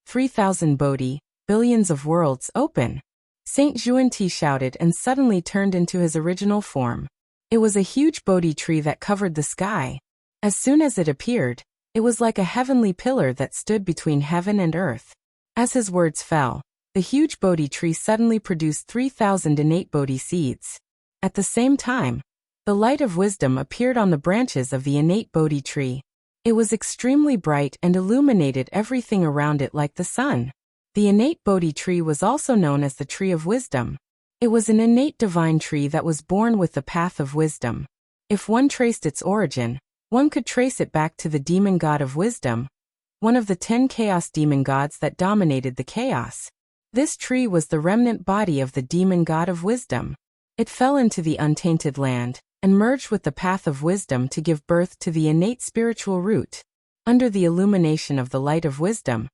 3,000 Bodhi, billions of worlds, open! Saint Xuanti shouted and suddenly turned into his original form. It was a huge Bodhi tree that covered the sky. As soon as it appeared, it was like a heavenly pillar that stood between heaven and earth. As his words fell, the huge Bodhi tree suddenly produced 3,000 innate Bodhi seeds. At the same time, the light of wisdom appeared on the branches of the innate Bodhi tree. It was extremely bright and illuminated everything around it like the sun. The innate Bodhi tree was also known as the tree of wisdom. It was an innate divine tree that was born with the path of wisdom. If one traced its origin, one could trace it back to the demon god of wisdom, one of the 10 chaos demon gods that dominated the chaos. This tree was the remnant body of the demon god of wisdom. It fell into the untainted land and merged with the path of wisdom to give birth to the innate spiritual root. Under the illumination of the light of wisdom,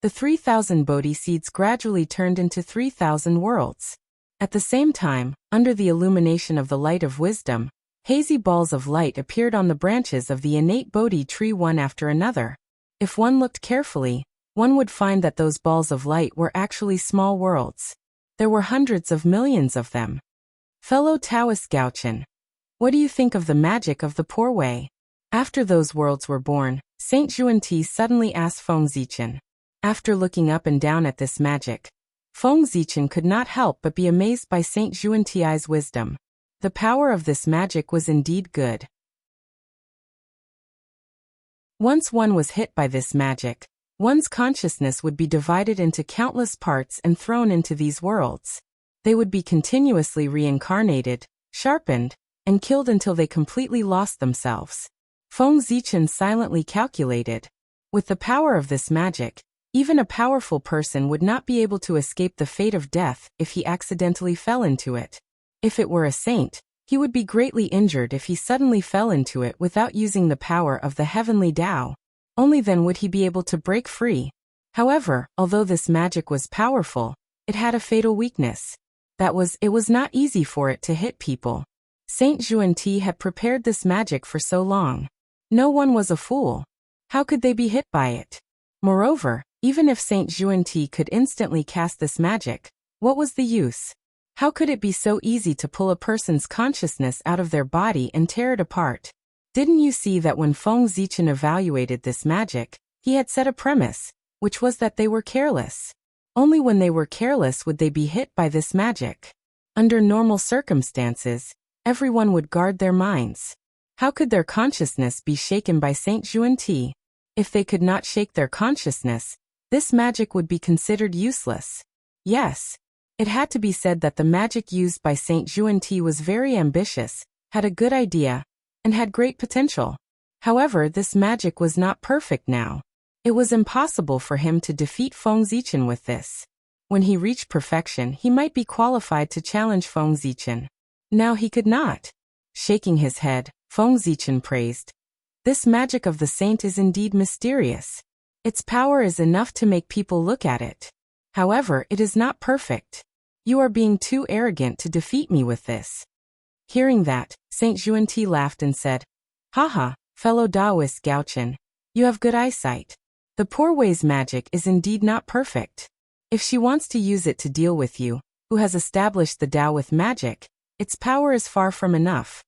the 3,000 Bodhi seeds gradually turned into 3,000 worlds. At the same time, under the illumination of the light of wisdom, hazy balls of light appeared on the branches of the innate Bodhi tree one after another. If one looked carefully, one would find that those balls of light were actually small worlds. There were hundreds of millions of them. Fellow Taoist Gaochen, what do you think of the magic of the Poor Way? After those worlds were born, Saint Xuanti suddenly asked Feng Zichen. After looking up and down at this magic, Feng Zichen could not help but be amazed by Saint Xuanti's wisdom. The power of this magic was indeed good. Once one was hit by this magic, one's consciousness would be divided into countless parts and thrown into these worlds. They would be continuously reincarnated, sharpened, and killed until they completely lost themselves. Feng Zichen silently calculated. With the power of this magic, even a powerful person would not be able to escape the fate of death if he accidentally fell into it. If it were a saint, he would be greatly injured if he suddenly fell into it without using the power of the heavenly Tao. Only then would he be able to break free. However, although this magic was powerful, it had a fatal weakness. It was not easy for it to hit people. Saint Xuanti had prepared this magic for so long. No one was a fool. How could they be hit by it? Moreover, even if Saint Xuanti could instantly cast this magic, what was the use? How could it be so easy to pull a person's consciousness out of their body and tear it apart? Didn't you see that when Feng Zichen evaluated this magic, he had set a premise, which was that they were careless. Only when they were careless would they be hit by this magic. Under normal circumstances, everyone would guard their minds. How could their consciousness be shaken by Saint Xuanti? If they could not shake their consciousness, this magic would be considered useless. Yes, it had to be said that the magic used by Saint Xuanti was very ambitious, had a good idea, and had great potential. However, this magic was not perfect now. It was impossible for him to defeat Feng Zichen with this. When he reached perfection, he might be qualified to challenge Feng Zichen. Now he could not. Shaking his head, Feng Zichen praised. This magic of the saint is indeed mysterious. Its power is enough to make people look at it. However, it is not perfect. You are being too arrogant to defeat me with this. Hearing that, Saint Xuanti laughed and said, Haha, fellow Taoist Gaochen, you have good eyesight. The poor way's magic is indeed not perfect. If she wants to use it to deal with you, who has established the Tao with magic, its power is far from enough.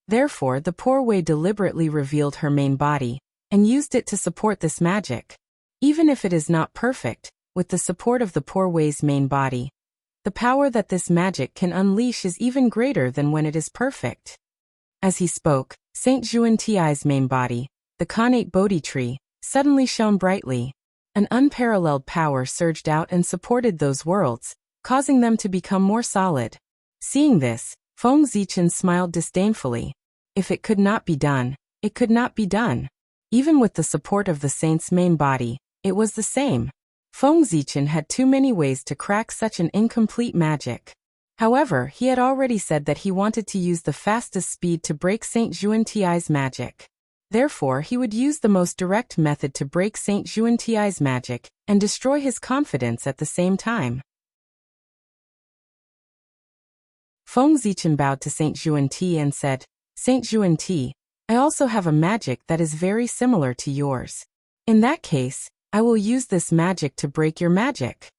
Therefore, the poor way deliberately revealed her main body, and used it to support this magic. Even if it is not perfect, with the support of the poor way's main body, the power that this magic can unleash is even greater than when it is perfect. As he spoke, Saint Xuanti's main body, the Khanate Bodhi tree, suddenly shone brightly. An unparalleled power surged out and supported those worlds, causing them to become more solid. Seeing this, Feng Zichen smiled disdainfully. If it could not be done, it could not be done. Even with the support of the saint's main body, it was the same. Feng Zichen had too many ways to crack such an incomplete magic. However, he had already said that he wanted to use the fastest speed to break Saint Xuanti's magic. Therefore, he would use the most direct method to break Saint Xuanti's magic, and destroy his confidence at the same time. Feng Zichen bowed to Saint Xuanti and said, Saint Xuanti, I also have a magic that is very similar to yours. In that case, I will use this magic to break your magic.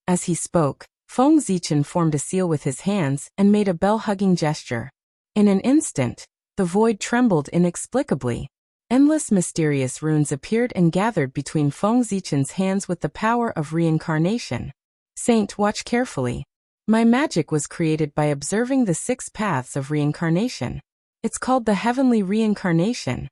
As he spoke, Feng Zichen formed a seal with his hands and made a bell-hugging gesture. In an instant, the void trembled inexplicably. Endless mysterious runes appeared and gathered between Feng Zichen's hands with the power of reincarnation. Saint, watch carefully. My magic was created by observing the 6 paths of reincarnation. It's called the heavenly reincarnation.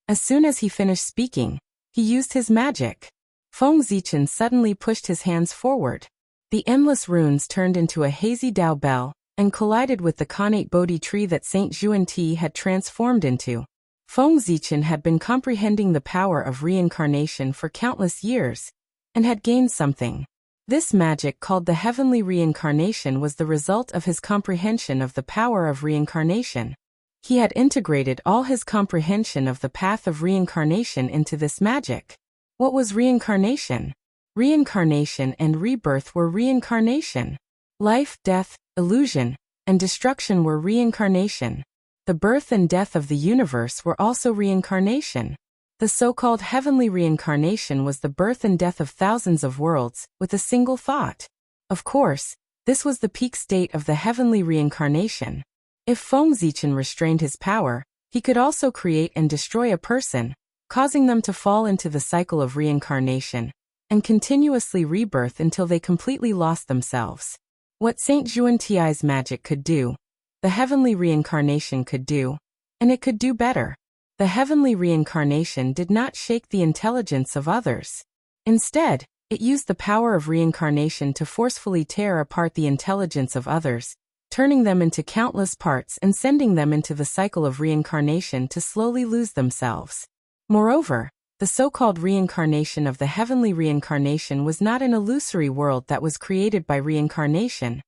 As soon as he finished speaking, he used his magic. Feng Zichen suddenly pushed his hands forward. The endless runes turned into a hazy Tao bell, and collided with the Khanate Bodhi tree that Saint Xuanti had transformed into. Feng Zichen had been comprehending the power of reincarnation for countless years, and had gained something. This magic called the heavenly reincarnation was the result of his comprehension of the power of reincarnation. He had integrated all his comprehension of the path of reincarnation into this magic. What was reincarnation? Reincarnation and rebirth were reincarnation. Life, death, illusion, and destruction were reincarnation. The birth and death of the universe were also reincarnation. The so-called heavenly reincarnation was the birth and death of thousands of worlds, with a single thought. Of course, this was the peak state of the heavenly reincarnation. If Feng Zichen restrained his power, he could also create and destroy a person, causing them to fall into the cycle of reincarnation, and continuously rebirth until they completely lost themselves. What Saint Xuanti's magic could do, the heavenly reincarnation could do, and it could do better. The heavenly reincarnation did not shake the intelligence of others. Instead, it used the power of reincarnation to forcefully tear apart the intelligence of others, turning them into countless parts and sending them into the cycle of reincarnation to slowly lose themselves. Moreover, the so-called reincarnation of the heavenly reincarnation was not an illusory world that was created by reincarnation,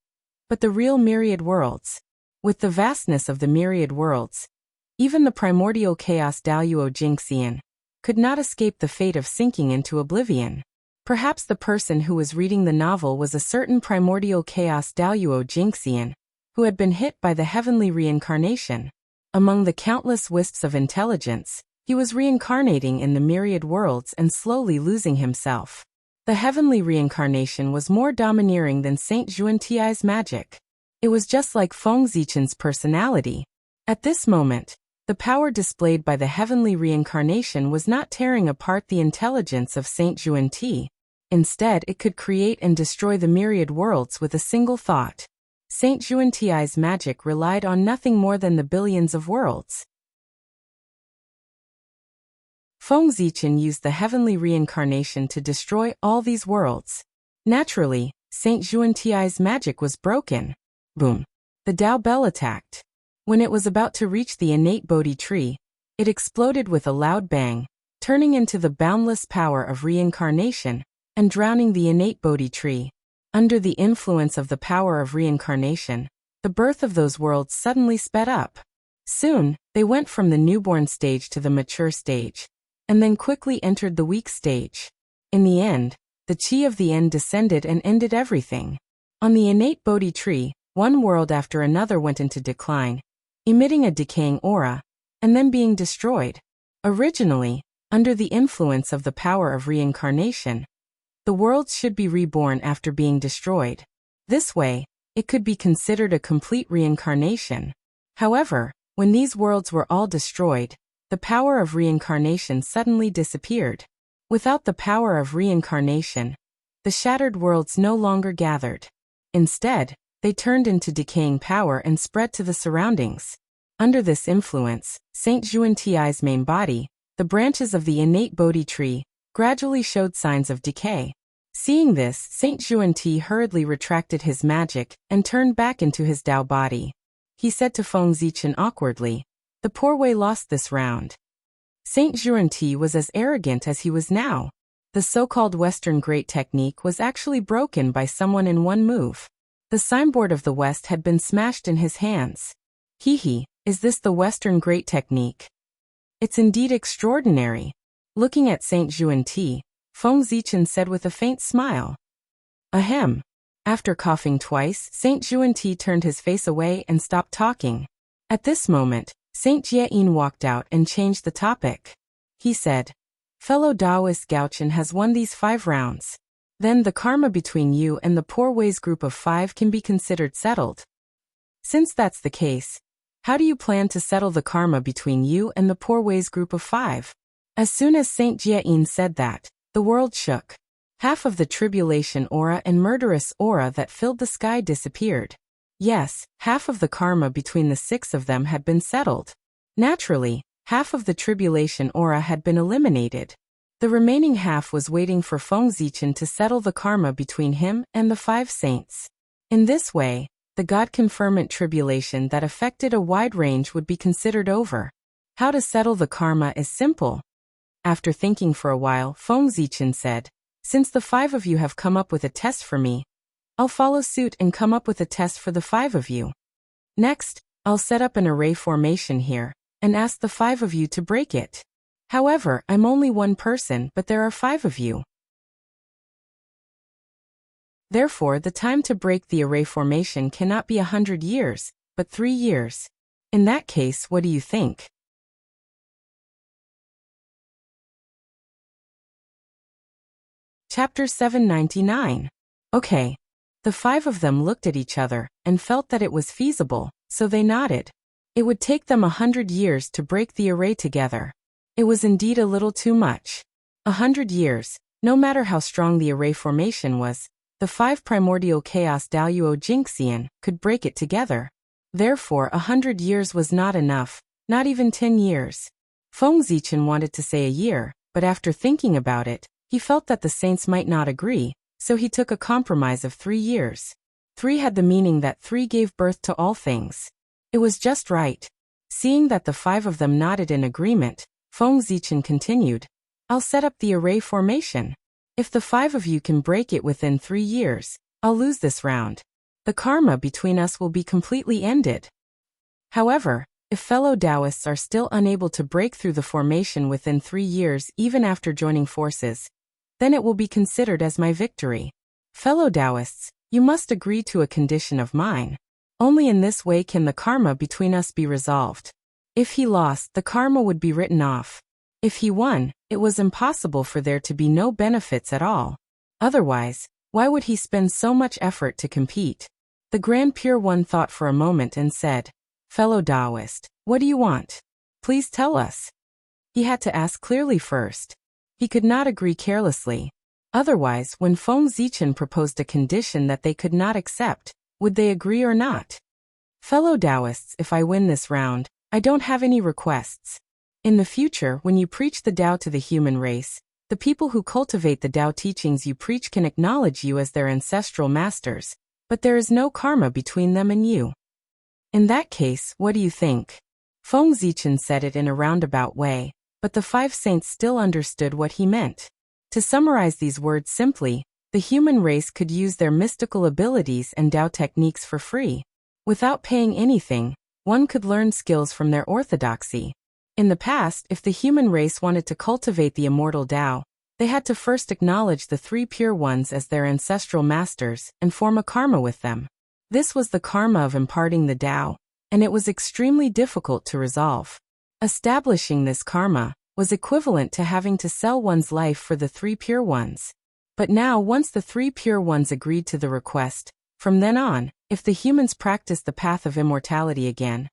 but the real myriad worlds. With the vastness of the myriad worlds, even the primordial chaos Daluo Jingxian could not escape the fate of sinking into oblivion. Perhaps the person who was reading the novel was a certain primordial chaos Daluo Jingxian, who had been hit by the heavenly reincarnation. Among the countless wisps of intelligence, he was reincarnating in the myriad worlds and slowly losing himself. The heavenly reincarnation was more domineering than Saint Xuanti's magic. It was just like Feng Zichen's personality. At this moment, the power displayed by the heavenly reincarnation was not tearing apart the intelligence of Saint Xuanti. Instead, it could create and destroy the myriad worlds with a single thought. Saint Xuanti's magic relied on nothing more than the billions of worlds. Feng Zichen used the heavenly reincarnation to destroy all these worlds. Naturally, Saint Xuanti's magic was broken. Boom! The Dao Bell attacked. When it was about to reach the innate Bodhi tree, it exploded with a loud bang, turning into the boundless power of reincarnation and drowning the innate Bodhi tree. Under the influence of the power of reincarnation, the birth of those worlds suddenly sped up. Soon, they went from the newborn stage to the mature stage, and then quickly entered the weak stage. In the end, the chi of the end descended and ended everything. On the innate Bodhi tree, one world after another went into decline, emitting a decaying aura, and then being destroyed. Originally, under the influence of the power of reincarnation, the worlds should be reborn after being destroyed. This way, it could be considered a complete reincarnation. However, when these worlds were all destroyed, the power of reincarnation suddenly disappeared. Without the power of reincarnation, the shattered worlds no longer gathered. Instead, they turned into decaying power and spread to the surroundings. Under this influence, Saint Xuanti's main body, the branches of the innate Bodhi tree, gradually showed signs of decay. Seeing this, Saint Xuanti hurriedly retracted his magic and turned back into his Dao body. He said to Feng Zichen awkwardly, "The poor Wei lost this round." Saint Xuanti was as arrogant as he was now. The so-called Western Great Technique was actually broken by someone in one move. The signboard of the West had been smashed in his hands. Is this the Western Great Technique? It's indeed extraordinary. Looking at Saint Xuanti, Feng Zichen said with a faint smile. Ahem. After coughing twice, Saint Xuanti turned his face away and stopped talking. At this moment, Saint Jiayin walked out and changed the topic. He said, "Fellow Taoist Gaochen has won these 5 rounds. Then the karma between you and the poor Wei's group of 5 can be considered settled. Since that's the case, how do you plan to settle the karma between you and the poor Wei's group of 5? As soon as Saint Jiayin said that, the world shook. Half of the tribulation aura and murderous aura that filled the sky disappeared. Yes, half of the karma between the 6 of them had been settled. Naturally, half of the tribulation aura had been eliminated. The remaining half was waiting for Feng Zichen to settle the karma between him and the 5 saints. In this way, the God-conferment tribulation that affected a wide range would be considered over. How to settle the karma is simple. After thinking for a while, Feng Zichen said, "Since the 5 of you have come up with a test for me, I'll follow suit and come up with a test for the 5 of you. Next, I'll set up an array formation here, and ask the 5 of you to break it. However, I'm only one person, but there are 5 of you. Therefore, the time to break the array formation cannot be 100 years, but 3 years. In that case, what do you think?" Chapter 799. Okay. The 5 of them looked at each other and felt that it was feasible, so they nodded. It would take them 100 years to break the array together. It was indeed a little too much. 100 years, No matter how strong the array formation was, the 5 primordial chaos Daluo Jinxian could break it together. Therefore 100 years was not enough, not even 10 years. Feng Zichen wanted to say a year, but after thinking about it, he felt that the saints might not agree, so he took a compromise of 3 years. 3 had the meaning that 3 gave birth to all things. It was just right. Seeing that the 5 of them nodded in agreement, Feng Zichen continued, I'll set up the array formation. If the 5 of you can break it within 3 years, I'll lose this round. The karma between us will be completely ended. However, if fellow Taoists are still unable to break through the formation within 3 years even after joining forces, then it will be considered as my victory. Fellow Taoists, you must agree to a condition of mine. Only in this way can the karma between us be resolved. If he lost, the karma would be written off. If he won, it was impossible for there to be no benefits at all. Otherwise, why would he spend so much effort to compete? The Grand Pure One thought for a moment and said, Fellow Taoist, what do you want? Please tell us. He had to ask clearly first. He could not agree carelessly. Otherwise, when Feng Zichen proposed a condition that they could not accept, would they agree or not? Fellow Taoists, if I win this round, I don't have any requests. In the future, when you preach the Tao to the human race, the people who cultivate the Tao teachings you preach can acknowledge you as their ancestral masters, but there is no karma between them and you. In that case, what do you think? Feng Zichen said it in a roundabout way, but the 5 saints still understood what he meant. To summarize these words simply, the human race could use their mystical abilities and Tao techniques for free. Without paying anything, one could learn skills from their orthodoxy. In the past, if the human race wanted to cultivate the immortal Tao, they had to first acknowledge the 3 pure ones as their ancestral masters and form a karma with them. This was the karma of imparting the Tao, and it was extremely difficult to resolve. Establishing this karma was equivalent to having to sell one's life for the 3 pure ones. But now, once the 3 pure ones agreed to the request, from then on, if the humans practiced the path of immortality again,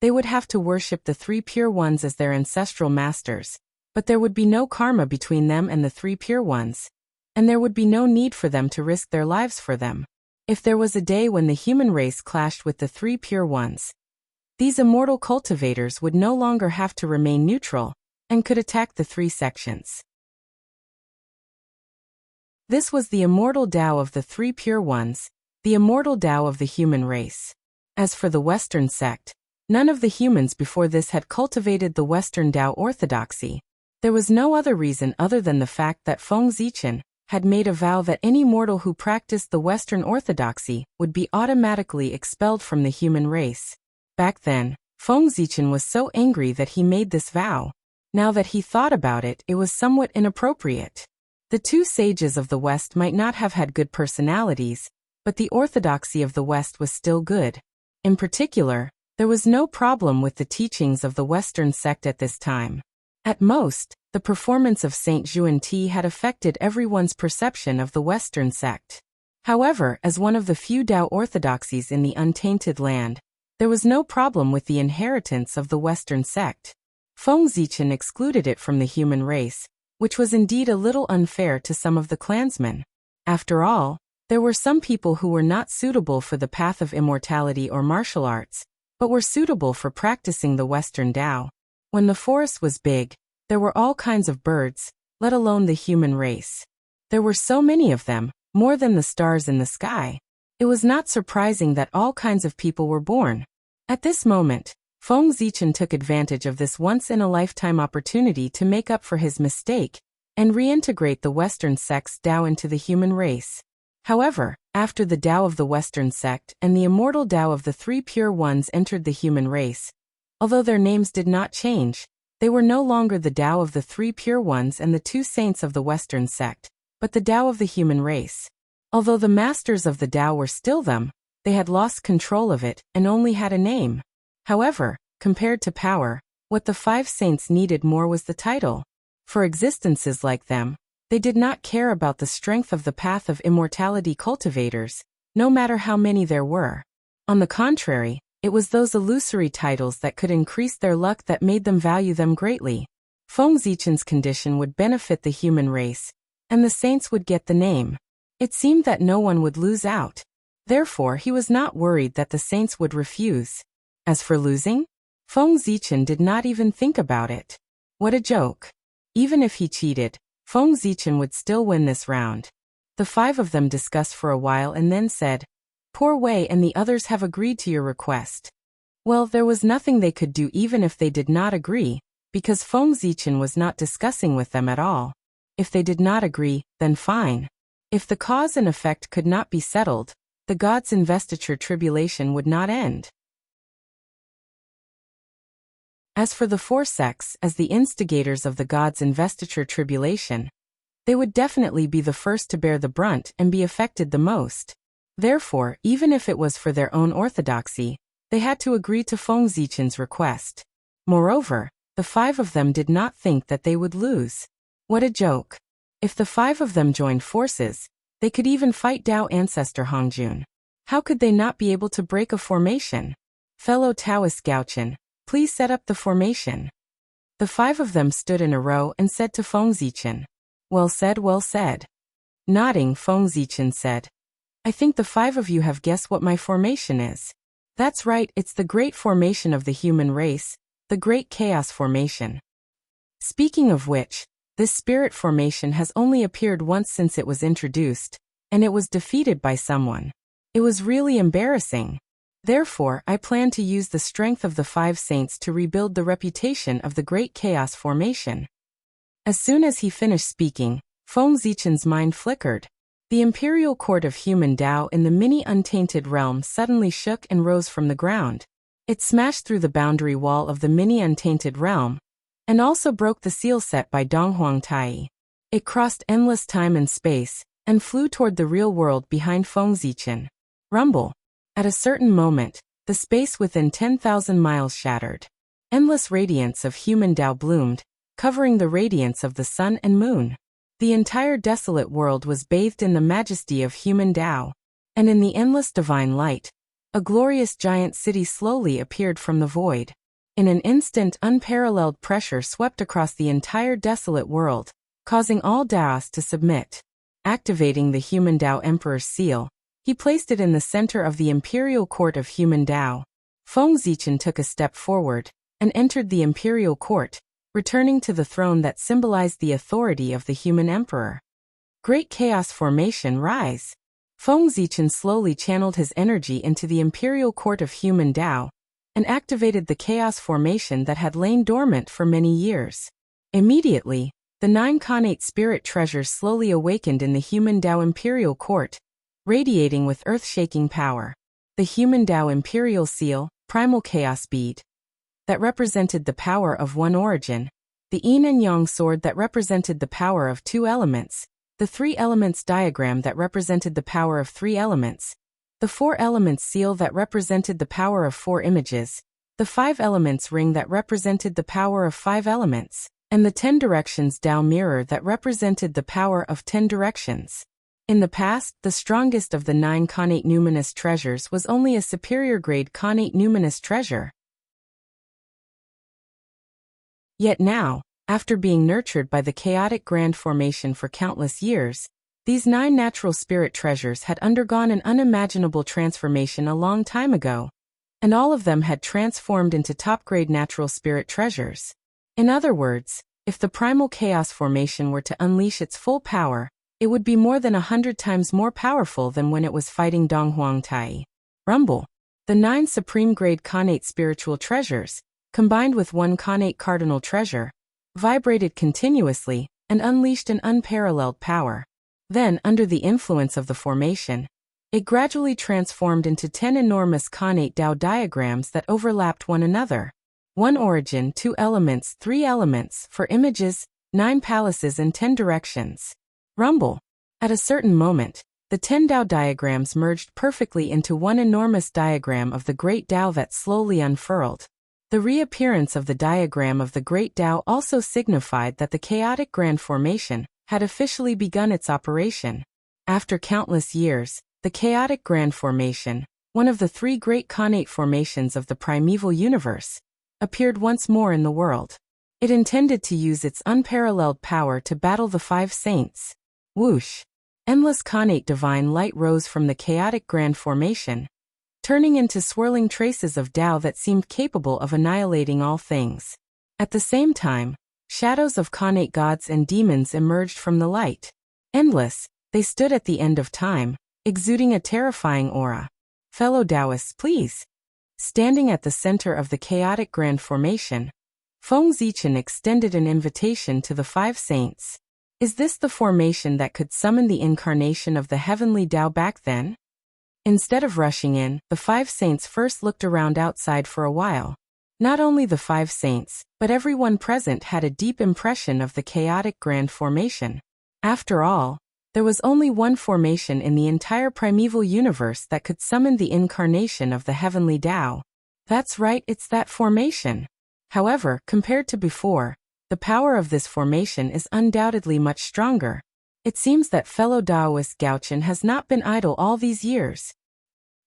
they would have to worship the 3 pure ones as their ancestral masters, but there would be no karma between them and the 3 pure ones, and there would be no need for them to risk their lives for them. If there was a day when the human race clashed with the 3 pure ones, these immortal cultivators would no longer have to remain neutral, and could attack the 3 sections. This was the immortal Tao of the 3 pure ones, the immortal Tao of the human race. As for the Western sect, none of the humans before this had cultivated the Western Tao orthodoxy. There was no other reason other than the fact that Feng Zichen had made a vow that any mortal who practiced the Western orthodoxy would be automatically expelled from the human race. Back then, Feng Zichen was so angry that he made this vow. Now that he thought about it, it was somewhat inappropriate. The 2 sages of the West might not have had good personalities, but the orthodoxy of the West was still good. In particular, there was no problem with the teachings of the Western sect at this time. At most, the performance of Saint Zhuan-Ti had affected everyone's perception of the Western sect. However, as one of the few Tao orthodoxies in the untainted land, there was no problem with the inheritance of the Western sect. Feng Zichen excluded it from the human race, which was indeed a little unfair to some of the clansmen. After all, there were some people who were not suitable for the path of immortality or martial arts, but were suitable for practicing the Western Tao. When the forest was big, there were all kinds of birds, let alone the human race. There were so many of them, more than the stars in the sky. It was not surprising that all kinds of people were born. At this moment, Feng Zichen took advantage of this once-in-a-lifetime opportunity to make up for his mistake and reintegrate the Western sect's Tao into the human race. However, after the Tao of the Western sect and the immortal Tao of the 3 pure ones entered the human race, although their names did not change, they were no longer the Tao of the 3 pure ones and the 2 saints of the Western sect, but the Tao of the human race. Although the masters of the Tao were still them, they had lost control of it and only had a name. However, compared to power, what the 5 saints needed more was the title. For existences like them, they did not care about the strength of the path of immortality cultivators, no matter how many there were. On the contrary, it was those illusory titles that could increase their luck that made them value them greatly. Feng Zichen's condition would benefit the human race, and the saints would get the name. It seemed that no one would lose out. Therefore, he was not worried that the saints would refuse. As for losing, Feng Zichen did not even think about it. What a joke. Even if he cheated, Feng Zichen would still win this round. The 5 of them discussed for a while and then said, "Poor Wei and the others have agreed to your request." Well, there was nothing they could do even if they did not agree, because Feng Zichen was not discussing with them at all. If they did not agree, then fine. If the cause and effect could not be settled, the gods' investiture tribulation would not end. As for the 4 sects as the instigators of the gods' investiture tribulation, they would definitely be the first to bear the brunt and be affected the most. Therefore, even if it was for their own orthodoxy, they had to agree to Feng Zichen's request. Moreover, the 5 of them did not think that they would lose. What a joke. If the 5 of them joined forces, they could even fight Tao ancestor Hongjun. How could they not be able to break a formation? Fellow Taoist Gaochen, please set up the formation. The 5 of them stood in a row and said to Feng Zichen, "Well said, well said." Nodding, Feng Zichen said, "I think the 5 of you have guessed what my formation is." That's right, it's the great formation of the human race, the great chaos formation. Speaking of which, this spirit formation has only appeared once since it was introduced, and it was defeated by someone. It was really embarrassing. Therefore, I plan to use the strength of the 5 saints to rebuild the reputation of the great chaos formation. As soon as he finished speaking, Feng Zichen's mind flickered. The imperial court of human Tao in the mini-untainted realm suddenly shook and rose from the ground. It smashed through the boundary wall of the mini-untainted realm, and also broke the seal set by Donghuang Tai. It crossed endless time and space, and flew toward the real world behind Feng Zichen. Rumble. At a certain moment, the space within 10,000 miles shattered. Endless radiance of human Tao bloomed, covering the radiance of the sun and moon. The entire desolate world was bathed in the majesty of human Tao, and in the endless divine light, a glorious giant city slowly appeared from the void. In an instant, unparalleled pressure swept across the entire desolate world, causing all Taoists to submit. Activating the human Tao Emperor's seal, he placed it in the center of the imperial court of human Tao. Feng Zichen took a step forward and entered the imperial court, returning to the throne that symbolized the authority of the human emperor. Great chaos formation rise. Feng Zichen slowly channeled his energy into the imperial court of human Tao and activated the chaos formation that had lain dormant for many years. Immediately, the 9 connate spirit treasures slowly awakened in the human Tao imperial court, radiating with earth-shaking power. The human Tao imperial seal, primal chaos bead, that represented the power of one origin, the yin and yang sword that represented the power of 2 elements, the 3 elements diagram that represented the power of 3 elements, the 4 elements seal that represented the power of 4 images, the 5 elements ring that represented the power of 5 elements, and the 10 directions Tao mirror that represented the power of 10 directions. In the past, the strongest of the 9 connate numinous treasures was only a superior grade connate numinous treasure. Yet now, after being nurtured by the chaotic grand formation for countless years, these 9 natural spirit treasures had undergone an unimaginable transformation a long time ago, and all of them had transformed into top-grade natural spirit treasures. In other words, if the primal chaos formation were to unleash its full power, it would be more than 100 times more powerful than when it was fighting Donghuang Tai. Rumble. The 9 supreme-grade connate spiritual treasures, combined with 1 connate cardinal treasure, vibrated continuously and unleashed an unparalleled power. Then, under the influence of the formation, it gradually transformed into 10 enormous connate Tao diagrams that overlapped one another. 1 origin, 2 elements, 3 elements, 4 images, 9 palaces and 10 directions. Rumble. At a certain moment, the 10 Tao diagrams merged perfectly into 1 enormous diagram of the great Tao that slowly unfurled. The reappearance of the diagram of the great Tao also signified that the chaotic grand formation had officially begun its operation. After countless years, the chaotic grand formation, one of the 3 great connate formations of the primeval universe, appeared once more in the world. It intended to use its unparalleled power to battle the 5 saints. Whoosh! Endless connate divine light rose from the chaotic grand formation, turning into swirling traces of Tao that seemed capable of annihilating all things. At the same time, shadows of connate gods and demons emerged from the light. Endless, they stood at the end of time, exuding a terrifying aura. Fellow Taoists, please. Standing at the center of the chaotic grand formation, Feng Zichen extended an invitation to the 5 saints. Is this the formation that could summon the incarnation of the heavenly Tao back then? Instead of rushing in, the 5 saints first looked around outside for a while. Not only the 5 saints, but everyone present had a deep impression of the chaotic grand formation. After all, there was only one formation in the entire primeval universe that could summon the incarnation of the heavenly Tao. That's right, it's that formation. However, compared to before, the power of this formation is undoubtedly much stronger. It seems that fellow Taoist Gaochen has not been idle all these years.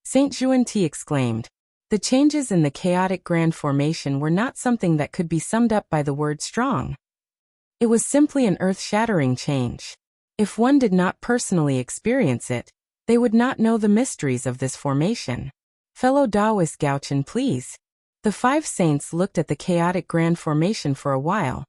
Saint Xuanti exclaimed. The changes in the chaotic grand formation were not something that could be summed up by the word strong. It was simply an earth-shattering change. If one did not personally experience it, they would not know the mysteries of this formation. Fellow Taoist Gaochen, please. The 5 saints looked at the chaotic grand formation for a while,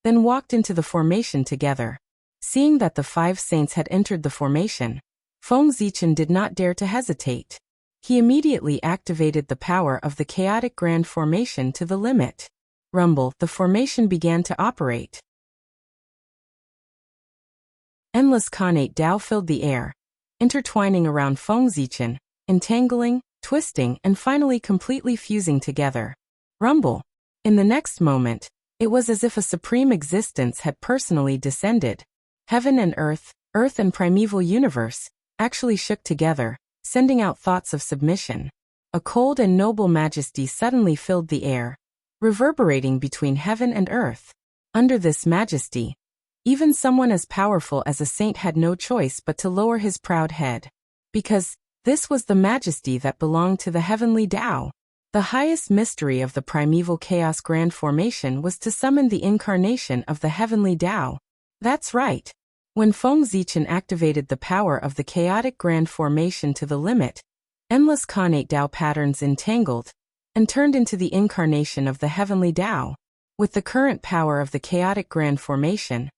then walked into the formation together. Seeing that the 5 saints had entered the formation, Feng Zichen did not dare to hesitate. He immediately activated the power of the chaotic grand formation to the limit. Rumble, the formation began to operate. Endless connate Tao filled the air, intertwining around Feng Zichen, entangling, twisting, and finally completely fusing together. Rumble. In the next moment, it was as if a supreme existence had personally descended. Heaven and earth and primeval universe, actually shook together, sending out thoughts of submission. A cold and noble majesty suddenly filled the air, reverberating between heaven and earth. Under this majesty, even someone as powerful as a saint had no choice but to lower his proud head. Because this was the majesty that belonged to the heavenly Tao. The highest mystery of the primeval chaos grand formation was to summon the incarnation of the heavenly Tao. That's right. When Feng Zichen activated the power of the chaotic grand formation to the limit, endless connate Tao patterns entangled and turned into the incarnation of the heavenly Tao. With the current power of the chaotic grand formation,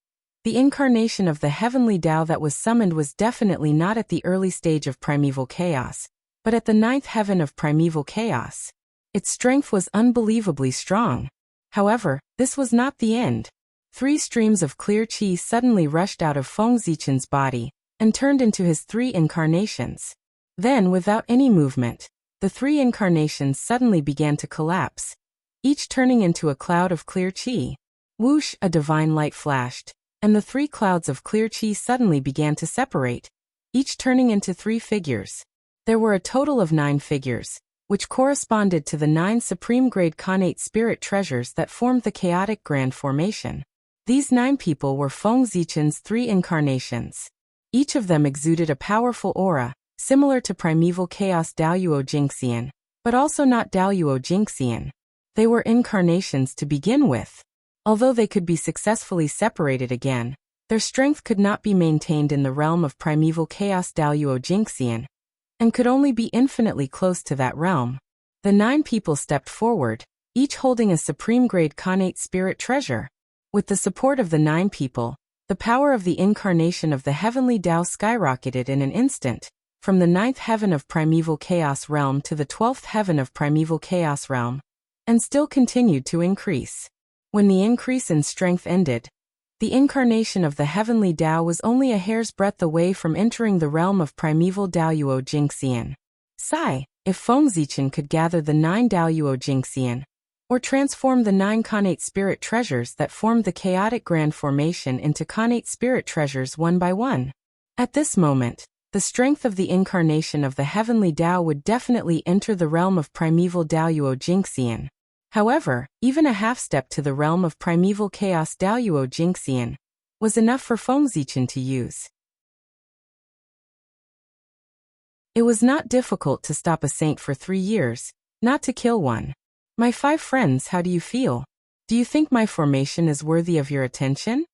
the incarnation of the heavenly Tao that was summoned was definitely not at the early stage of primeval chaos, but at the 9th heaven of primeval chaos. Its strength was unbelievably strong. However, this was not the end. 3 streams of clear qi suddenly rushed out of Feng Zichen's body and turned into his 3 incarnations. Then, without any movement, the 3 incarnations suddenly began to collapse, each turning into a cloud of clear qi. Whoosh! A divine light flashed, and the 3 clouds of clear qi suddenly began to separate, each turning into 3 figures. There were a total of 9 figures, which corresponded to the 9 supreme-grade connate spirit treasures that formed the chaotic grand formation. These 9 people were Feng Zichen's 3 incarnations. Each of them exuded a powerful aura, similar to primeval chaos Daoyuo Jingxian, but also not Daoyuo Jingxian. They were incarnations to begin with. Although they could be successfully separated again, their strength could not be maintained in the realm of primeval chaos Daoyuo Jingxian, and could only be infinitely close to that realm. The 9 people stepped forward, each holding a supreme-grade connate spirit treasure. With the support of the 9 people, the power of the incarnation of the heavenly Tao skyrocketed in an instant, from the 9th heaven of primeval chaos realm to the 12th heaven of primeval chaos realm, and still continued to increase. When the increase in strength ended, the incarnation of the heavenly Tao was only a hair's breadth away from entering the realm of primeval Daoyuo Jingxian. Sigh, if Feng Zichen could gather the 9 Daoyuo Jingxian, or transform the 9 connate spirit treasures that formed the chaotic grand formation into connate spirit treasures one by one. At this moment, the strength of the incarnation of the heavenly Tao would definitely enter the realm of primeval Daoyuo Jingxian. However, even a half-step to the realm of primeval chaos Daoyuo Jingxian was enough for Feng Zichen to use. It was not difficult to stop a saint for 3 years, not to kill one. My 5 friends, how do you feel? Do you think my formation is worthy of your attention?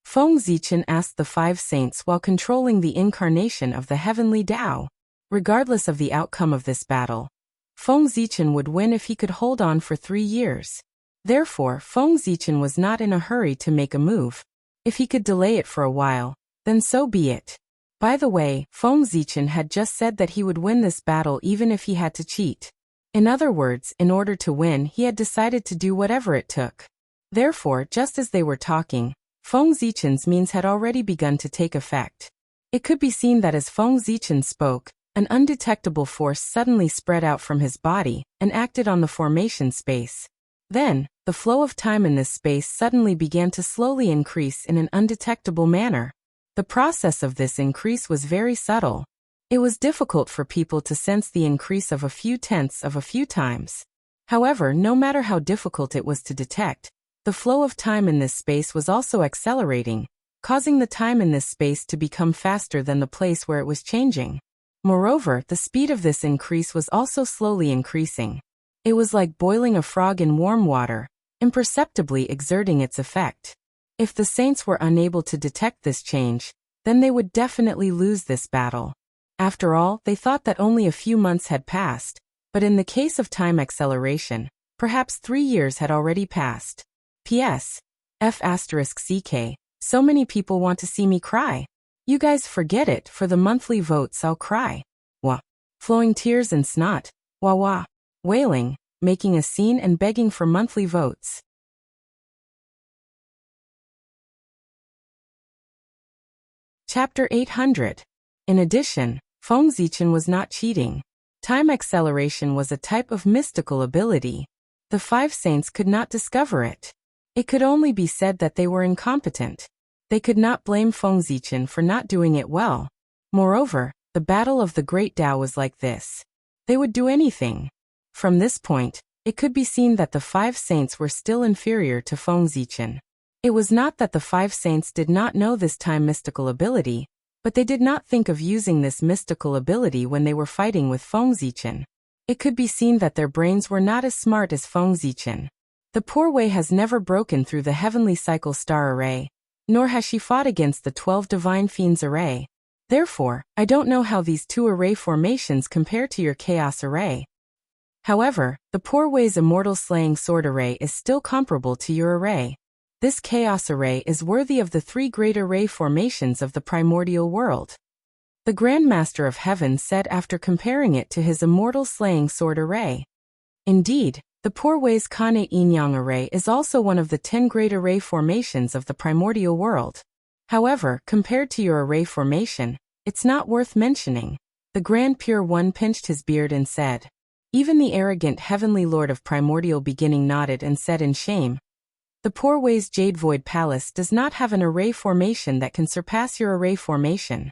Feng Zichen asked the 5 saints while controlling the incarnation of the heavenly Tao. Regardless of the outcome of this battle, Feng Zichen would win if he could hold on for 3 years. Therefore, Feng Zichen was not in a hurry to make a move. If he could delay it for a while, then so be it. By the way, Feng Zichen had just said that he would win this battle even if he had to cheat. In other words, in order to win, he had decided to do whatever it took. Therefore, just as they were talking, Feng Zichen's means had already begun to take effect. It could be seen that as Feng Zichen spoke, an undetectable force suddenly spread out from his body and acted on the formation space. Then, the flow of time in this space suddenly began to slowly increase in an undetectable manner. The process of this increase was very subtle. It was difficult for people to sense the increase of a few tenths of a few times. However, no matter how difficult it was to detect, the flow of time in this space was also accelerating, causing the time in this space to become faster than the place where it was changing. Moreover, the speed of this increase was also slowly increasing. It was like boiling a frog in warm water, imperceptibly exerting its effect. If the saints were unable to detect this change, then they would definitely lose this battle. After all, they thought that only a few months had passed, but in the case of time acceleration, perhaps 3 years had already passed. P.S. F***CK, so many people want to see me cry. You guys forget it, for the monthly votes I'll cry. Wah. Flowing tears and snot. Wah wah. Wailing, making a scene and begging for monthly votes. Chapter 800. In addition, Feng Zichen was not cheating. Time acceleration was a type of mystical ability. The 5 saints could not discover it. It could only be said that they were incompetent. They could not blame Feng Zichen for not doing it well. Moreover, the battle of the Great Tao was like this. They would do anything. From this point, it could be seen that the 5 saints were still inferior to Feng Zichen. It was not that the 5 saints did not know this time mystical ability, but they did not think of using this mystical ability when they were fighting with Feng Zichen. It could be seen that their brains were not as smart as Feng Zichen. The poor Wei has never broken through the heavenly cycle star array, nor has she fought against the 12 divine fiends array. Therefore, I don't know how these 2 array formations compare to your chaos array. However, the poor Wei's immortal slaying sword array is still comparable to your array. This chaos array is worthy of the 3 great array formations of the primordial world. The Grand Master of Heaven said after comparing it to his immortal slaying sword array. Indeed, the poor Wei's Kane Yin-Yang array is also one of the 10 great array formations of the primordial world. However, compared to your array formation, it's not worth mentioning. The Grand Pure One pinched his beard and said. Even the arrogant heavenly lord of primordial beginning nodded and said in shame, the poor Wei's Jade Void Palace does not have an array formation that can surpass your array formation.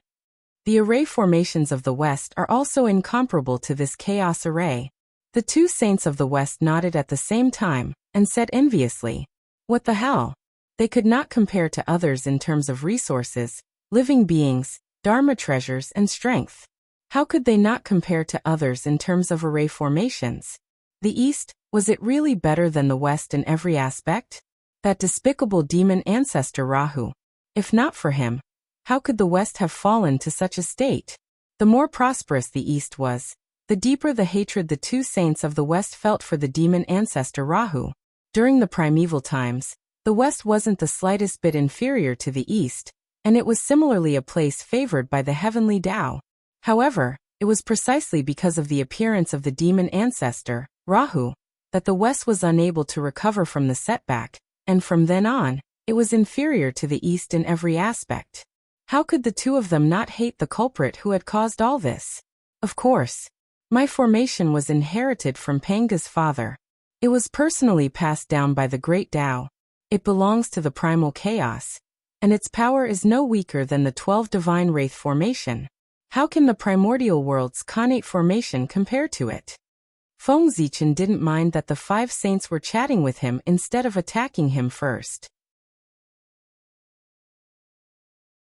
The array formations of the West are also incomparable to this chaos array. The 2 saints of the West nodded at the same time, and said enviously, what the hell? They could not compare to others in terms of resources, living beings, dharma treasures and strength. How could they not compare to others in terms of array formations? The East, was it really better than the West in every aspect? That despicable demon ancestor Rahu. If not for him, how could the West have fallen to such a state? The more prosperous the East was, the deeper the hatred the 2 saints of the West felt for the demon ancestor Rahu. During the primeval times, the West wasn't the slightest bit inferior to the East, and it was similarly a place favored by the heavenly Tao. However, it was precisely because of the appearance of the demon ancestor, Rahu, that the West was unable to recover from the setback, and from then on, it was inferior to the East in every aspect. How could the 2 of them not hate the culprit who had caused all this? Of course. My formation was inherited from Panga's father. It was personally passed down by the Great Tao. It belongs to the primal chaos, and its power is no weaker than the 12 divine wraith formation. How can the primordial world's Khanate formation compare to it? Feng Zichen didn't mind that the 5 saints were chatting with him instead of attacking him first.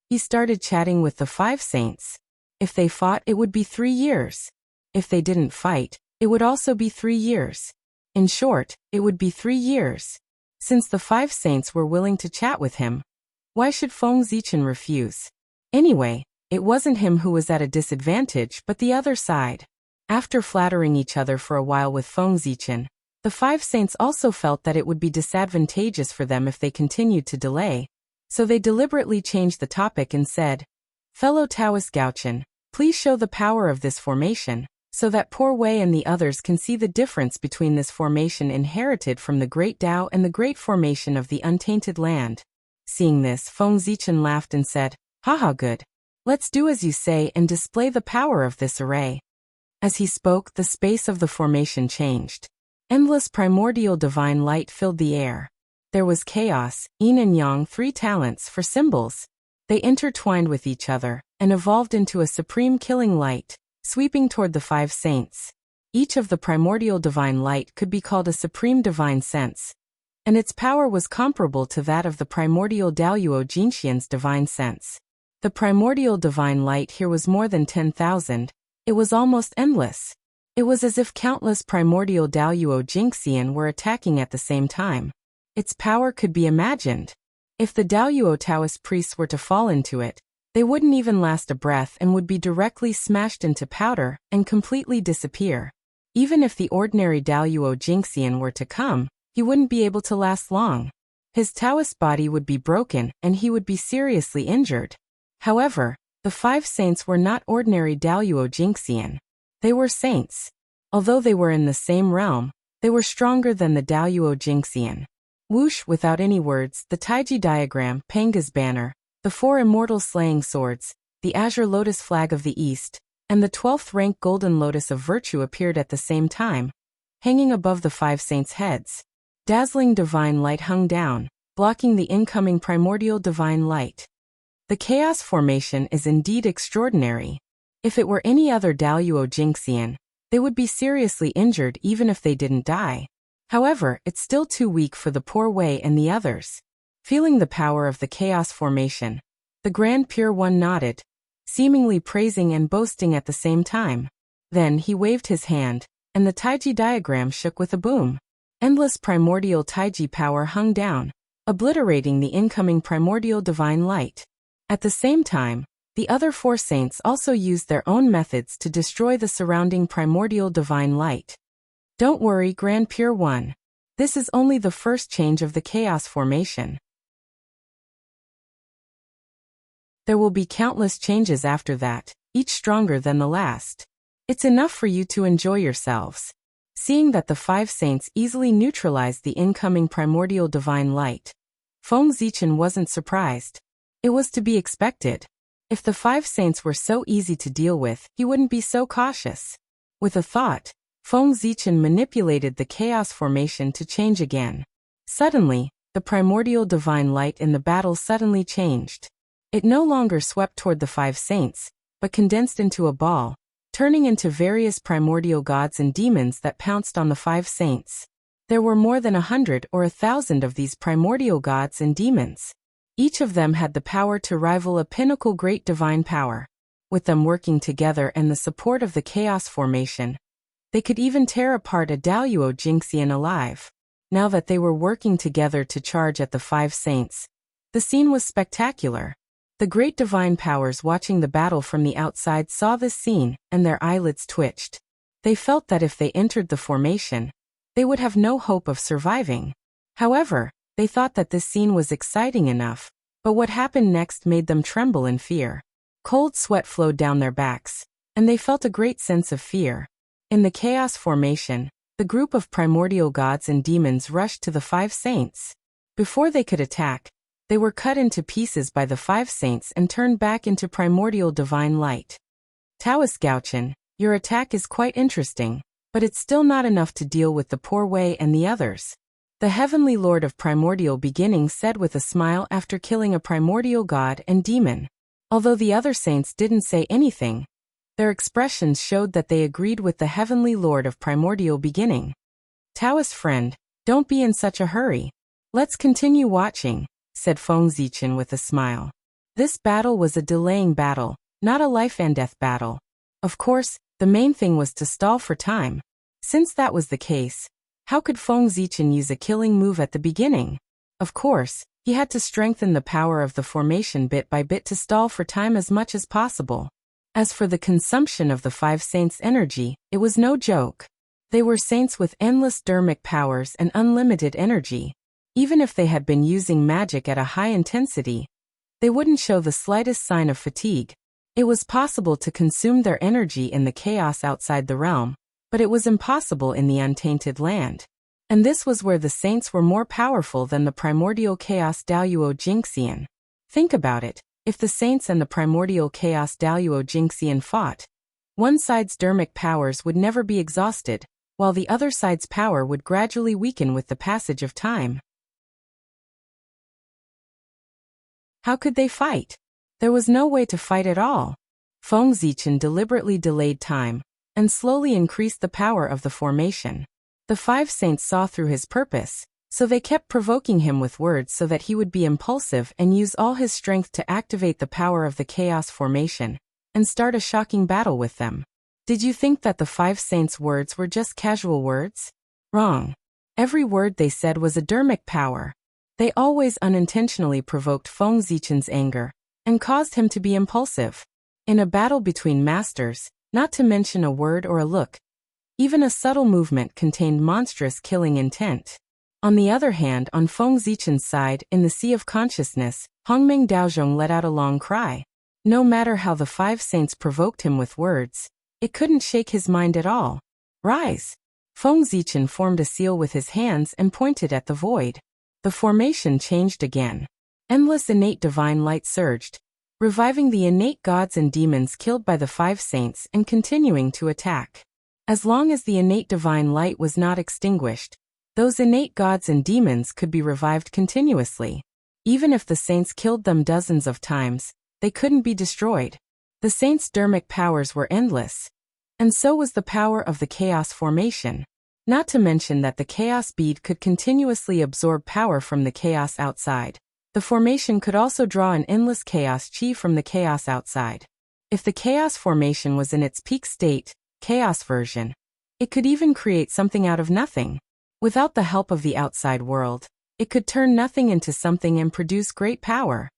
He started chatting with the 5 saints. If they fought, it would be 3 years. If they didn't fight, it would also be 3 years. In short, it would be 3 years. Since the 5 saints were willing to chat with him, Why should Feng Zichen refuse? Anyway, it wasn't him who was at a disadvantage but the other side. After flattering each other for a while with Feng Zichen, the five saints also felt that it would be disadvantageous for them if they continued to delay, so they deliberately changed the topic and said, "Fellow Taoist Gaochen, please show the power of this formation, so that poor Wei and the others can see the difference between this formation inherited from the Great Tao and the Great Formation of the Untainted Land." Seeing this, Feng Zichen laughed and said, "Haha, good. Let's do as you say and display the power of this array." As he spoke, the space of the formation changed. Endless primordial divine light filled the air. There was chaos, yin and yang, three talents for symbols. They intertwined with each other and evolved into a supreme killing light, sweeping toward the five saints. Each of the primordial divine light could be called a supreme divine sense, and its power was comparable to that of the primordial Daoyuo Jinxian's divine sense. The primordial divine light here was more than 10,000. It was almost endless. It was as if countless primordial Daoyuo Jinxian were attacking at the same time. Its power could be imagined. If the Daoyuo Taoist priests were to fall into it, they wouldn't even last a breath and would be directly smashed into powder and completely disappear. Even if the ordinary Daoyuo Jinxian were to come, he wouldn't be able to last long. His Taoist body would be broken and he would be seriously injured. However, the five saints were not ordinary Daoyuo Jinxian. They were saints. Although they were in the same realm, they were stronger than the Daoyuo Jinxian. Whoosh, without any words, the Taiji diagram, Panga's banner, the four immortal slaying swords, the azure lotus flag of the east, and the 12th rank golden lotus of virtue appeared at the same time, hanging above the five saints' heads. Dazzling divine light hung down, blocking the incoming primordial divine light. The chaos formation is indeed extraordinary. If it were any other Daoyuo Jinxian, they would be seriously injured even if they didn't die. However, it's still too weak for the poor Wei and the others. Feeling the power of the chaos formation, the Grand Pure One nodded, seemingly praising and boasting at the same time. Then he waved his hand, and the Taiji diagram shook with a boom. Endless primordial Taiji power hung down, obliterating the incoming primordial divine light. At the same time, the other four saints also used their own methods to destroy the surrounding primordial divine light. Don't worry, Grand Pure One. This is only the first change of the chaos formation. There will be countless changes after that, each stronger than the last. It's enough for you to enjoy yourselves. Seeing that the five saints easily neutralized the incoming primordial divine light, Feng Zichen wasn't surprised. It was to be expected. If the five saints were so easy to deal with, he wouldn't be so cautious. With a thought, Feng Zichen manipulated the chaos formation to change again. Suddenly, the primordial divine light in the battle suddenly changed. It no longer swept toward the five saints, but condensed into a ball, turning into various primordial gods and demons that pounced on the five saints. There were more than 100 or 1,000 of these primordial gods and demons. Each of them had the power to rival a pinnacle great divine power. With them working together and the support of the chaos formation, they could even tear apart a Daoyuo Jinxian alive. Now that they were working together to charge at the five saints, the scene was spectacular. The great divine powers watching the battle from the outside saw this scene, and their eyelids twitched. They felt that if they entered the formation, they would have no hope of surviving. However, they thought that this scene was exciting enough, but what happened next made them tremble in fear. Cold sweat flowed down their backs, and they felt a great sense of fear. In the chaos formation, the group of primordial gods and demons rushed to the five saints. Before they could attack, they were cut into pieces by the five saints and turned back into primordial divine light. Taoist Gaochen, your attack is quite interesting, but it's still not enough to deal with the poor Wei and the others. The Heavenly Lord of Primordial Beginning said with a smile after killing a primordial god and demon. Although the other saints didn't say anything, their expressions showed that they agreed with the Heavenly Lord of Primordial Beginning. Taoist friend, don't be in such a hurry. Let's continue watching, said Feng Zichen with a smile. This battle was a delaying battle, not a life and death battle. Of course, the main thing was to stall for time. Since that was the case, how could Feng Zichen use a killing move at the beginning? Of course, He had to strengthen the power of the formation bit by bit to stall for time as much as possible. As for the consumption of the 5 saints' energy, it was no joke. They were saints with endless dermic powers and unlimited energy. Even if they had been using magic at a high intensity, they wouldn't show the slightest sign of fatigue. It was possible to consume their energy in the chaos outside the realm, but it was impossible in the untainted land. And this was where the saints were more powerful than the primordial chaos Daluo Jinxian. Think about it. If the saints and the primordial chaos Daluo Jinxian fought, one side's dermic powers would never be exhausted, while the other side's power would gradually weaken with the passage of time. How could they fight? There was no way to fight at all. Feng Zichen deliberately delayed time, and slowly increased the power of the formation. The 5 saints saw through his purpose, so they kept provoking him with words so that he would be impulsive and use all his strength to activate the power of the chaos formation, and start a shocking battle with them. Did you think that the 5 saints' words were just casual words? Wrong. Every word they said was a dermic power. They always unintentionally provoked Feng Zichen's anger, and caused him to be impulsive. In a battle between masters, not to mention a word or a look, even a subtle movement contained monstrous killing intent. On the other hand, on Feng Zichen's side, in the Sea of Consciousness, Hongmeng Daozhong let out a long cry. No matter how the 5 saints provoked him with words, it couldn't shake his mind at all. Rise! Feng Zichen formed a seal with his hands and pointed at the void. The formation changed again. Endless innate divine light surged, reviving the innate gods and demons killed by the 5 saints and continuing to attack. As long as the innate divine light was not extinguished, those innate gods and demons could be revived continuously. Even if the saints killed them dozens of times, they couldn't be destroyed. The saints' dermic powers were endless, and so was the power of the chaos formation. Not to mention that the chaos bead could continuously absorb power from the chaos outside. The formation could also draw an endless chaos chi from the chaos outside. If the chaos formation was in its peak state, chaos version, it could even create something out of nothing. Without the help of the outside world, it could turn nothing into something and produce great power.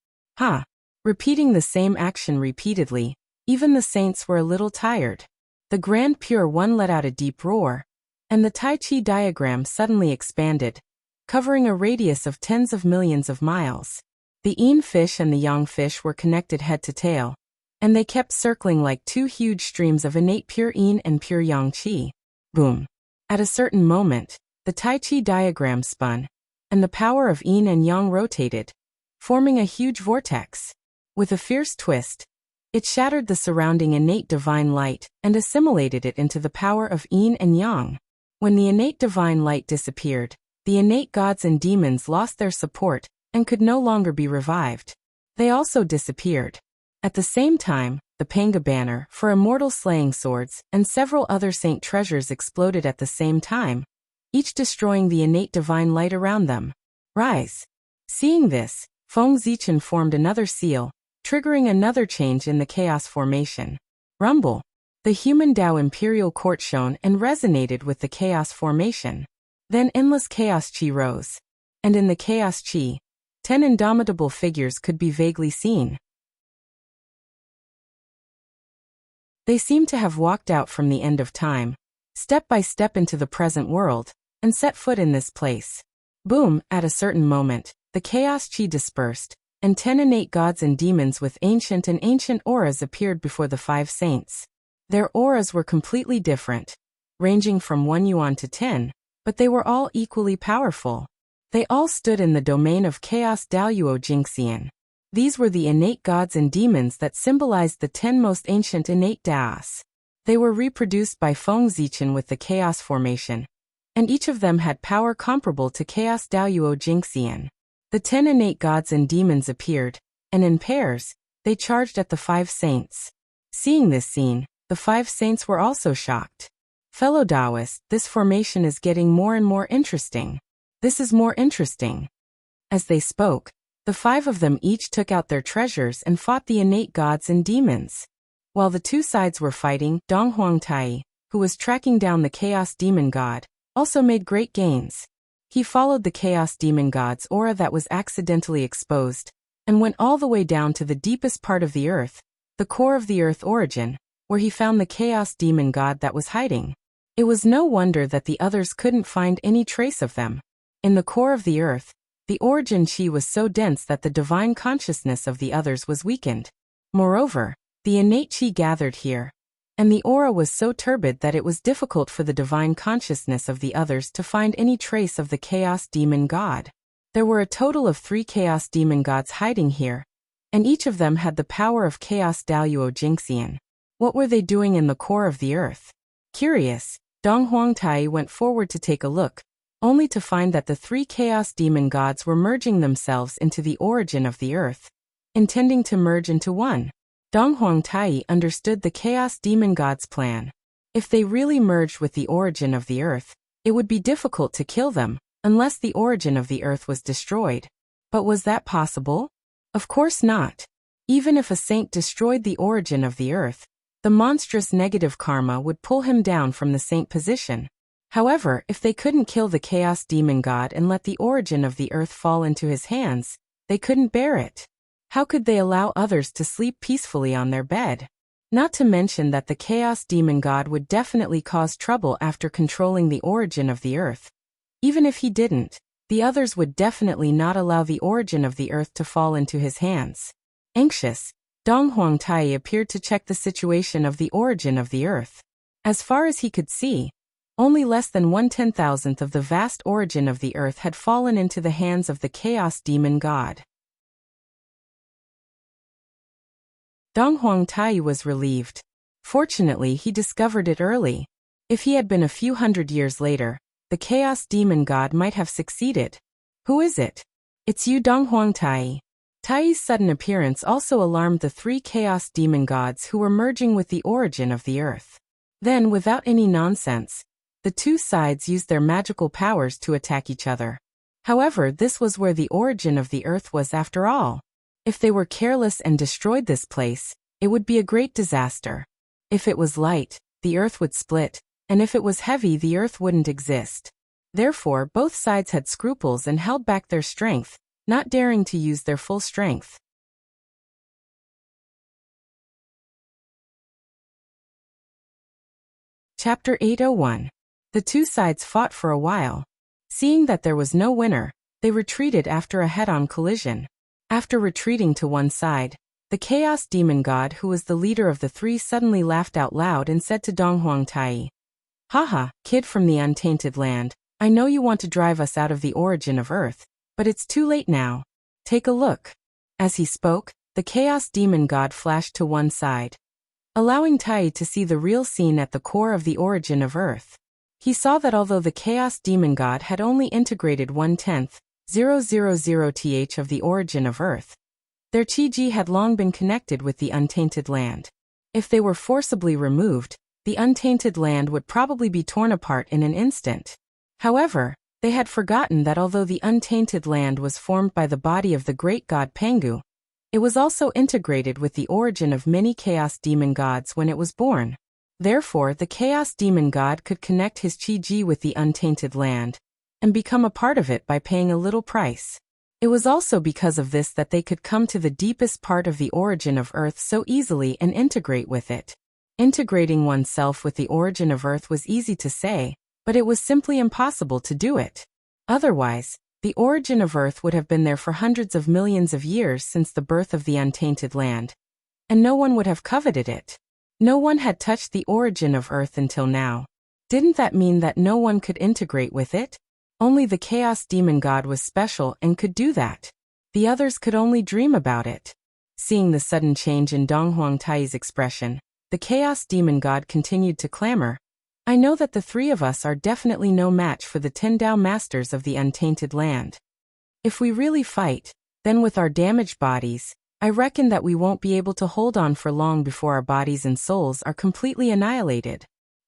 Repeating the same action repeatedly, even the saints were a little tired. The Grand Pure One let out a deep roar, and the Tai Chi diagram suddenly expanded, covering a radius of tens of millions of miles. The Yin fish and the Yang fish were connected head to tail, and they kept circling like 2 huge streams of innate pure Yin and pure Yang Qi. Boom! At a certain moment, the Tai Chi diagram spun, and the power of Yin and Yang rotated, forming a huge vortex. With a fierce twist, it shattered the surrounding innate divine light and assimilated it into the power of Yin and Yang. When the innate divine light disappeared, the innate gods and demons lost their support and could no longer be revived. They also disappeared. At the same time, the Panga banner for immortal slaying swords and several other saint treasures exploded at the same time, each destroying the innate divine light around them. Rise! Seeing this, Feng Zichen formed another seal, triggering another change in the chaos formation. Rumble! The human Tao Imperial Court shone and resonated with the chaos formation. Then endless chaos chi rose. And in the chaos chi, 10 indomitable figures could be vaguely seen. They seemed to have walked out from the end of time, step by step into the present world, and set foot in this place. Boom! At a certain moment, the chaos chi dispersed, and 10 innate gods and demons with ancient and ancient auras appeared before the 5 saints. Their auras were completely different, ranging from 1 yuan to 10, but they were all equally powerful. They all stood in the domain of chaos Daluo Jinxian. These were the innate gods and demons that symbolized the 10 most ancient innate Daos. They were reproduced by Feng Zichen with the chaos formation, and each of them had power comparable to chaos Daluo Jinxian. The 10 innate gods and demons appeared, and in pairs, they charged at the 5 saints. Seeing this scene, the 5 saints were also shocked. Fellow Taoists, this formation is getting more and more interesting. This is more interesting. As they spoke, the 5 of them each took out their treasures and fought the innate gods and demons. While the 2 sides were fighting, Dong Huangtai, who was tracking down the chaos demon god, also made great gains. He followed the Chaos Demon God's aura that was accidentally exposed, and went all the way down to the deepest part of the earth, the core of the earth origin, where he found the Chaos Demon God that was hiding. It was no wonder that the others couldn't find any trace of them. In the core of the earth, the origin chi was so dense that the divine consciousness of the others was weakened. Moreover, the innate chi gathered here, and the aura was so turbid that it was difficult for the divine consciousness of the others to find any trace of the Chaos Demon God. There were a total of 3 Chaos Demon Gods hiding here, and each of them had the power of Chaos Daluo Jinxian. What were they doing in the core of the earth? Curious, Dong Huangtai went forward to take a look, only to find that the 3 Chaos Demon Gods were merging themselves into the origin of the earth, intending to merge into one. Dong Huangtai understood the Chaos Demon God's plan. If they really merged with the origin of the earth, it would be difficult to kill them, unless the origin of the earth was destroyed. But was that possible? Of course not. Even if a saint destroyed the origin of the earth, the monstrous negative karma would pull him down from the saint position. However, if they couldn't kill the Chaos Demon God and let the origin of the earth fall into his hands, they couldn't bear it. How could they allow others to sleep peacefully on their bed? Not to mention that the Chaos Demon God would definitely cause trouble after controlling the origin of the earth. Even if he didn't, the others would definitely not allow the origin of the earth to fall into his hands. Anxious, Dong Huangtai appeared to check the situation of the origin of the earth. As far as he could see, only less than 1/10,000th of the vast origin of the earth had fallen into the hands of the Chaos Demon God. Dong Huangtai was relieved. Fortunately, he discovered it early. If he had been a few hundred years later, the Chaos Demon God might have succeeded. Who is it? It's you, Dong Huangtai. Tai's sudden appearance also alarmed the 3 Chaos Demon Gods who were merging with the origin of the earth. Then, without any nonsense, the 2 sides used their magical powers to attack each other. However, this was where the origin of the earth was after all. If they were careless and destroyed this place, it would be a great disaster. If it was light, the earth would split, and if it was heavy, the earth wouldn't exist. Therefore, both sides had scruples and held back their strength, not daring to use their full strength. Chapter 801. The 2 sides fought for a while. Seeing that there was no winner, they retreated after a head-on collision. After retreating to one side, the Chaos Demon God who was the leader of the 3 suddenly laughed out loud and said to Dong Huangtai, "Haha, kid from the untainted land, I know you want to drive us out of the origin of Earth, but it's too late now. Take a look." As he spoke, the Chaos Demon God flashed to one side, allowing Tai to see the real scene at the core of the origin of Earth. He saw that although the Chaos Demon God had only integrated 1/10,000th of the origin of Earth, their Chi-Ji had long been connected with the untainted land. If they were forcibly removed, the untainted land would probably be torn apart in an instant. However, they had forgotten that although the untainted land was formed by the body of the great god Pangu, it was also integrated with the origin of many Chaos Demon Gods when it was born. Therefore, the Chaos Demon God could connect his Chi-Ji with the untainted land and become a part of it by paying a little price. It was also because of this that they could come to the deepest part of the origin of Earth so easily and integrate with it. Integrating oneself with the origin of Earth was easy to say, but it was simply impossible to do it. Otherwise, the origin of Earth would have been there for hundreds of millions of years since the birth of the untainted land, and no one would have coveted it. No one had touched the origin of Earth until now. Didn't that mean that no one could integrate with it? Only the Chaos Demon God was special and could do that. The others could only dream about it. Seeing the sudden change in Dong Huangtai's expression, the Chaos Demon God continued to clamor, "I know that the 3 of us are definitely no match for the 10 Dao Masters of the untainted land. If we really fight, then with our damaged bodies, I reckon that we won't be able to hold on for long before our bodies and souls are completely annihilated.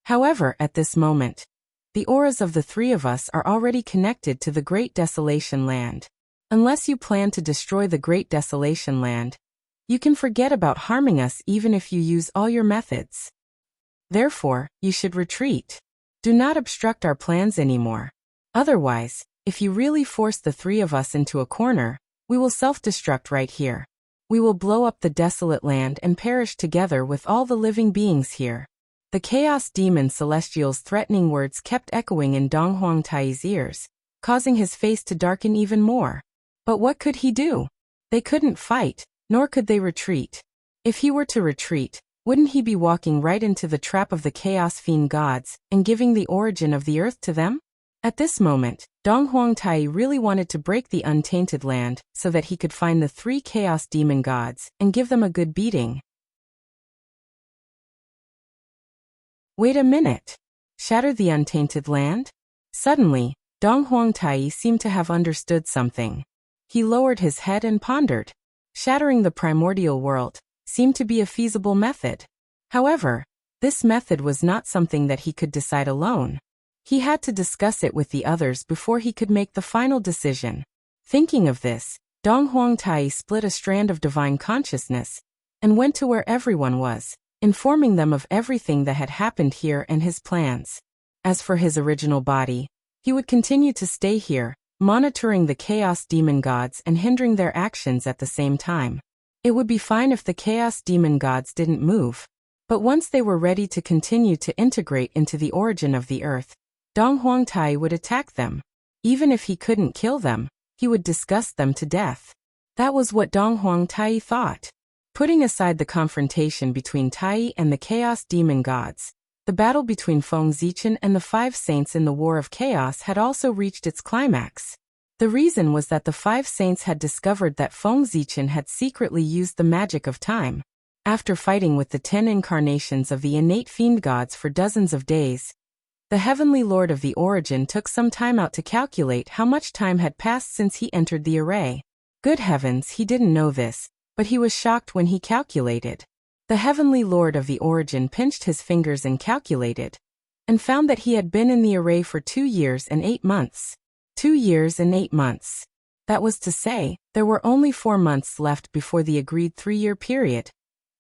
However, at this moment, the auras of the 3 of us are already connected to the Great Desolation Land. Unless you plan to destroy the Great Desolation Land, you can forget about harming us even if you use all your methods. Therefore, you should retreat. Do not obstruct our plans anymore. Otherwise, if you really force the three of us into a corner, we will self-destruct right here. We will blow up the desolate land and perish together with all the living beings here. The Chaos Demon Celestial's threatening words kept echoing in Dong Huangtai's ears, causing his face to darken even more. But what could he do? They couldn't fight, nor could they retreat. If he were to retreat, wouldn't he be walking right into the trap of the Chaos Fiend gods and giving the origin of the earth to them? At this moment, Dong Huangtai really wanted to break the untainted land so that he could find the three Chaos Demon gods and give them a good beating. Wait a minute. Shatter the untainted land? Suddenly, Dong Huangtai seemed to have understood something. He lowered his head and pondered. Shattering the primordial world seemed to be a feasible method. However, this method was not something that he could decide alone. He had to discuss it with the others before he could make the final decision. Thinking of this, Dong Huangtai split a strand of divine consciousness and went to where everyone was, informing them of everything that had happened here and his plans. As for his original body, he would continue to stay here, monitoring the Chaos Demon gods and hindering their actions at the same time. It would be fine if the Chaos Demon gods didn't move. But once they were ready to continue to integrate into the origin of the earth, Dong Huangtai would attack them. Even if he couldn't kill them, he would disgust them to death. That was what Dong Huangtai thought. Putting aside the confrontation between Tai and the Chaos Demon gods, the battle between Feng Zichen and the five saints in the War of Chaos had also reached its climax. The reason was that the five saints had discovered that Feng Zichen had secretly used the magic of time. After fighting with the 10 incarnations of the innate fiend gods for dozens of days, the Heavenly Lord of the Origin took some time out to calculate how much time had passed since he entered the array. Good heavens, he didn't know this, but he was shocked when he calculated. The Heavenly Lord of the Origin pinched his fingers and calculated, and found that he had been in the array for 2 years and 8 months. 2 years and 8 months. That was to say, there were only 4 months left before the agreed 3-year period.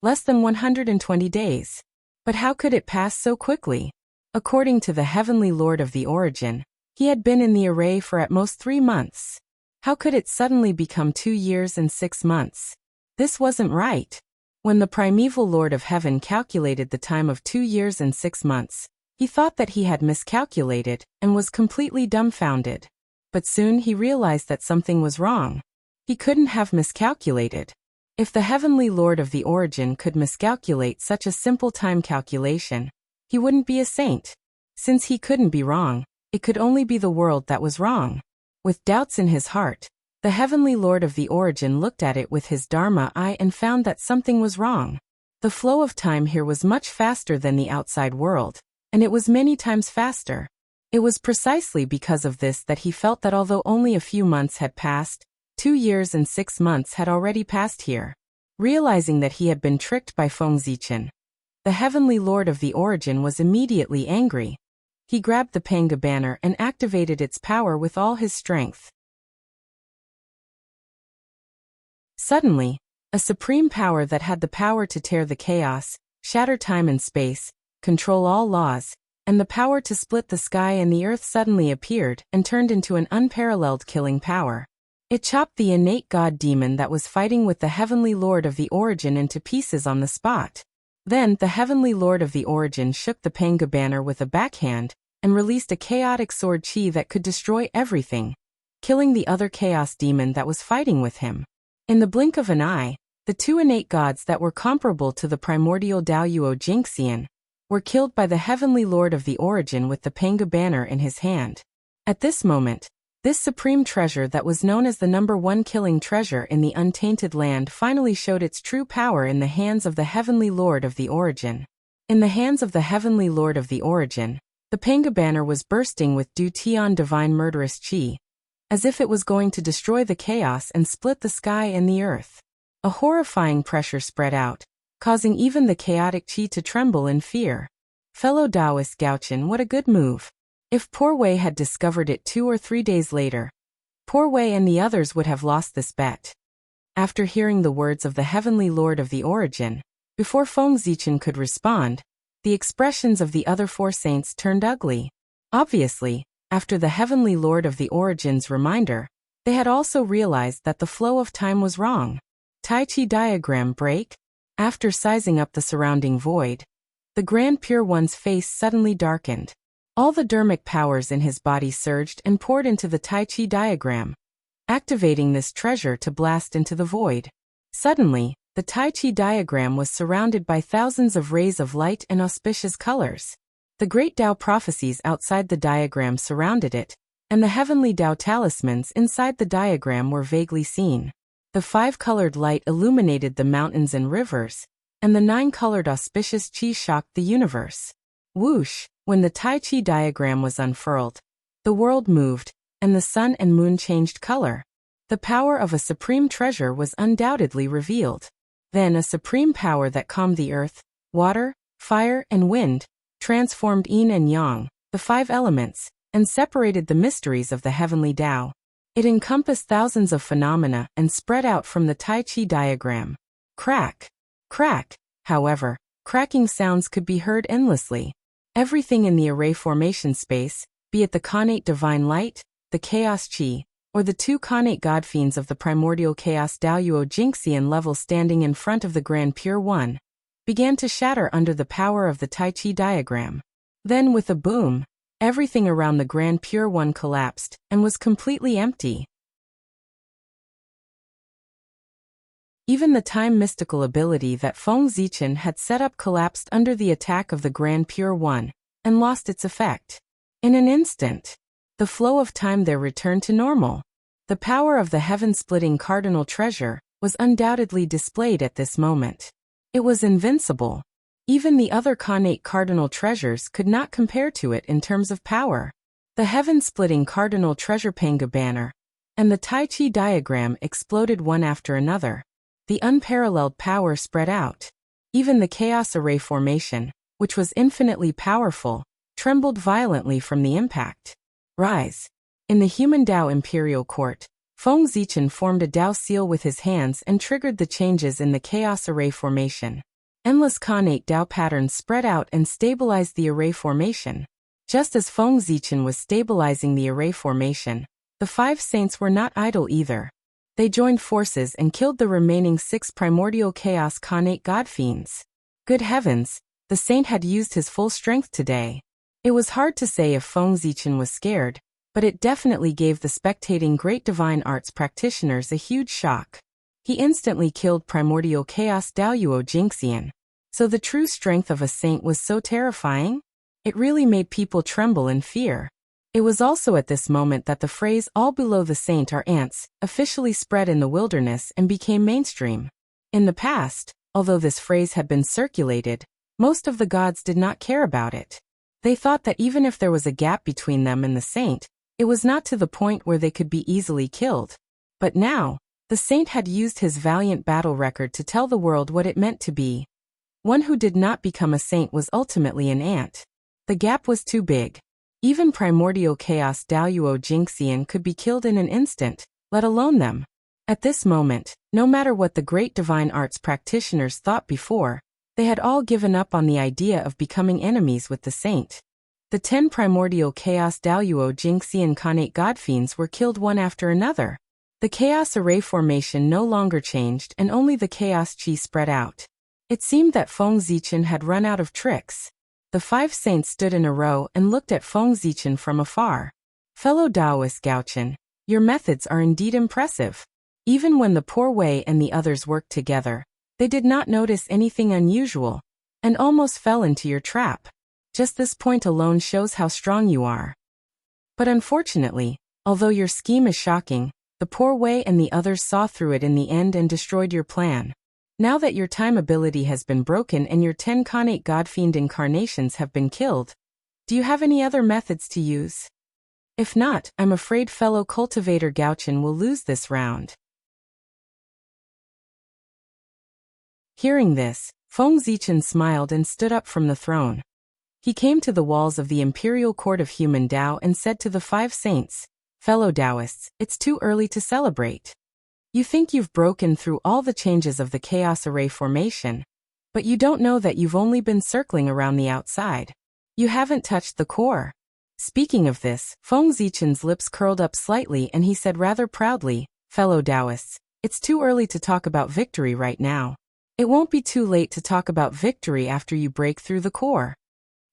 Less than 120 days. But how could it pass so quickly? According to the Heavenly Lord of the Origin, he had been in the array for at most 3 months. How could it suddenly become 2 years and 6 months? This wasn't right. When the primeval Lord of Heaven calculated the time of 2 years and 6 months, he thought that he had miscalculated and was completely dumbfounded. But soon he realized that something was wrong. He couldn't have miscalculated. If the Heavenly Lord of the Origin could miscalculate such a simple time calculation, he wouldn't be a saint. Since he couldn't be wrong, it could only be the world that was wrong. With doubts in his heart, the Heavenly Lord of the Origin looked at it with his Dharma eye and found that something was wrong. The flow of time here was much faster than the outside world, and it was many times faster. It was precisely because of this that he felt that although only a few months had passed, 2 years and 6 months had already passed here. Realizing that he had been tricked by Feng Zichen, the Heavenly Lord of the Origin was immediately angry. He grabbed the Panga banner and activated its power with all his strength. Suddenly, a supreme power that had the power to tear the chaos, shatter time and space, control all laws, and the power to split the sky and the earth suddenly appeared and turned into an unparalleled killing power. It chopped the innate god demon that was fighting with the Heavenly Lord of the Origin into pieces on the spot. Then the Heavenly Lord of the Origin shook the Panga banner with a backhand and released a chaotic sword chi that could destroy everything, killing the other chaos demon that was fighting with him. In the blink of an eye, the 2 innate gods that were comparable to the primordial Daoyuo Jinxian were killed by the Heavenly Lord of the Origin with the Panga banner in his hand. At this moment, this supreme treasure that was known as the #1 killing treasure in the untainted land finally showed its true power in the hands of the Heavenly Lord of the Origin. In the hands of the Heavenly Lord of the Origin, the Panga banner was bursting with Du Tian divine murderous chi, as if it was going to destroy the chaos and split the sky and the earth. A horrifying pressure spread out, causing even the chaotic chi to tremble in fear. Fellow Taoist Gaochen, what a good move. If Poor Wei had discovered it 2 or 3 days later, Poor Wei and the others would have lost this bet. After hearing the words of the Heavenly Lord of the Origin, before Feng Zichen could respond, the expressions of the other 4 saints turned ugly. Obviously, After the Heavenly Lord of the Origin's reminder, they had also realized that the flow of time was wrong. Tai Chi diagram break. After sizing up the surrounding void, the Grand Pure One's face suddenly darkened. All the dermic powers in his body surged and poured into the Tai Chi diagram, activating this treasure to blast into the void. Suddenly, the Tai Chi diagram was surrounded by thousands of rays of light and auspicious colors. The great Tao prophecies outside the diagram surrounded it, and the heavenly Tao talismans inside the diagram were vaguely seen. The 5-colored light illuminated the mountains and rivers, and the 9-colored auspicious chi shocked the universe. Whoosh! When the Tai Chi diagram was unfurled, the world moved, and the sun and moon changed color. The power of a supreme treasure was undoubtedly revealed. Then a supreme power that calmed the earth, water, fire, and wind, transformed yin and yang, the 5 elements, and separated the mysteries of the heavenly Tao. It encompassed thousands of phenomena and spread out from the Tai Chi diagram. Crack! Crack! However, cracking sounds could be heard endlessly. Everything in the array formation space, be it the connate divine light, the chaos chi, or the 2 connate god fiends of the primordial chaos Daoyuo Jingxian level standing in front of the Grand Pure One, began to shatter under the power of the Tai Chi diagram. Then with a boom, everything around the Grand Pure One collapsed and was completely empty. Even the time mystical ability that Feng Zichen had set up collapsed under the attack of the Grand Pure One, and lost its effect. In an instant, the flow of time there returned to normal. The power of the heaven-splitting cardinal treasure was undoubtedly displayed at this moment. It was invincible. Even the other connate cardinal treasures could not compare to it in terms of power. The heaven-splitting cardinal treasure Panga banner and the Tai Chi diagram exploded one after another. The unparalleled power spread out. Even the chaos array formation, which was infinitely powerful, trembled violently from the impact. Rise. In the human Tao Imperial Court, Feng Zichen formed a Tao seal with his hands and triggered the changes in the chaos array formation. Endless connate Tao patterns spread out and stabilized the array formation. Just as Feng Zichen was stabilizing the array formation, the 5 saints were not idle either. They joined forces and killed the remaining 6 primordial chaos connate god fiends. Good heavens, the saint had used his full strength today. It was hard to say if Feng Zichen was scared, but it definitely gave the spectating great divine arts practitioners a huge shock. He instantly killed primordial chaos Daoyuo Jingxian. So the true strength of a saint was so terrifying? It really made people tremble in fear. It was also at this moment that the phrase "all below the saint are ants" officially spread in the wilderness and became mainstream. In the past, although this phrase had been circulated, most of the gods did not care about it. They thought that even if there was a gap between them and the saint, it was not to the point where they could be easily killed. But now, the saint had used his valiant battle record to tell the world what it meant to be. One who did not become a saint was ultimately an ant. The gap was too big. Even primordial chaos Daoyuo Jingxian could be killed in an instant, let alone them. At this moment, no matter what the great divine arts practitioners thought before, they had all given up on the idea of becoming enemies with the saint. The 10 primordial chaos Daoyuo Jingxian connate godfiends were killed one after another. The chaos array formation no longer changed and only the chaos chi spread out. It seemed that Feng Zichen had run out of tricks. The 5 saints stood in a row and looked at Feng Zichen from afar. Fellow Taoist Gaochen, your methods are indeed impressive. Even when the poor Wei and the others worked together, they did not notice anything unusual, and almost fell into your trap. Just this point alone shows how strong you are. But unfortunately, although your scheme is shocking, the poor Wei and the others saw through it in the end and destroyed your plan. Now that your time ability has been broken and your 10 connate godfiend incarnations have been killed, do you have any other methods to use? If not, I'm afraid fellow cultivator Gaochen will lose this round. Hearing this, Feng Zichen smiled and stood up from the throne. He came to the walls of the Imperial Court of Human Tao and said to the 5 saints, "Fellow Taoists, it's too early to celebrate. You think you've broken through all the changes of the chaos array formation, but you don't know that you've only been circling around the outside. You haven't touched the core. Speaking of this, Feng Zichen's lips curled up slightly and he said rather proudly, "Fellow Taoists, it's too early to talk about victory right now. It won't be too late to talk about victory after you break through the core."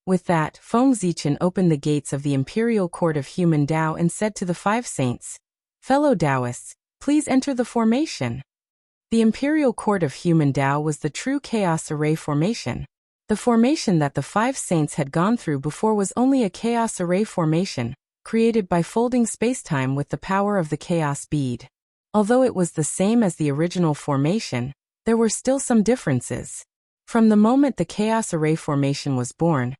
With that, Feng Zichen opened the gates of the Imperial Court of Human Tao and said to the 5 saints, "Fellow Taoists, please enter the formation." The Imperial Court of Human Tao was the true Chaos Array formation. The formation that the 5 saints had gone through before was only a Chaos Array formation, created by folding spacetime with the power of the Chaos Bead. Although it was the same as the original formation, there were still some differences. From the moment the Chaos Array formation was born,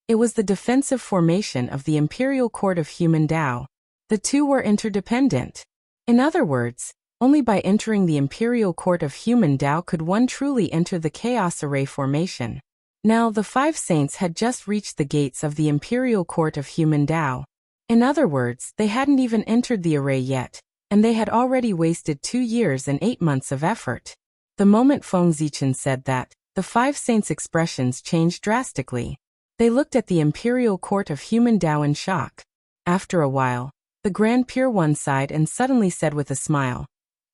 it was the defensive formation of the Imperial Court of Human Tao. The two were interdependent. In other words, only by entering the Imperial Court of Human Tao could one truly enter the Chaos Array formation. Now the 5 saints had just reached the gates of the Imperial Court of Human Tao. In other words, they hadn't even entered the array yet, and they had already wasted 2 years and 8 months of effort. The moment Feng Zichen said that, the 5 saints' expressions changed drastically. They looked at the Imperial Court of Human Tao in shock. After a while, the Grand Pure One sighed and suddenly said with a smile,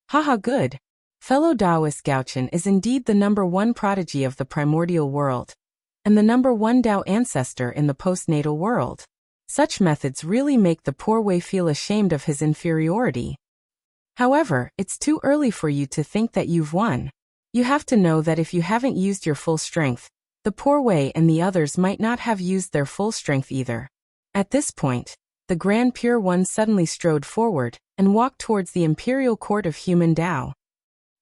"Haha, good. Fellow Taoist Gaochen is indeed the #1 prodigy of the primordial world, and the #1 Tao ancestor in the postnatal world. Such methods really make the poor Wei feel ashamed of his inferiority. However, it's too early for you to think that you've won. You have to know that if you haven't used your full strength, the poor Wei and the others might not have used their full strength either." At this point, the Grand Pure One suddenly strode forward and walked towards the Imperial Court of Human Tao.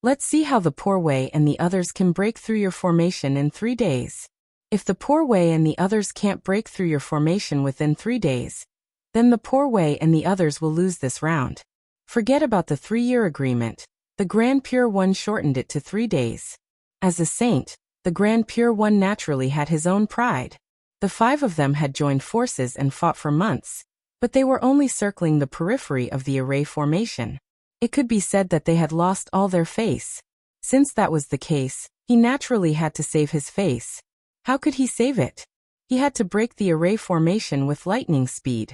"Let's see how the poor Wei and the others can break through your formation in 3 days. If the poor Wei and the others can't break through your formation within 3 days, then the poor Wei and the others will lose this round. Forget about the 3-year agreement." The Grand Pure One shortened it to 3 days. As a saint, the Grand Pure One naturally had his own pride. The 5 of them had joined forces and fought for months, but they were only circling the periphery of the array formation. It could be said that they had lost all their face. Since that was the case, he naturally had to save his face. How could he save it? He had to break the array formation with lightning speed.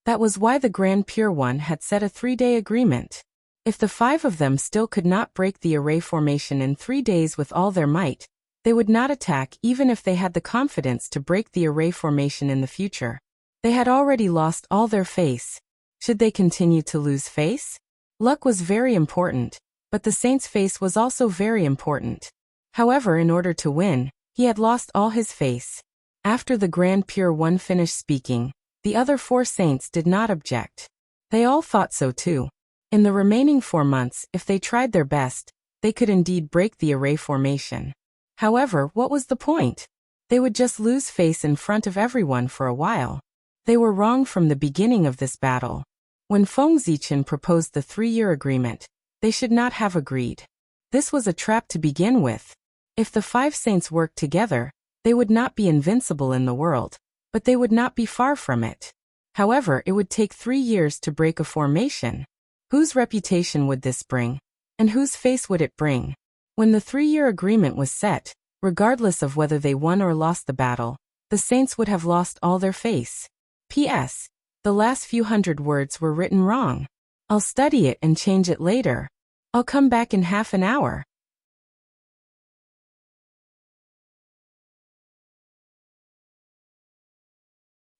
That was why the Grand Pure One had set a 3-day agreement. If the 5 of them still could not break the array formation in 3 days with all their might, they would not attack even if they had the confidence to break the array formation in the future. They had already lost all their face. Should they continue to lose face? Luck was very important, but the saint's face was also very important. However, in order to win, he had lost all his face. After the Grand Pure One finished speaking, the other 4 saints did not object. They all thought so too. In the remaining 4 months, if they tried their best, they could indeed break the array formation. However, what was the point? They would just lose face in front of everyone for a while. They were wrong from the beginning of this battle. When Feng Zichen proposed the 3-year agreement, they should not have agreed. This was a trap to begin with. If the 5 saints worked together, they would not be invincible in the world, but they would not be far from it. However, it would take 3 years to break a formation. Whose reputation would this bring? And whose face would it bring? When the 3-year agreement was set, regardless of whether they won or lost the battle, the saints would have lost all their face. P.S. The last few hundred words were written wrong. I'll study it and change it later. I'll come back in half an hour.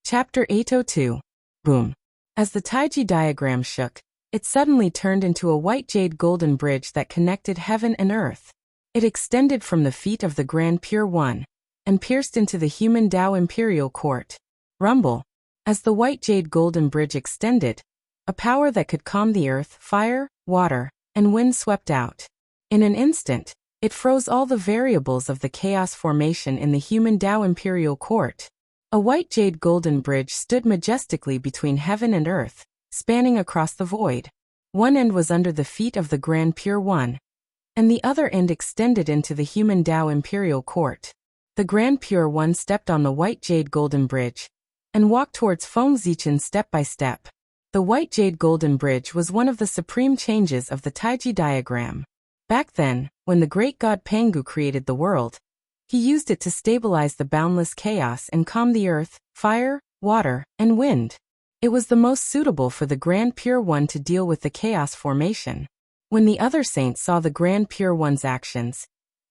Chapter 802. Boom. As the Taiji diagram shook, it suddenly turned into a white jade golden bridge that connected heaven and earth. It extended from the feet of the Grand Pure One, and pierced into the human Tao Imperial Court. Rumble. As the white jade golden bridge extended, a power that could calm the earth, fire, water, and wind swept out. In an instant, it froze all the variables of the chaos formation in the human Tao Imperial Court. A white jade golden bridge stood majestically between heaven and earth, spanning across the void. One end was under the feet of the Grand Pure One, and the other end extended into the human Tao Imperial Court. The Grand Pure One stepped on the white jade golden bridge, and walked towards Feng Zichen step by step. The white jade golden bridge was one of the supreme changes of the Taiji diagram. Back then, when the great god Pangu created the world, He used it to stabilize the boundless chaos and calm the earth, fire, water, and wind. It was the most suitable for the Grand Pure One to deal with the chaos formation. When the other saints saw the Grand Pure One's actions,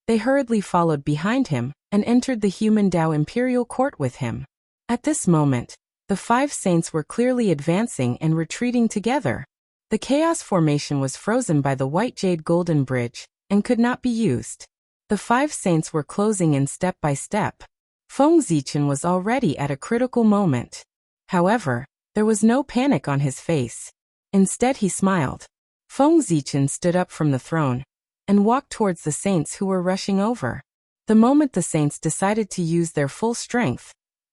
they hurriedly followed behind him and entered the human Tao imperial court with him. At this moment, the 5 saints were clearly advancing and retreating together. The chaos formation was frozen by the white jade golden bridge and could not be used. The 5 saints were closing in step by step. Feng Zichen was already at a critical moment. However, there was no panic on his face. Instead, he smiled. Feng Zichen stood up from the throne and walked towards the saints who were rushing over. The moment the saints decided to use their full strength,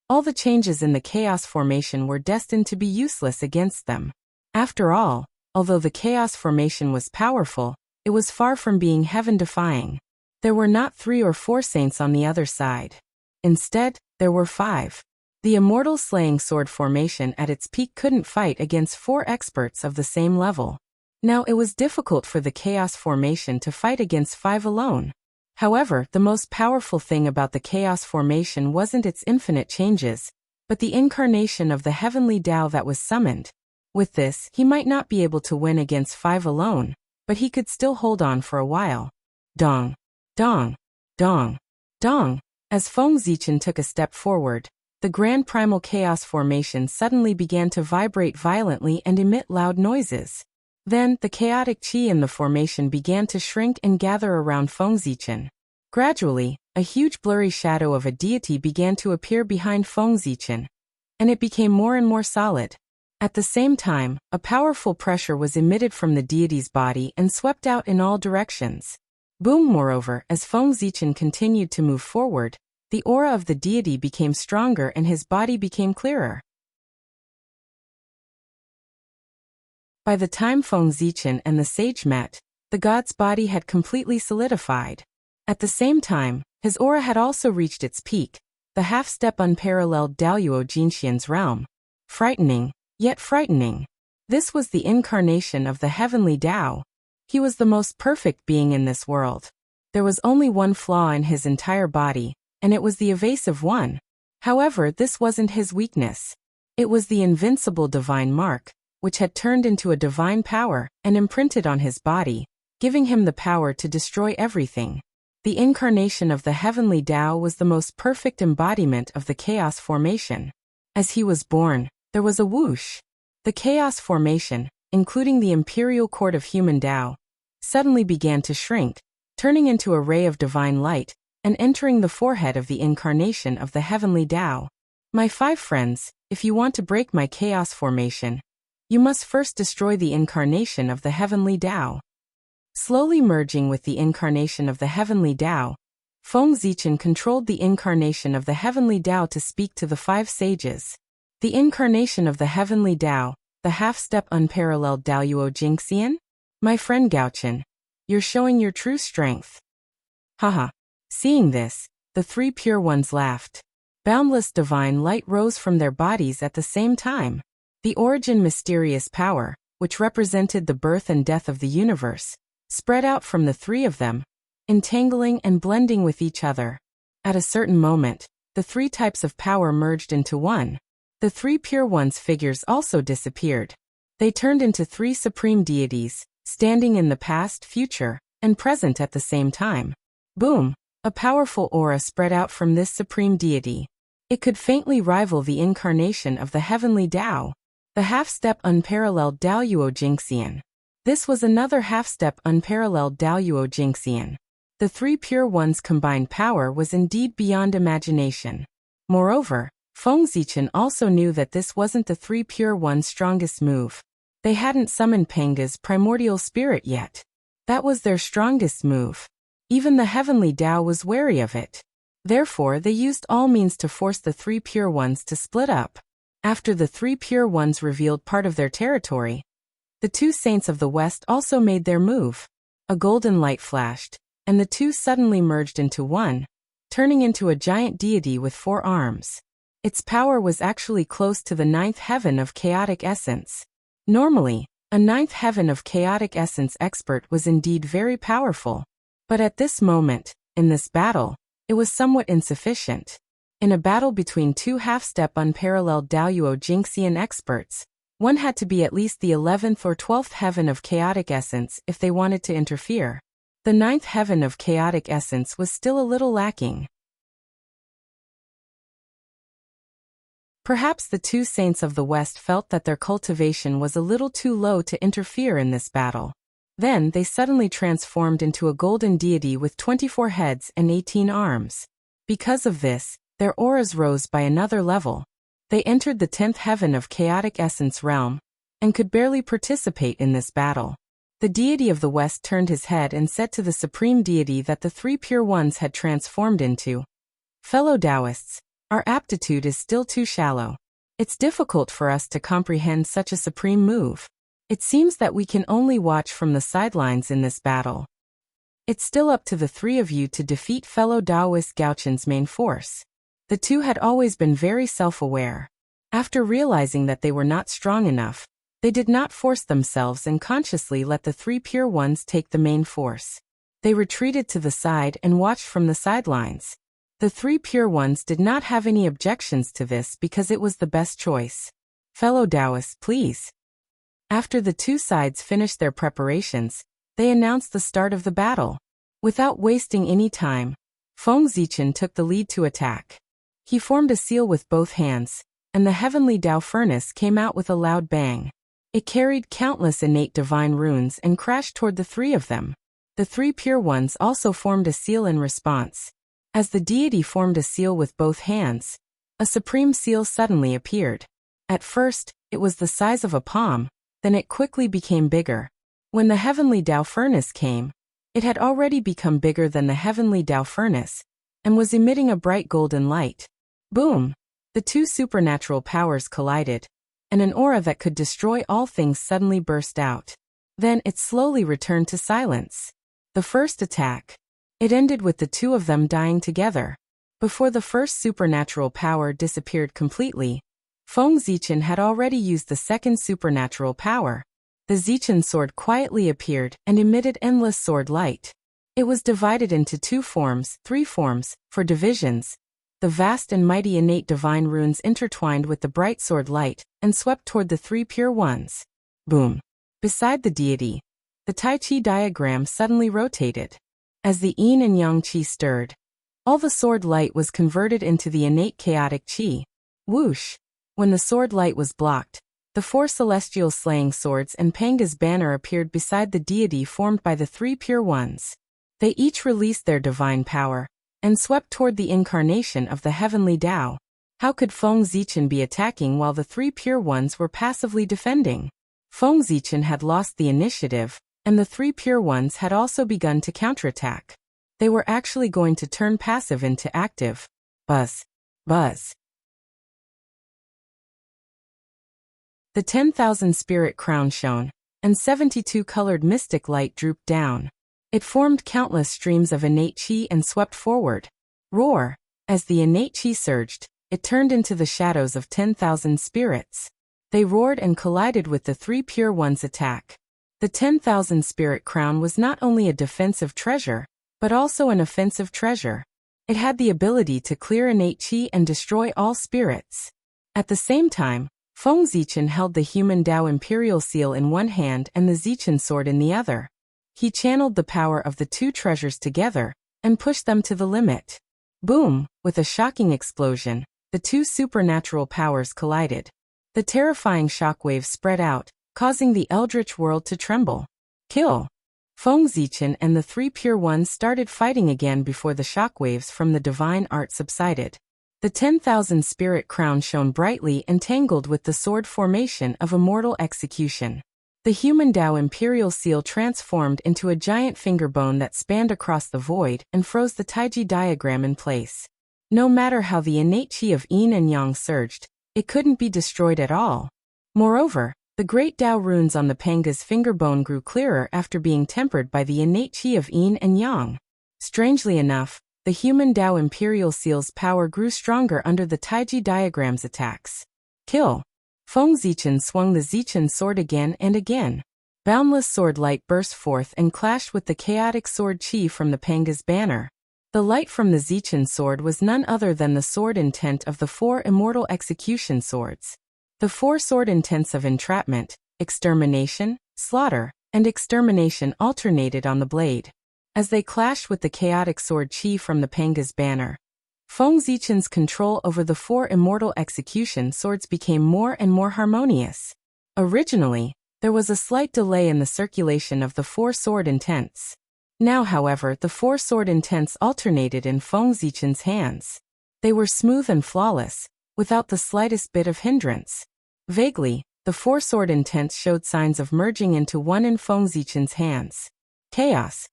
all the changes in the chaos formation were destined to be useless against them. After all, although the chaos formation was powerful, it was far from being heaven-defying. There were not 3 or 4 saints on the other side. Instead, there were 5. The immortal slaying sword formation at its peak couldn't fight against 4 experts of the same level. Now it was difficult for the chaos formation to fight against 5 alone. However, the most powerful thing about the chaos formation wasn't its infinite changes, but the incarnation of the heavenly Tao that was summoned. With this, he might not be able to win against 5 alone, but he could still hold on for a while. Dong, dong, dong, dong. As Feng Zichen took a step forward, the grand primal chaos formation suddenly began to vibrate violently and emit loud noises. Then, the chaotic qi in the formation began to shrink and gather around Feng Zichen. Gradually, a huge blurry shadow of a deity began to appear behind Feng Zichen, and it became more and more solid. At the same time, a powerful pressure was emitted from the deity's body and swept out in all directions. Boom! Moreover, as Feng Zichen continued to move forward, the aura of the deity became stronger and his body became clearer. By the time Feng Zichen and the sage met, the god's body had completely solidified. At the same time, his aura had also reached its peak, the half-step unparalleled Daoyuo Jinxian's realm. Frightening, yet frightening. This was the incarnation of the heavenly Tao. He was the most perfect being in this world. There was only one flaw in his entire body, and it was the evasive one. However, this wasn't his weakness. It was the invincible divine mark, which had turned into a divine power and imprinted on his body, giving him the power to destroy everything. The incarnation of the heavenly Tao was the most perfect embodiment of the chaos formation. As he was born, there was a whoosh. The chaos formation, including the imperial court of human Tao, suddenly began to shrink, turning into a ray of divine light and entering the forehead of the incarnation of the heavenly Tao. My 5 friends, if you want to break my chaos formation, you must first destroy the incarnation of the heavenly Tao. Slowly merging with the incarnation of the heavenly Tao, Feng Zichen controlled the incarnation of the heavenly Tao to speak to the 5 sages. The incarnation of the heavenly Tao, the half-step unparalleled Daoyuo Jinxian? My friend Gaochen, you're showing your true strength. Haha. Seeing this, the 3 pure ones laughed. Boundless divine light rose from their bodies at the same time. The origin mysterious power, which represented the birth and death of the universe, spread out from the 3 of them, entangling and blending with each other. At a certain moment, the 3 types of power merged into one. The 3 pure ones' figures also disappeared. They turned into 3 supreme deities, standing in the past, future, and present at the same time. Boom! A powerful aura spread out from this supreme deity. It could faintly rival the incarnation of the heavenly Tao, the half-step unparalleled Daoyuo Jinxian. This was another half-step unparalleled Daoyuo Jinxian. The 3 pure ones' combined power was indeed beyond imagination. Moreover, Feng Zichen also knew that this wasn't the 3 pure ones' strongest move. They hadn't summoned Penga's primordial spirit yet. That was their strongest move. Even the heavenly Tao was wary of it. Therefore, they used all means to force the 3 pure ones to split up. After the 3 pure ones revealed part of their territory, the 2 saints of the West also made their move. A golden light flashed, and the 2 suddenly merged into one, turning into a giant deity with 4 arms. Its power was actually close to the 9th heaven of chaotic essence. Normally, a 9th heaven of chaotic essence expert was indeed very powerful. But at this moment, in this battle, it was somewhat insufficient. In a battle between two half-step unparalleled Daoyuo Jingxian experts, one had to be at least the 11th or 12th heaven of chaotic essence if they wanted to interfere. The 9th heaven of chaotic essence was still a little lacking. Perhaps the two saints of the West felt that their cultivation was a little too low to interfere in this battle. Then they suddenly transformed into a golden deity with 24 heads and 18 arms. Because of this, their auras rose by another level. They entered the 10th heaven of chaotic essence realm, and could barely participate in this battle. The deity of the West turned his head and said to the supreme deity that the three pure ones had transformed into, "Fellow Taoists, our aptitude is still too shallow. It's difficult for us to comprehend such a supreme move. It seems that we can only watch from the sidelines in this battle. It's still up to the three of you to defeat fellow Taoist Gaochun's main force." The two had always been very self-aware. After realizing that they were not strong enough, they did not force themselves and consciously let the three pure ones take the main force. They retreated to the side and watched from the sidelines. The three pure ones did not have any objections to this because it was the best choice. "Fellow Taoists, please." After the two sides finished their preparations, they announced the start of the battle. Without wasting any time, Feng Zichen took the lead to attack. He formed a seal with both hands, and the heavenly Tao furnace came out with a loud bang. It carried countless innate divine runes and crashed toward the three of them. The three pure ones also formed a seal in response. As the deity formed a seal with both hands, a supreme seal suddenly appeared. At first, it was the size of a palm, then it quickly became bigger. When the heavenly Tao furnace came, it had already become bigger than the heavenly Tao furnace, and was emitting a bright golden light. Boom! The two supernatural powers collided, and an aura that could destroy all things suddenly burst out. Then it slowly returned to silence. The first attack. It ended with the two of them dying together. Before the first supernatural power disappeared completely, Feng Zichen had already used the second supernatural power. The Zichen sword quietly appeared and emitted endless sword light. It was divided into three forms, for divisions. The vast and mighty innate divine runes intertwined with the bright sword light and swept toward the three pure ones. Boom! Beside the deity, the Tai Chi diagram suddenly rotated. As the yin and yang qi stirred, all the sword light was converted into the innate chaotic qi. Whoosh! When the sword light was blocked, the four celestial slaying swords and Panga's banner appeared beside the deity formed by the three pure ones. They each released their divine power and swept toward the incarnation of the heavenly Tao. How could Feng Zichen be attacking while the three pure ones were passively defending? Feng Zichen had lost the initiative, and the three pure ones had also begun to counterattack. They were actually going to turn passive into active. Buzz. Buzz. The 10,000 spirit crown shone, and 72 colored mystic light drooped down. It formed countless streams of innate qi and swept forward. Roar! As the innate qi surged, it turned into the shadows of 10,000 spirits. They roared and collided with the three pure ones' attack. The 10,000 spirit crown was not only a defensive treasure, but also an offensive treasure. It had the ability to clear innate qi and destroy all spirits. At the same time, Feng Zichen held the human Tao imperial seal in one hand and the Zichen sword in the other. He channeled the power of the two treasures together and pushed them to the limit. Boom! With a shocking explosion, the two supernatural powers collided. The terrifying shockwaves spread out, causing the eldritch world to tremble. Kill! Feng Zichen and the three pure ones started fighting again before the shockwaves from the divine art subsided. The 10,000 spirit crown shone brightly and tangled with the sword formation of immortal execution. The human Tao imperial seal transformed into a giant finger bone that spanned across the void and froze the Taiji diagram in place. No matter how the innate qi of yin and yang surged, it couldn't be destroyed at all. Moreover, the great Tao runes on the Panga's finger bone grew clearer after being tempered by the innate qi of yin and yang. Strangely enough, the human Tao imperial seal's power grew stronger under the Taiji diagram's attacks. Kill! Feng Zichen swung the Zichen sword again and again. Boundless sword light burst forth and clashed with the chaotic sword qi from the Panga's banner. The light from the Zichen sword was none other than the sword intent of the 4 immortal execution swords. The 4 sword intents of entrapment, extermination, slaughter, and extermination alternated on the blade. As they clashed with the chaotic sword chi from the Panga's banner, Feng Zichen's control over the 4 immortal execution swords became more and more harmonious. Originally, there was a slight delay in the circulation of the 4 sword intents. Now, however, the 4 sword intents alternated in Feng Zichen's hands. They were smooth and flawless, without the slightest bit of hindrance. Vaguely, the 4 sword intents showed signs of merging into one in Feng Zichen's hands. Chaos.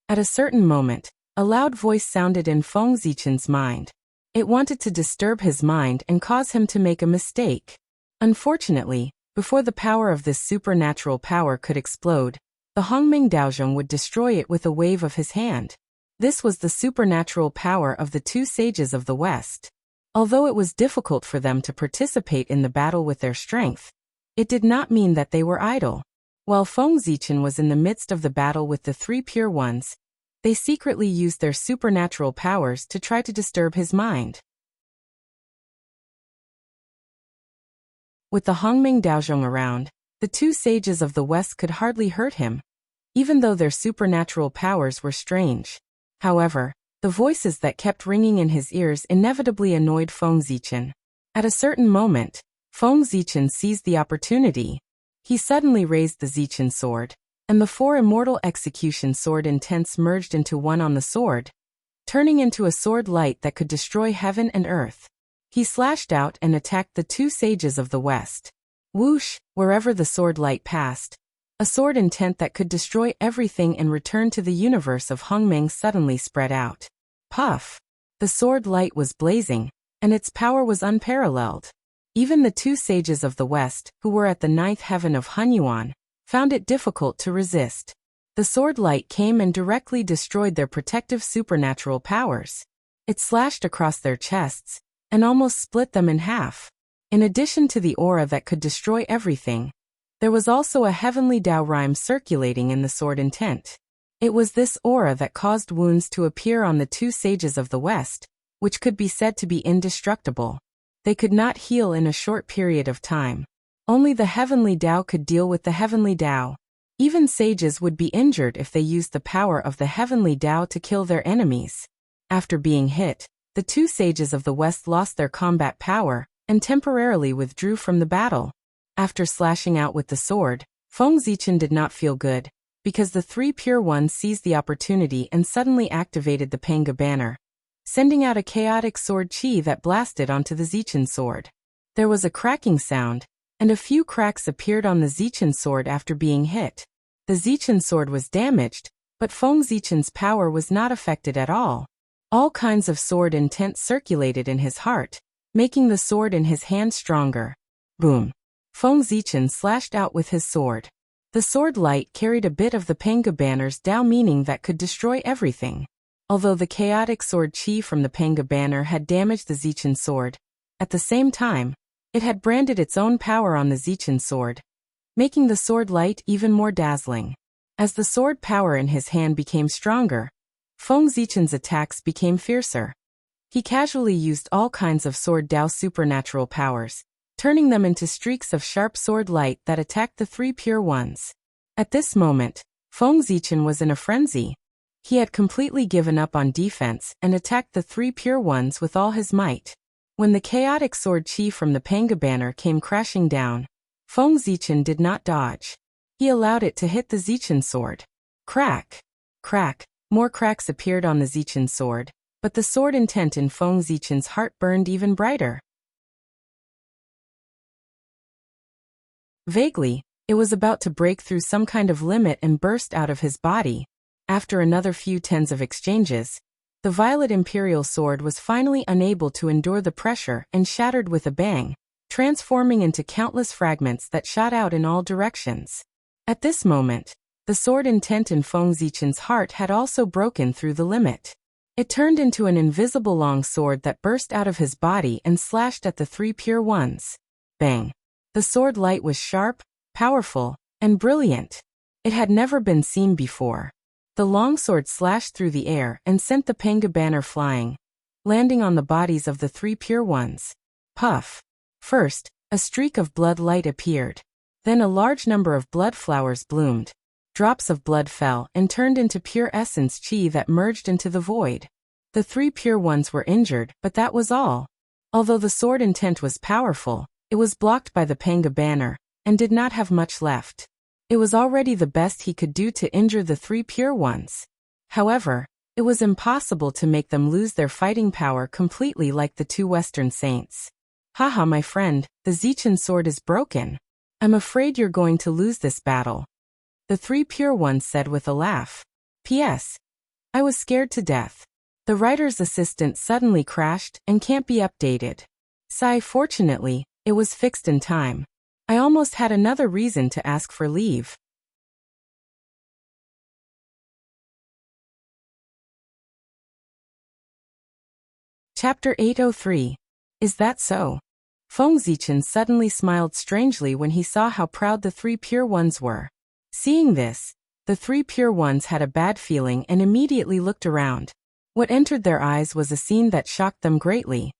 At a certain moment, a loud voice sounded in Feng Zichen's mind. It wanted to disturb his mind and cause him to make a mistake. Unfortunately, before the power of this supernatural power could explode, the Hongming Daozhong would destroy it with a wave of his hand. This was the supernatural power of the 2 sages of the West. Although it was difficult for them to participate in the battle with their strength, it did not mean that they were idle. While Feng Zichen was in the midst of the battle with the 3 pure ones, they secretly used their supernatural powers to try to disturb his mind. With the Hongming Daozhong around, the 2 sages of the West could hardly hurt him, even though their supernatural powers were strange. However, the voices that kept ringing in his ears inevitably annoyed Feng Zichen. At a certain moment, Feng Zichen seized the opportunity. He suddenly raised the Zichen sword, and the 4 immortal execution sword intents merged into one on the sword, turning into a sword light that could destroy heaven and earth. He slashed out and attacked the 2 sages of the West. Whoosh, wherever the sword light passed, a sword intent that could destroy everything and return to the universe of Hongmeng suddenly spread out. Puff! The sword light was blazing, and its power was unparalleled. Even the 2 sages of the West, who were at the 9th heaven of Hunyuan, found it difficult to resist. The sword light came and directly destroyed their protective supernatural powers. It slashed across their chests, and almost split them in half. In addition to the aura that could destroy everything, there was also a heavenly Tao rhyme circulating in the sword intent. It was this aura that caused wounds to appear on the 2 sages of the West, which could be said to be indestructible. They could not heal in a short period of time. Only the heavenly Tao could deal with the heavenly Tao. Even sages would be injured if they used the power of the heavenly Tao to kill their enemies. After being hit, the 2 sages of the West lost their combat power and temporarily withdrew from the battle. After slashing out with the sword, Feng Zichen did not feel good, because the 3 pure ones seized the opportunity and suddenly activated the Panga banner, sending out a chaotic sword chi that blasted onto the Zichen sword. There was a cracking sound, and a few cracks appeared on the Zichen sword after being hit. The Zichen sword was damaged, but Feng Zichen's power was not affected at all. All kinds of sword intent circulated in his heart, making the sword in his hand stronger. Boom! Feng Zichen slashed out with his sword. The sword light carried a bit of the Panga banner's Tao meaning that could destroy everything. Although the chaotic sword chi from the Panga banner had damaged the Zichen sword, at the same time, it had branded its own power on the Zichen sword, making the sword light even more dazzling. As the sword power in his hand became stronger, Feng Zichen's attacks became fiercer. He casually used all kinds of sword Tao supernatural powers, turning them into streaks of sharp sword light that attacked the 3 pure ones. At this moment, Feng Zichen was in a frenzy. He had completely given up on defense and attacked the 3 pure ones with all his might. When the chaotic sword chi from the Panga banner came crashing down, Feng Zichen did not dodge. He allowed it to hit the Zichen sword. Crack! Crack! More cracks appeared on the Zichen sword, but the sword intent in Feng Zichen's heart burned even brighter. Vaguely, it was about to break through some kind of limit and burst out of his body. After another few tens of exchanges, the violet imperial sword was finally unable to endure the pressure and shattered with a bang, transforming into countless fragments that shot out in all directions. At this moment, the sword intent in Feng Zichen's heart had also broken through the limit. It turned into an invisible long sword that burst out of his body and slashed at the 3 pure ones. Bang! The sword light was sharp, powerful, and brilliant. It had never been seen before. The longsword slashed through the air and sent the Panga banner flying, landing on the bodies of the three pure ones. Puff. First, a streak of blood light appeared. Then a large number of blood flowers bloomed. Drops of blood fell and turned into pure essence chi that merged into the void. The three pure ones were injured, but that was all. Although the sword intent was powerful, it was blocked by the Panga banner, and did not have much left. It was already the best he could do to injure the three pure ones. However, it was impossible to make them lose their fighting power completely like the two Western saints. Haha, my friend, the Zichin sword is broken. I'm afraid you're going to lose this battle. The three pure ones said with a laugh. P.S. I was scared to death. The writer's assistant suddenly crashed and can't be updated. Sigh, fortunately, it was fixed in time. I almost had another reason to ask for leave. Chapter 803. Is that so? Feng Zichen suddenly smiled strangely when he saw how proud the three pure ones were. Seeing this, the three pure ones had a bad feeling and immediately looked around. What entered their eyes was a scene that shocked them greatly.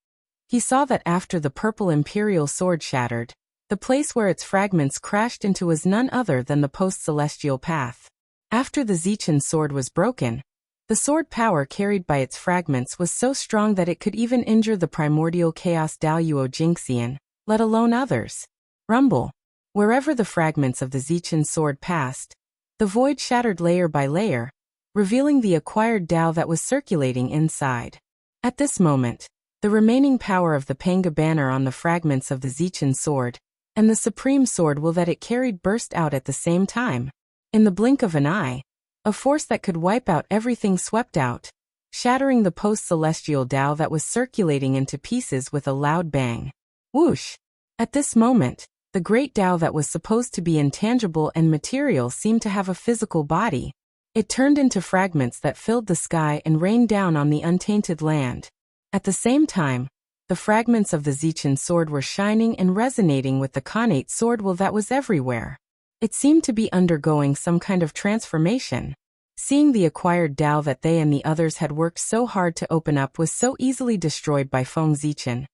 He saw that after the purple imperial sword shattered, the place where its fragments crashed into was none other than the post-celestial path. After the Zichin sword was broken, the sword power carried by its fragments was so strong that it could even injure the primordial chaos Daoyuo Jingxian, let alone others. Rumble. Wherever the fragments of the Zichin sword passed, the void shattered layer by layer, revealing the acquired Dao that was circulating inside. At this moment, the remaining power of the Panga banner on the fragments of the Zichin sword, and the supreme sword will that it carried burst out at the same time. In the blink of an eye, a force that could wipe out everything swept out, shattering the post-celestial Dao that was circulating into pieces with a loud bang. Whoosh! At this moment, the great Dao that was supposed to be intangible and material seemed to have a physical body. It turned into fragments that filled the sky and rained down on the untainted land. At the same time, the fragments of the Zichin sword were shining and resonating with the Khanate sword will that was everywhere. It seemed to be undergoing some kind of transformation. Seeing the acquired Dao that they and the others had worked so hard to open up was so easily destroyed by Feng Zichin,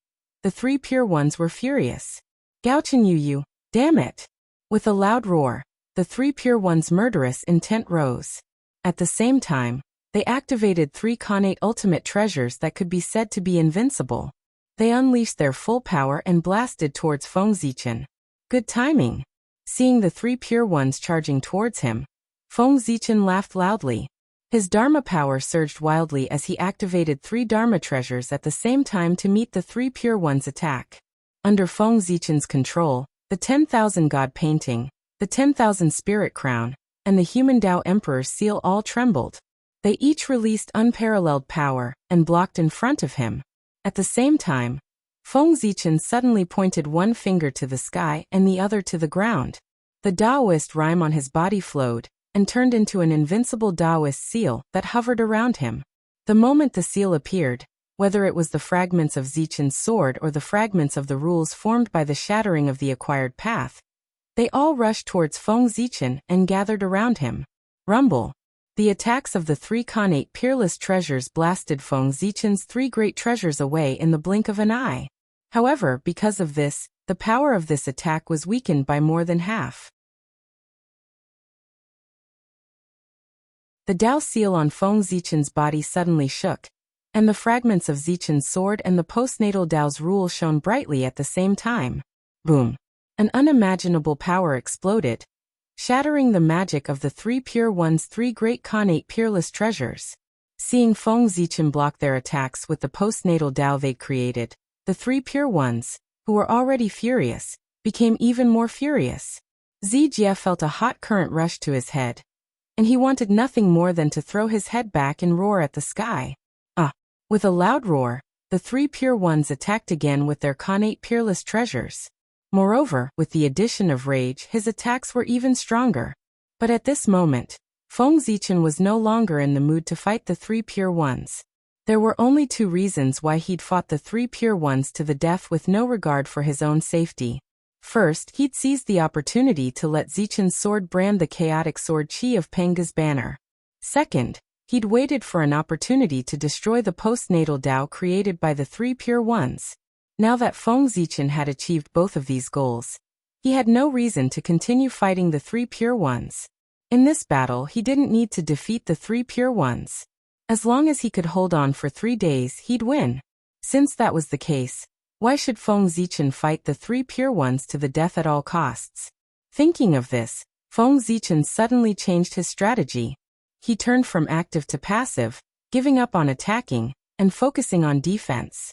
the three pure ones were furious. Gaochen Yu, damn it! With a loud roar, the three pure ones' murderous intent rose. At the same time, they activated three Khanate ultimate treasures that could be said to be invincible. They unleashed their full power and blasted towards Feng Zichin. Good timing. Seeing the three pure ones charging towards him, Feng Zichin laughed loudly. His Dharma power surged wildly as he activated three Dharma treasures at the same time to meet the three pure ones' attack. Under Feng Zichin's control, the 10,000 God painting, the 10,000 Spirit Crown, and the Human Dao Emperor's seal all trembled. They each released unparalleled power and blocked in front of him. At the same time, Feng Zichin suddenly pointed one finger to the sky and the other to the ground. The Taoist rhyme on his body flowed and turned into an invincible Taoist seal that hovered around him. The moment the seal appeared, whether it was the fragments of Zichin's sword or the fragments of the rules formed by the shattering of the acquired path, they all rushed towards Feng Zichin and gathered around him. Rumble. The attacks of the three Khanate peerless treasures blasted Feng Zichin's three great treasures away in the blink of an eye. However, because of this, the power of this attack was weakened by more than half. The Dao seal on Feng Zichin's body suddenly shook, and the fragments of Zichin's sword and the postnatal Dao's rule shone brightly at the same time. Boom! An unimaginable power exploded, shattering the magic of the three pure ones' three great Khanate peerless treasures. Seeing Feng Zichin block their attacks with the postnatal Dao they created, the three pure ones, who were already furious, became even more furious. Zijie felt a hot current rush to his head, and he wanted nothing more than to throw his head back and roar at the sky. With a loud roar, the three pure ones attacked again with their Khanate peerless treasures. Moreover, with the addition of rage, his attacks were even stronger. But at this moment, Feng Zichin was no longer in the mood to fight the three pure ones. There were only two reasons why he'd fought the three pure ones to the death with no regard for his own safety. First, he'd seized the opportunity to let Zichin's sword brand the chaotic sword chi of Panga's banner. Second, he'd waited for an opportunity to destroy the postnatal Tao created by the three pure ones. Now that Feng Zichen had achieved both of these goals, he had no reason to continue fighting the three pure ones. In this battle, he didn't need to defeat the three pure ones. As long as he could hold on for 3 days, he'd win. Since that was the case, why should Feng Zichen fight the three pure ones to the death at all costs? Thinking of this, Feng Zichen suddenly changed his strategy. He turned from active to passive, giving up on attacking, and focusing on defense.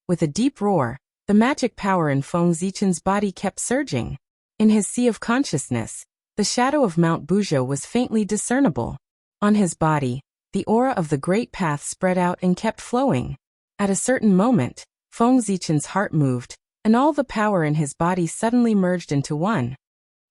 With a deep roar, the magic power in Feng Zichen's body kept surging. In his sea of consciousness, the shadow of Mount Buzhou was faintly discernible. On his body, the aura of the Great Path spread out and kept flowing. At a certain moment, Feng Zichen's heart moved, and all the power in his body suddenly merged into one.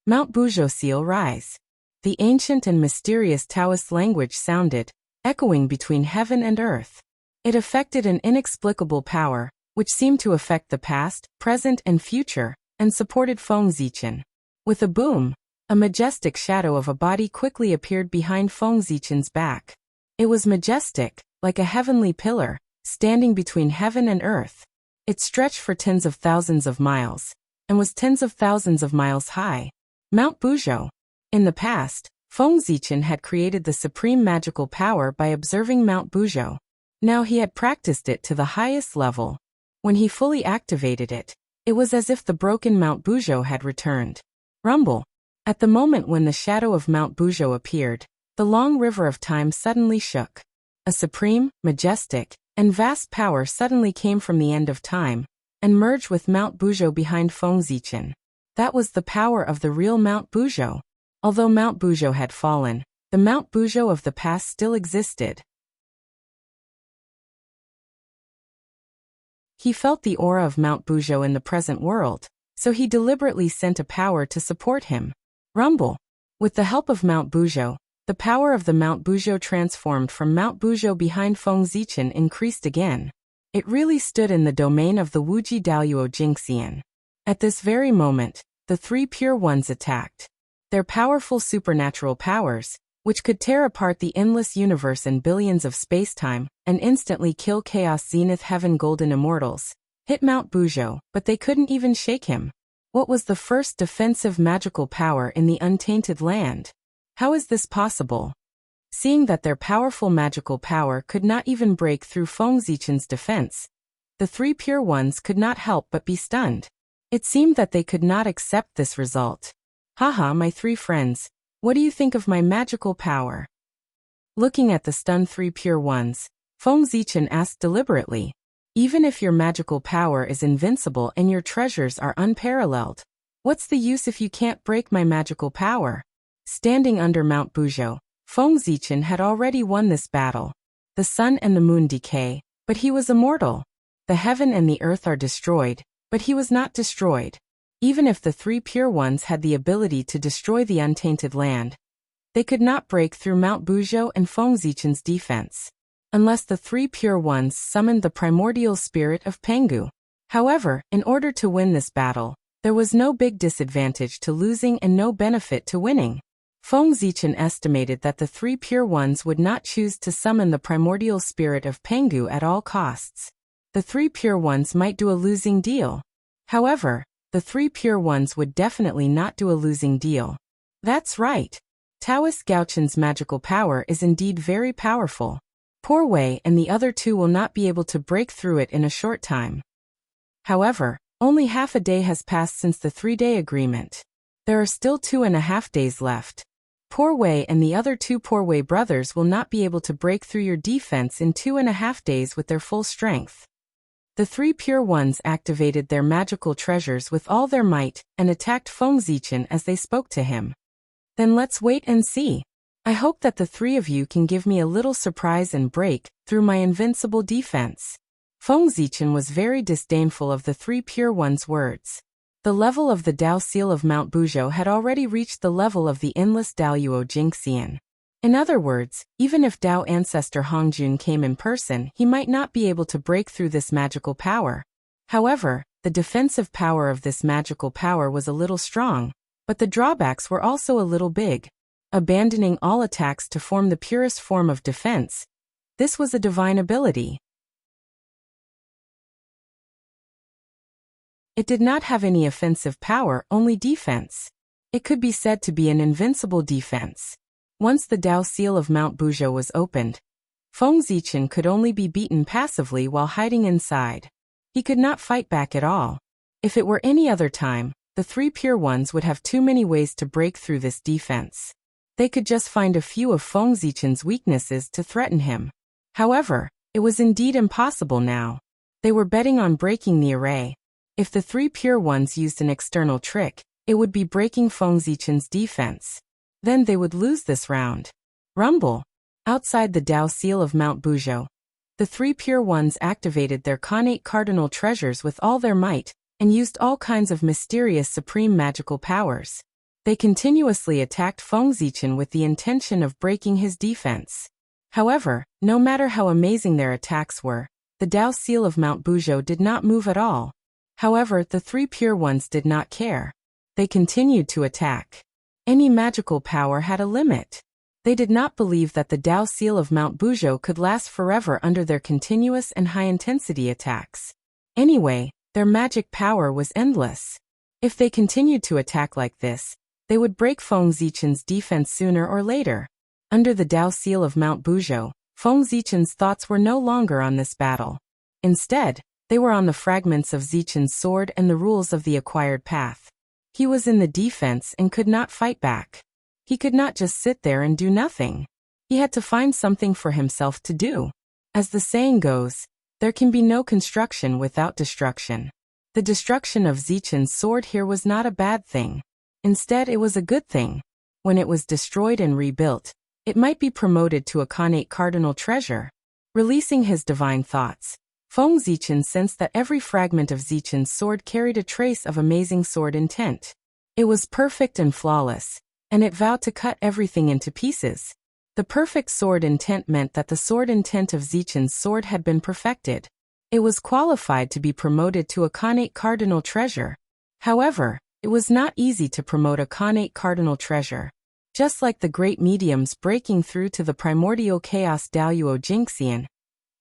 Mount Buzhou seal rise. The ancient and mysterious Taoist language sounded, echoing between heaven and earth. It affected an inexplicable power, which seemed to affect the past, present, and future, and supported Feng Zichen. With a boom, a majestic shadow of a body quickly appeared behind Feng Zichen's back. It was majestic, like a heavenly pillar, standing between heaven and earth. It stretched for tens of thousands of miles, and was tens of thousands of miles high. Mount Buzhou. In the past, Feng Zichen had created the supreme magical power by observing Mount Buzhou. Now he had practiced it to the highest level. When he fully activated it, it was as if the broken Mount Buzhou had returned. Rumble. At the moment when the shadow of Mount Buzhou appeared, the long river of time suddenly shook. A supreme, majestic, and vast power suddenly came from the end of time, and merged with Mount Buzhou behind Feng Zichen. That was the power of the real Mount Buzhou. Although Mount Buzhou had fallen, the Mount Buzhou of the past still existed. He felt the aura of Mount Buzhou in the present world, so he deliberately sent a power to support him. Rumble. With the help of Mount Buzhou, the power of the Mount Buzhou transformed from Mount Buzhou behind Feng Zichen increased again. It really stood in the domain of the Wuji Daoyuo Jingxian. At this very moment, the three pure ones attacked. Their powerful supernatural powers, which could tear apart the endless universe and billions of spacetime, and instantly kill Chaos Zenith Heaven Golden Immortals, hit Mount Buzhou, but they couldn't even shake him. What was the first defensive magical power in the untainted land? How is this possible? Seeing that their powerful magical power could not even break through Feng Zichen's defense, the three pure ones could not help but be stunned. It seemed that they could not accept this result. Haha, my three friends, what do you think of my magical power? Looking at the stunned three pure ones, Feng Zichen asked deliberately, even if your magical power is invincible and your treasures are unparalleled, what's the use if you can't break my magical power? Standing under Mount Buzhou, Feng Zichen had already won this battle. The sun and the moon decay, but he was immortal. The heaven and the earth are destroyed, but he was not destroyed. Even if the three pure ones had the ability to destroy the untainted land, they could not break through Mount Buzhou and Feng Zichen's defense, unless the three pure ones summoned the primordial spirit of Pengu. However, in order to win this battle, there was no big disadvantage to losing and no benefit to winning. Feng Zichen estimated that the three pure ones would not choose to summon the primordial spirit of Pengu at all costs. The three pure ones might do a losing deal. However, the three pure ones would definitely not do a losing deal. That's right. Taoist Gaoqin's magical power is indeed very powerful. Poor Wei and the other two will not be able to break through it in a short time. However, only half a day has passed since the 3-day agreement. There are still 2.5 days left. Poor Wei and the other two Poor Wei brothers will not be able to break through your defense in 2.5 days with their full strength. The three pure ones activated their magical treasures with all their might and attacked Feng Zichen as they spoke to him. Then let's wait and see. I hope that the three of you can give me a little surprise and break through my invincible defense. Feng Zichen was very disdainful of the three pure ones' words. The level of the Dao seal of Mount Buzhou had already reached the level of the endless Daoyuo Jingxian. In other words, even if Dao ancestor Hongjun came in person, he might not be able to break through this magical power. However, the defensive power of this magical power was a little strong, but the drawbacks were also a little big. abandoning all attacks to form the purest form of defense. This was a divine ability. It did not have any offensive power, only defense. It could be said to be an invincible defense. Once the Tao seal of Mount Buzhou was opened, Feng Zichen could only be beaten passively while hiding inside. He could not fight back at all. If it were any other time, the three pure ones would have too many ways to break through this defense. They could just find a few of Feng Zichen's weaknesses to threaten him. However, it was indeed impossible now. They were betting on breaking the array. If the three pure ones used an external trick, it would be breaking Feng Zichen's defense. Then they would lose this round. Rumble. Outside the Tao seal of Mount Buzhou, the three pure ones activated their connate cardinal treasures with all their might, and used all kinds of mysterious supreme magical powers. They continuously attacked Feng Zichen with the intention of breaking his defense. However, no matter how amazing their attacks were, the Tao seal of Mount Buzhou did not move at all. However, the three pure ones did not care. They continued to attack. Any magical power had a limit. They did not believe that the Tao seal of Mount Buzhou could last forever under their continuous and high-intensity attacks. Anyway, their magic power was endless. If they continued to attack like this, they would break Feng Zichen's defense sooner or later. Under the Tao seal of Mount Buzhou, Feng Zichen's thoughts were no longer on this battle. Instead, they were on the fragments of Zichen's sword and the rules of the acquired path. He was in the defense and could not fight back. He could not just sit there and do nothing. He had to find something for himself to do. As the saying goes, there can be no construction without destruction. The destruction of Zichen's sword here was not a bad thing. Instead, it was a good thing. When it was destroyed and rebuilt, it might be promoted to a connate cardinal treasure. Releasing his divine thoughts, Feng Zichen sensed that every fragment of Zichen's sword carried a trace of amazing sword intent. It was perfect and flawless, and it vowed to cut everything into pieces. The perfect sword intent meant that the sword intent of Zichen's sword had been perfected. It was qualified to be promoted to a connate cardinal treasure. However, it was not easy to promote a connate cardinal treasure. Just like the great mediums breaking through to the primordial chaos Daoyuo Jingxian,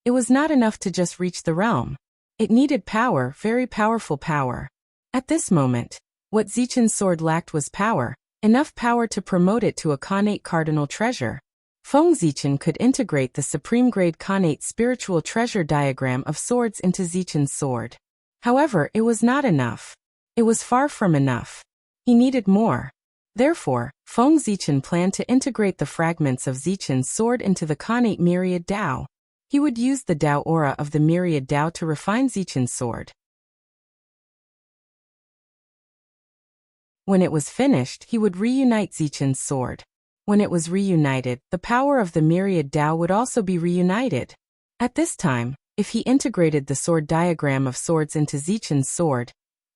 it was not enough to just reach the realm. It needed power, very powerful power. At this moment, what Zichen's sword lacked was power, enough power to promote it to a connate cardinal treasure. Feng Zichen could integrate the supreme grade connate spiritual treasure diagram of swords into Zichen's sword. However, it was not enough. It was far from enough. He needed more. Therefore, Feng Zichen planned to integrate the fragments of Zichen's sword into the connate myriad Tao. He would use the Tao aura of the myriad Tao to refine Zichen's sword. When it was finished, he would reunite Zichen's sword. When it was reunited, the power of the myriad Tao would also be reunited. At this time, if he integrated the sword diagram of swords into Zichen's sword,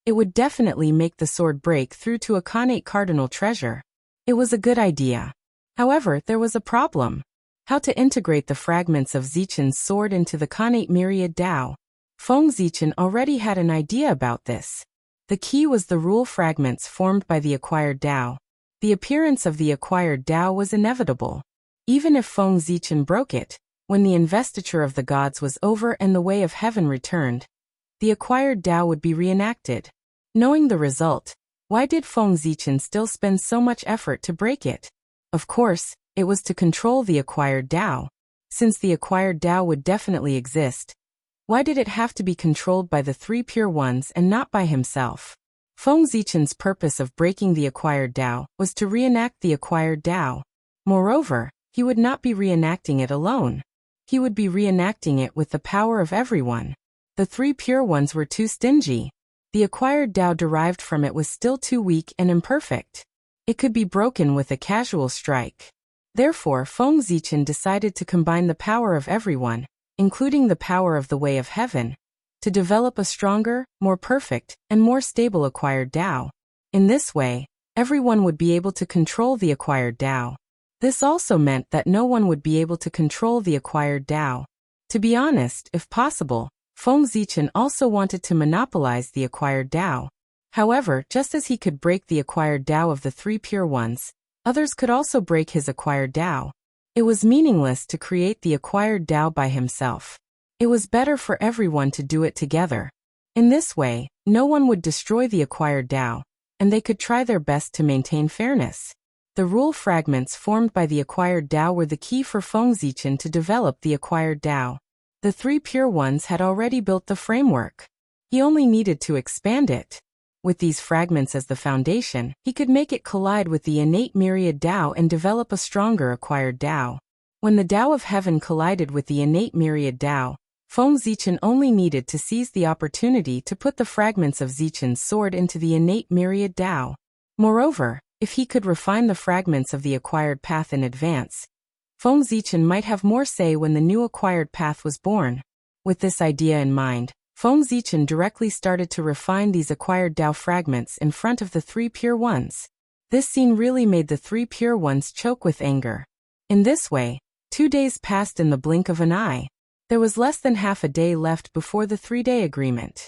it would definitely make the sword break through to a connate cardinal treasure. It was a good idea. However, there was a problem. How to integrate the fragments of Zichen's sword into the connate myriad Tao. Feng Zichen already had an idea about this. The key was the rule fragments formed by the acquired Tao. The appearance of the acquired Tao was inevitable. Even if Feng Zichen broke it, when the investiture of the gods was over and the way of heaven returned, the acquired Tao would be reenacted. Knowing the result, why did Feng Zichen still spend so much effort to break it? Of course, it was to control the acquired Tao. Since the acquired Tao would definitely exist, why did it have to be controlled by the three pure ones and not by himself? Feng Zichen's purpose of breaking the acquired Tao was to reenact the acquired Tao. Moreover, he would not be reenacting it alone. He would be reenacting it with the power of everyone. The three pure ones were too stingy. The acquired Tao derived from it was still too weak and imperfect. It could be broken with a casual strike. Therefore, Feng Zichen decided to combine the power of everyone, including the power of the way of heaven, to develop a stronger, more perfect, and more stable acquired Tao. In this way, everyone would be able to control the acquired Tao. This also meant that no one would be able to control the acquired Tao. To be honest, if possible, Feng Zichen also wanted to monopolize the acquired Tao. However, just as he could break the acquired Tao of the three pure ones, Others could also break his acquired Tao. It was meaningless to create the acquired Tao by himself. It was better for everyone to do it together. In this way, no one would destroy the acquired Tao, and they could try their best to maintain fairness. The rule fragments formed by the acquired Tao were the key for Feng Zichen to develop the acquired Tao. The three pure ones had already built the framework. He only needed to expand it. With these fragments as the foundation, he could make it collide with the innate myriad Tao and develop a stronger acquired Tao. When the Tao of heaven collided with the innate myriad Tao, Feng Zichen only needed to seize the opportunity to put the fragments of Zichen's sword into the innate myriad Tao. Moreover, if he could refine the fragments of the acquired path in advance, Feng Zichen might have more say when the new acquired path was born. With this idea in mind, Feng Zichen directly started to refine these acquired Tao fragments in front of the three pure ones. This scene really made the three pure ones choke with anger. In this way, 2 days passed in the blink of an eye. There was less than half a day left before the 3-day agreement.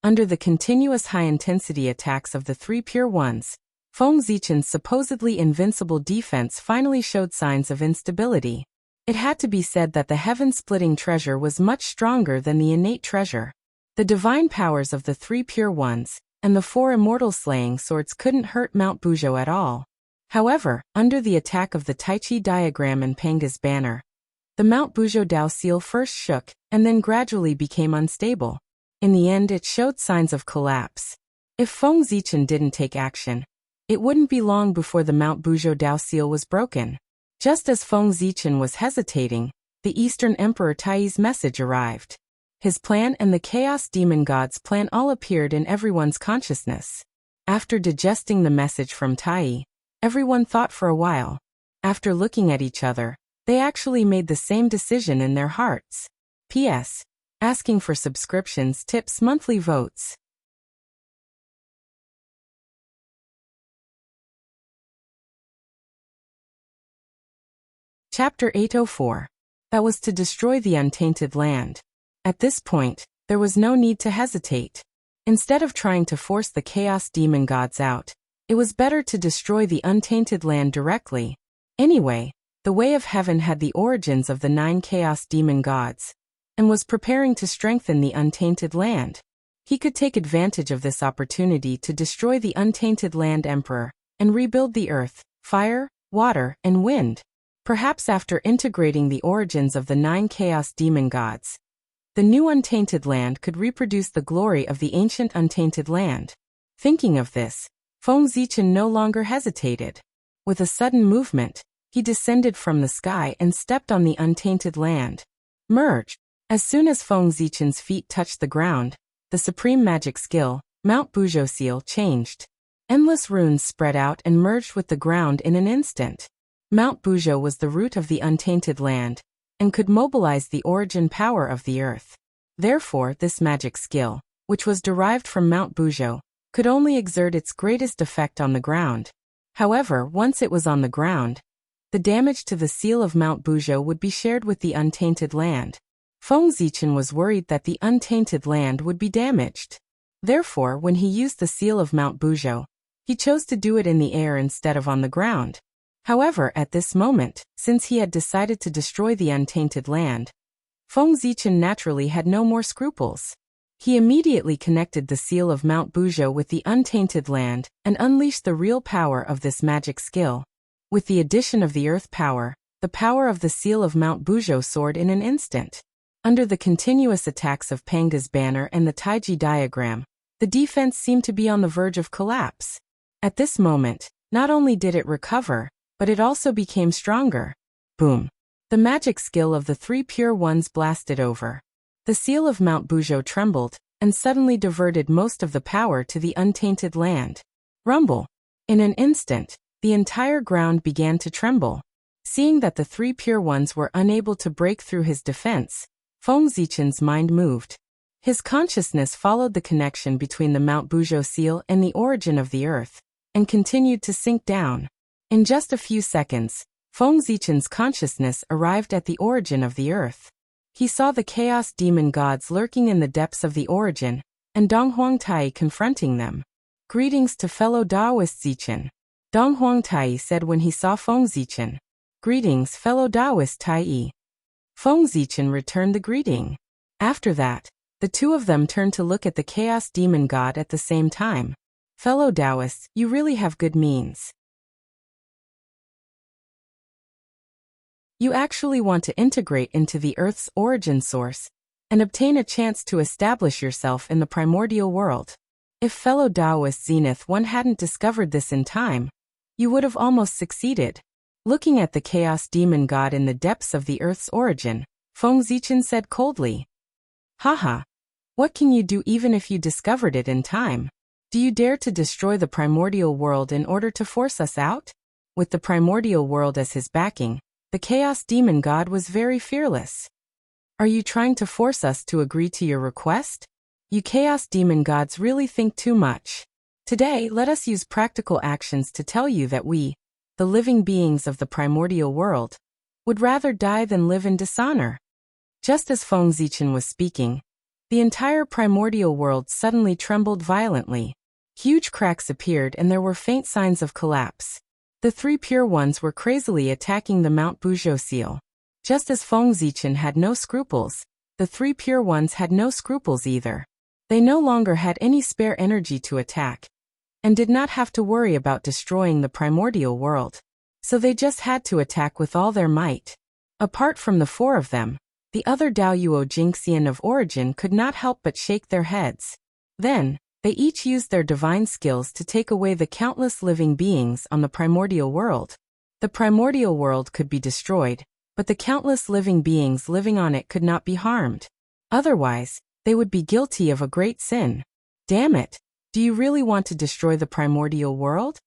Under the continuous high-intensity attacks of the three pure ones, Feng Zichen's supposedly invincible defense finally showed signs of instability. It had to be said that the heaven-splitting treasure was much stronger than the innate treasure. The divine powers of the three pure ones and the 4 immortal slaying swords couldn't hurt Mount Buzhou at all. However, under the attack of the Tai Chi diagram and Panga's banner, the Mount Buzhou Dao seal first shook and then gradually became unstable. In the end, it showed signs of collapse. If Feng Zichen didn't take action, it wouldn't be long before the Mount Buzhou Dao seal was broken. Just as Feng Zichen was hesitating, the Eastern Emperor Tai's message arrived. His plan and the Chaos Demon God's plan all appeared in everyone's consciousness. After digesting the message from Tai, everyone thought for a while. After looking at each other, they actually made the same decision in their hearts. P.S. Asking for subscriptions, tips, monthly votes. Chapter 804. That was to destroy the untainted land. At this point, there was no need to hesitate. Instead of trying to force the Chaos Demon Gods out, it was better to destroy the untainted land directly. Anyway, the Way of Heaven had the origins of the 9 Chaos Demon Gods, and was preparing to strengthen the untainted land. He could take advantage of this opportunity to destroy the untainted land emperor, and rebuild the earth, fire, water, and wind. Perhaps after integrating the origins of the 9 Chaos Demon Gods, the new untainted land could reproduce the glory of the ancient untainted land. Thinking of this, Feng Zichen no longer hesitated. With a sudden movement, he descended from the sky and stepped on the untainted land. Merge. As soon as Feng Zichen's feet touched the ground, the supreme magic skill, Mount Buzhou seal, changed. Endless runes spread out and merged with the ground in an instant. Mount Buzhou was the root of the untainted land, and could mobilize the origin power of the earth. Therefore, this magic skill, which was derived from Mount Buzhou, could only exert its greatest effect on the ground. However, once it was on the ground, the damage to the seal of Mount Buzhou would be shared with the untainted land. Feng Zichen was worried that the untainted land would be damaged. Therefore, when he used the seal of Mount Buzhou, he chose to do it in the air instead of on the ground. However, at this moment, since he had decided to destroy the untainted land, Feng Zichen naturally had no more scruples. He immediately connected the seal of Mount Buzhou with the untainted land and unleashed the real power of this magic skill. With the addition of the earth power, the power of the seal of Mount Buzhou soared in an instant. Under the continuous attacks of Panga's banner and the Taiji diagram, the defense seemed to be on the verge of collapse. At this moment, not only did it recover, but it also became stronger. Boom! The magic skill of the 3 pure ones blasted over. The seal of Mount Buzhou trembled, and suddenly diverted most of the power to the untainted land. Rumble! In an instant, the entire ground began to tremble. Seeing that the 3 pure ones were unable to break through his defense, Feng Zichen's mind moved. His consciousness followed the connection between the Mount Buzhou seal and the origin of the earth, and continued to sink down. In just a few seconds, Feng Zichen's consciousness arrived at the origin of the earth. He saw the Chaos Demon Gods lurking in the depths of the origin, and Donghuang Tai confronting them. Greetings to fellow Taoist Zichen. Dong Huang Tai said when he saw Feng Zichen. Greetings, fellow Taoist Tai. Feng Zichen returned the greeting. After that, the two of them turned to look at the chaos demon god at the same time. Fellow Taoists, you really have good means. You actually want to integrate into the Earth's origin source and obtain a chance to establish yourself in the primordial world. If fellow Taoist Zenith One hadn't discovered this in time, you would have almost succeeded. Looking at the chaos demon god in the depths of the Earth's origin, Feng Zichen said coldly. Haha. What can you do even if you discovered it in time? Do you dare to destroy the primordial world in order to force us out? With the primordial world as his backing, the chaos demon god was very fearless. Are you trying to force us to agree to your request? You chaos demon gods really think too much. Today, let us use practical actions to tell you that we, the living beings of the primordial world, would rather die than live in dishonor. Just as Feng Zichen was speaking, the entire primordial world suddenly trembled violently. Huge cracks appeared and there were faint signs of collapse. The three pure ones were crazily attacking the Mount Buzhou seal. Just as Feng Zichen had no scruples, the three pure ones had no scruples either. They no longer had any spare energy to attack, and did not have to worry about destroying the primordial world. So they just had to attack with all their might. Apart from the four of them, the other Daoyuo Jingxian of origin could not help but shake their heads. Then, they each used their divine skills to take away the countless living beings on the primordial world. The primordial world could be destroyed, but the countless living beings living on it could not be harmed. Otherwise, they would be guilty of a great sin. Damn it! Do you really want to destroy the primordial world?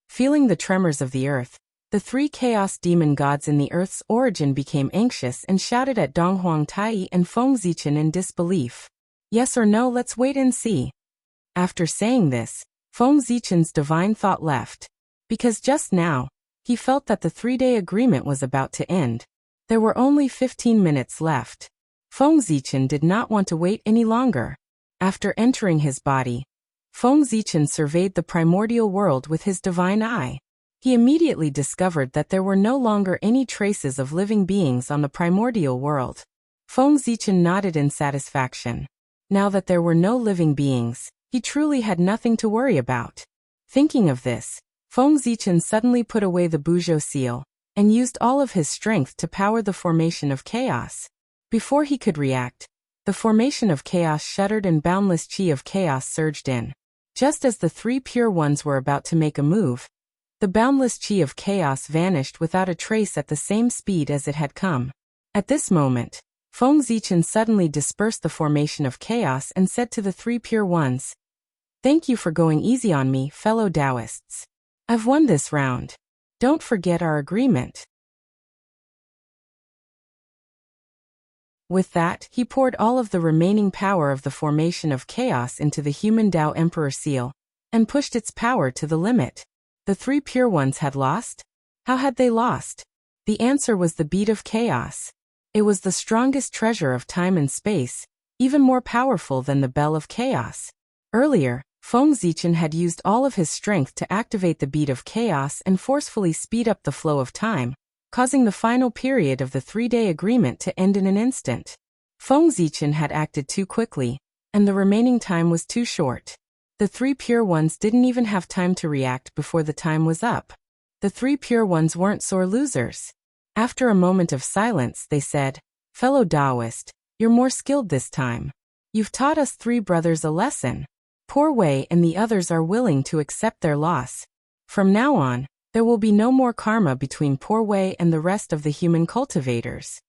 Feeling the tremors of the earth, the three chaos demon gods in the Earth's origin became anxious and shouted at Dong Huang Tai and Feng Zichen in disbelief. Yes or no, let's wait and see. After saying this, Feng Zichen's divine thought left. Because just now, he felt that the 3-day agreement was about to end. There were only 15 minutes left. Feng Zichen did not want to wait any longer. After entering his body, Feng Zichen surveyed the primordial world with his divine eye. He immediately discovered that there were no longer any traces of living beings on the primordial world. Feng Zichen nodded in satisfaction. Now that there were no living beings, he truly had nothing to worry about. Thinking of this, Feng Zichen suddenly put away the Buzhou seal, and used all of his strength to power the formation of chaos. Before he could react, the formation of chaos shuddered and boundless chi of chaos surged in. Just as the three pure ones were about to make a move, the boundless chi of chaos vanished without a trace at the same speed as it had come. At this moment, Feng Zichen suddenly dispersed the formation of chaos and said to the three pure ones, "Thank you for going easy on me, fellow Taoists. I've won this round. Don't forget our agreement." With that, he poured all of the remaining power of the formation of chaos into the human Tao Emperor seal, and pushed its power to the limit. The three pure ones had lost? How had they lost? The answer was the beat of chaos. It was the strongest treasure of time and space, even more powerful than the bell of chaos. Earlier, Feng Zichen had used all of his strength to activate the beat of chaos and forcefully speed up the flow of time, causing the final period of the 3-day agreement to end in an instant. Feng Zichen had acted too quickly, and the remaining time was too short. The three pure ones didn't even have time to react before the time was up. The three pure ones weren't sore losers. After a moment of silence, they said, "Fellow Taoist, you're more skilled this time. You've taught us three brothers a lesson. Poor Wei and the others are willing to accept their loss. From now on, there will be no more karma between Poor Wei and the rest of the human cultivators."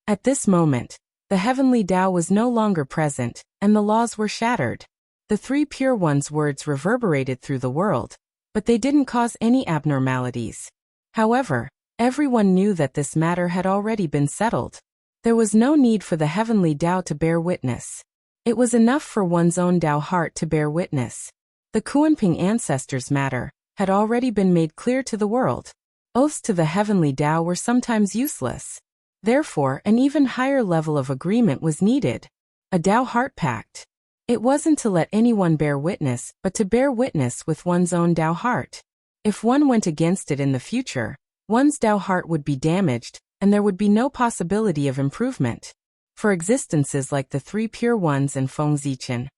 At this moment, the heavenly Tao was no longer present, and the laws were shattered. The three pure ones' words reverberated through the world, but they didn't cause any abnormalities. However, everyone knew that this matter had already been settled. There was no need for the heavenly Tao to bear witness. It was enough for one's own Tao heart to bear witness. The Kuanping ancestors' matter had already been made clear to the world. Oaths to the heavenly Tao were sometimes useless. Therefore, an even higher level of agreement was needed. A Tao heart pact. It wasn't to let anyone bear witness, but to bear witness with one's own Tao heart. If one went against it in the future, one's Tao heart would be damaged, and there would be no possibility of improvement. For existences like the three pure ones and Feng Zichen,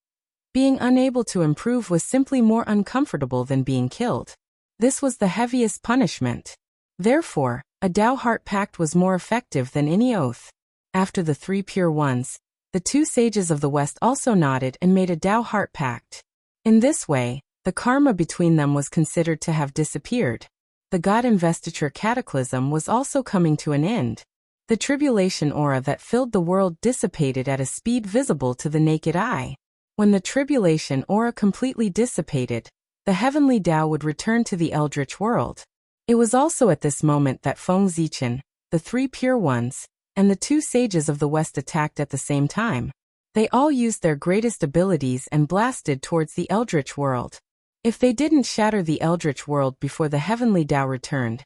being unable to improve was simply more uncomfortable than being killed. This was the heaviest punishment. Therefore, a Tao heart pact was more effective than any oath. After the three pure ones, the two sages of the West also nodded and made a Tao heart pact. In this way, the karma between them was considered to have disappeared. The God investiture cataclysm was also coming to an end. The tribulation aura that filled the world dissipated at a speed visible to the naked eye. When the tribulation aura completely dissipated, the heavenly Tao would return to the eldritch world. It was also at this moment that Feng Zichen, the three pure ones, and the two sages of the West attacked at the same time. They all used their greatest abilities and blasted towards the eldritch world. If they didn't shatter the eldritch world before the heavenly Tao returned,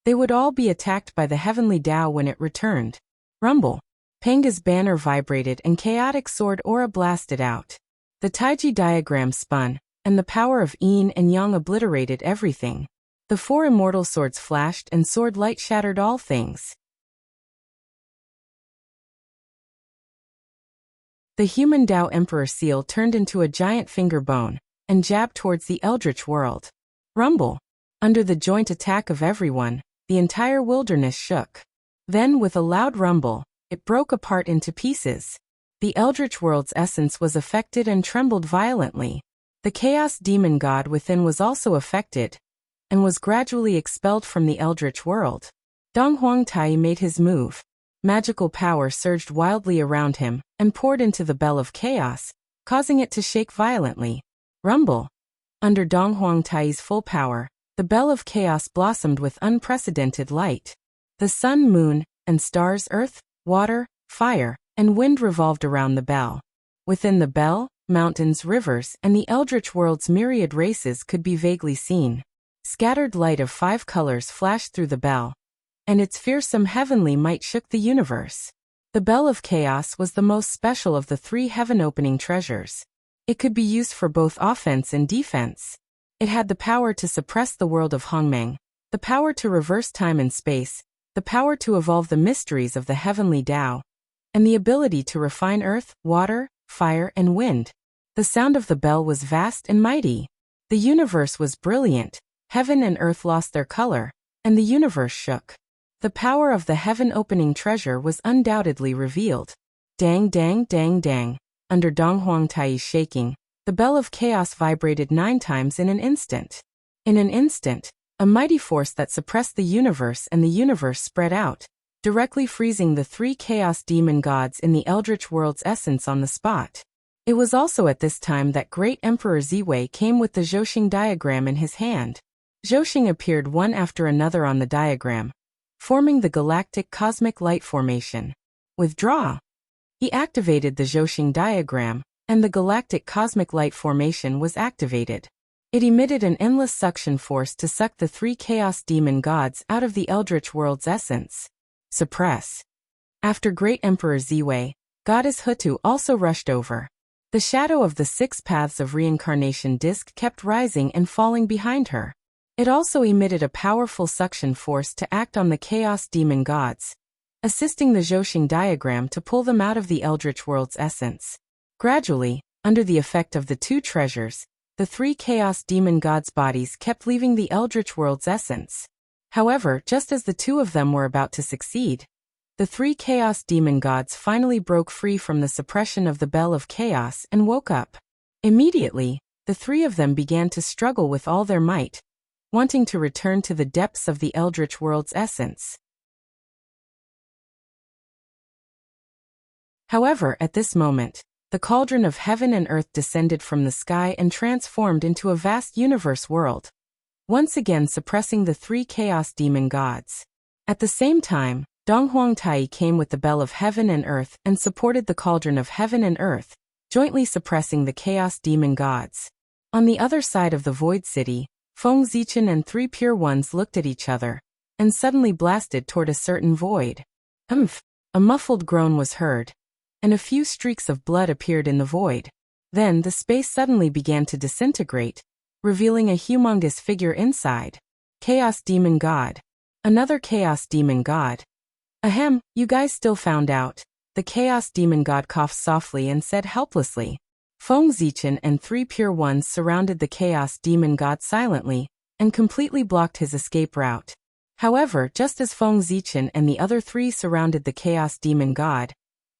they would all be attacked by the heavenly Tao when it returned. Rumble. Panga's banner vibrated and chaotic sword aura blasted out. The Taiji diagram spun, and the power of yin and yang obliterated everything. The four immortal swords flashed and sword light shattered all things. The human Tao Emperor seal turned into a giant finger bone, and jabbed towards the eldritch world. Rumble. Under the joint attack of everyone, the entire wilderness shook. Then with a loud rumble, it broke apart into pieces. The eldritch world's essence was affected and trembled violently. The chaos demon god within was also affected, and was gradually expelled from the eldritch world. Dong Huangtai made his move. Magical power surged wildly around him, and poured into the bell of chaos, causing it to shake violently. Rumble. Under Dong Huangtai's full power, the bell of chaos blossomed with unprecedented light. The sun, moon, and stars, earth, water, fire, and wind revolved around the bell. Within the bell, mountains, rivers, and the eldritch world's myriad races could be vaguely seen. Scattered light of 5 colors flashed through the bell, and its fearsome heavenly might shook the universe. The Bell of Chaos was the most special of the 3 heaven-opening treasures. It could be used for both offense and defense. It had the power to suppress the world of Hongmeng, the power to reverse time and space, the power to evolve the mysteries of the heavenly Tao, and the ability to refine earth, water, fire, and wind. The sound of the bell was vast and mighty. The universe was brilliant, heaven and earth lost their color, and the universe shook. The power of the heaven-opening treasure was undoubtedly revealed. Dang, dang, dang, dang. Under Dong Huangtai's shaking, the bell of chaos vibrated 9 times in an instant. In an instant, a mighty force that suppressed the universe and the universe spread out, directly freezing the 3 chaos demon gods in the eldritch world's essence on the spot. It was also at this time that great Emperor Ziwei came with the Zhouxing diagram in his hand. Zhouxing appeared one after another on the diagram, forming the galactic cosmic light formation. Withdraw. He activated the Zhouxing diagram, and the galactic cosmic light formation was activated. It emitted an endless suction force to suck the 3 chaos demon gods out of the eldritch world's essence. Suppress. After great Emperor Ziwei, Goddess Hutu also rushed over. The shadow of the 6 paths of reincarnation disk kept rising and falling behind her. It also emitted a powerful suction force to act on the chaos demon gods, assisting the Zhouxing diagram to pull them out of the eldritch world's essence. Gradually, under the effect of the 2 treasures, the 3 chaos demon gods' bodies kept leaving the eldritch world's essence. However, just as the 2 of them were about to succeed, the 3 chaos demon gods finally broke free from the suppression of the Bell of Chaos and woke up. Immediately, the 3 of them began to struggle with all their might, wanting to return to the depths of the eldritch world's essence. However, at this moment, the cauldron of heaven and earth descended from the sky and transformed into a vast universe world, once again suppressing the 3 chaos demon gods. At the same time, Dong Huangtai came with the Bell of Heaven and Earth and supported the cauldron of heaven and earth, jointly suppressing the chaos demon gods. On the other side of the Void City, Feng Zichen and 3 pure ones looked at each other, and suddenly blasted toward a certain void. Humph! A muffled groan was heard, and a few streaks of blood appeared in the void. Then the space suddenly began to disintegrate, revealing a humongous figure inside. Chaos Demon God. Another Chaos Demon God. Ahem, you guys still found out. The Chaos Demon God coughed softly and said helplessly. Feng Zichen and 3 Pure Ones surrounded the Chaos Demon God silently and completely blocked his escape route. However, just as Feng Zichen and the other 3 surrounded the Chaos Demon God,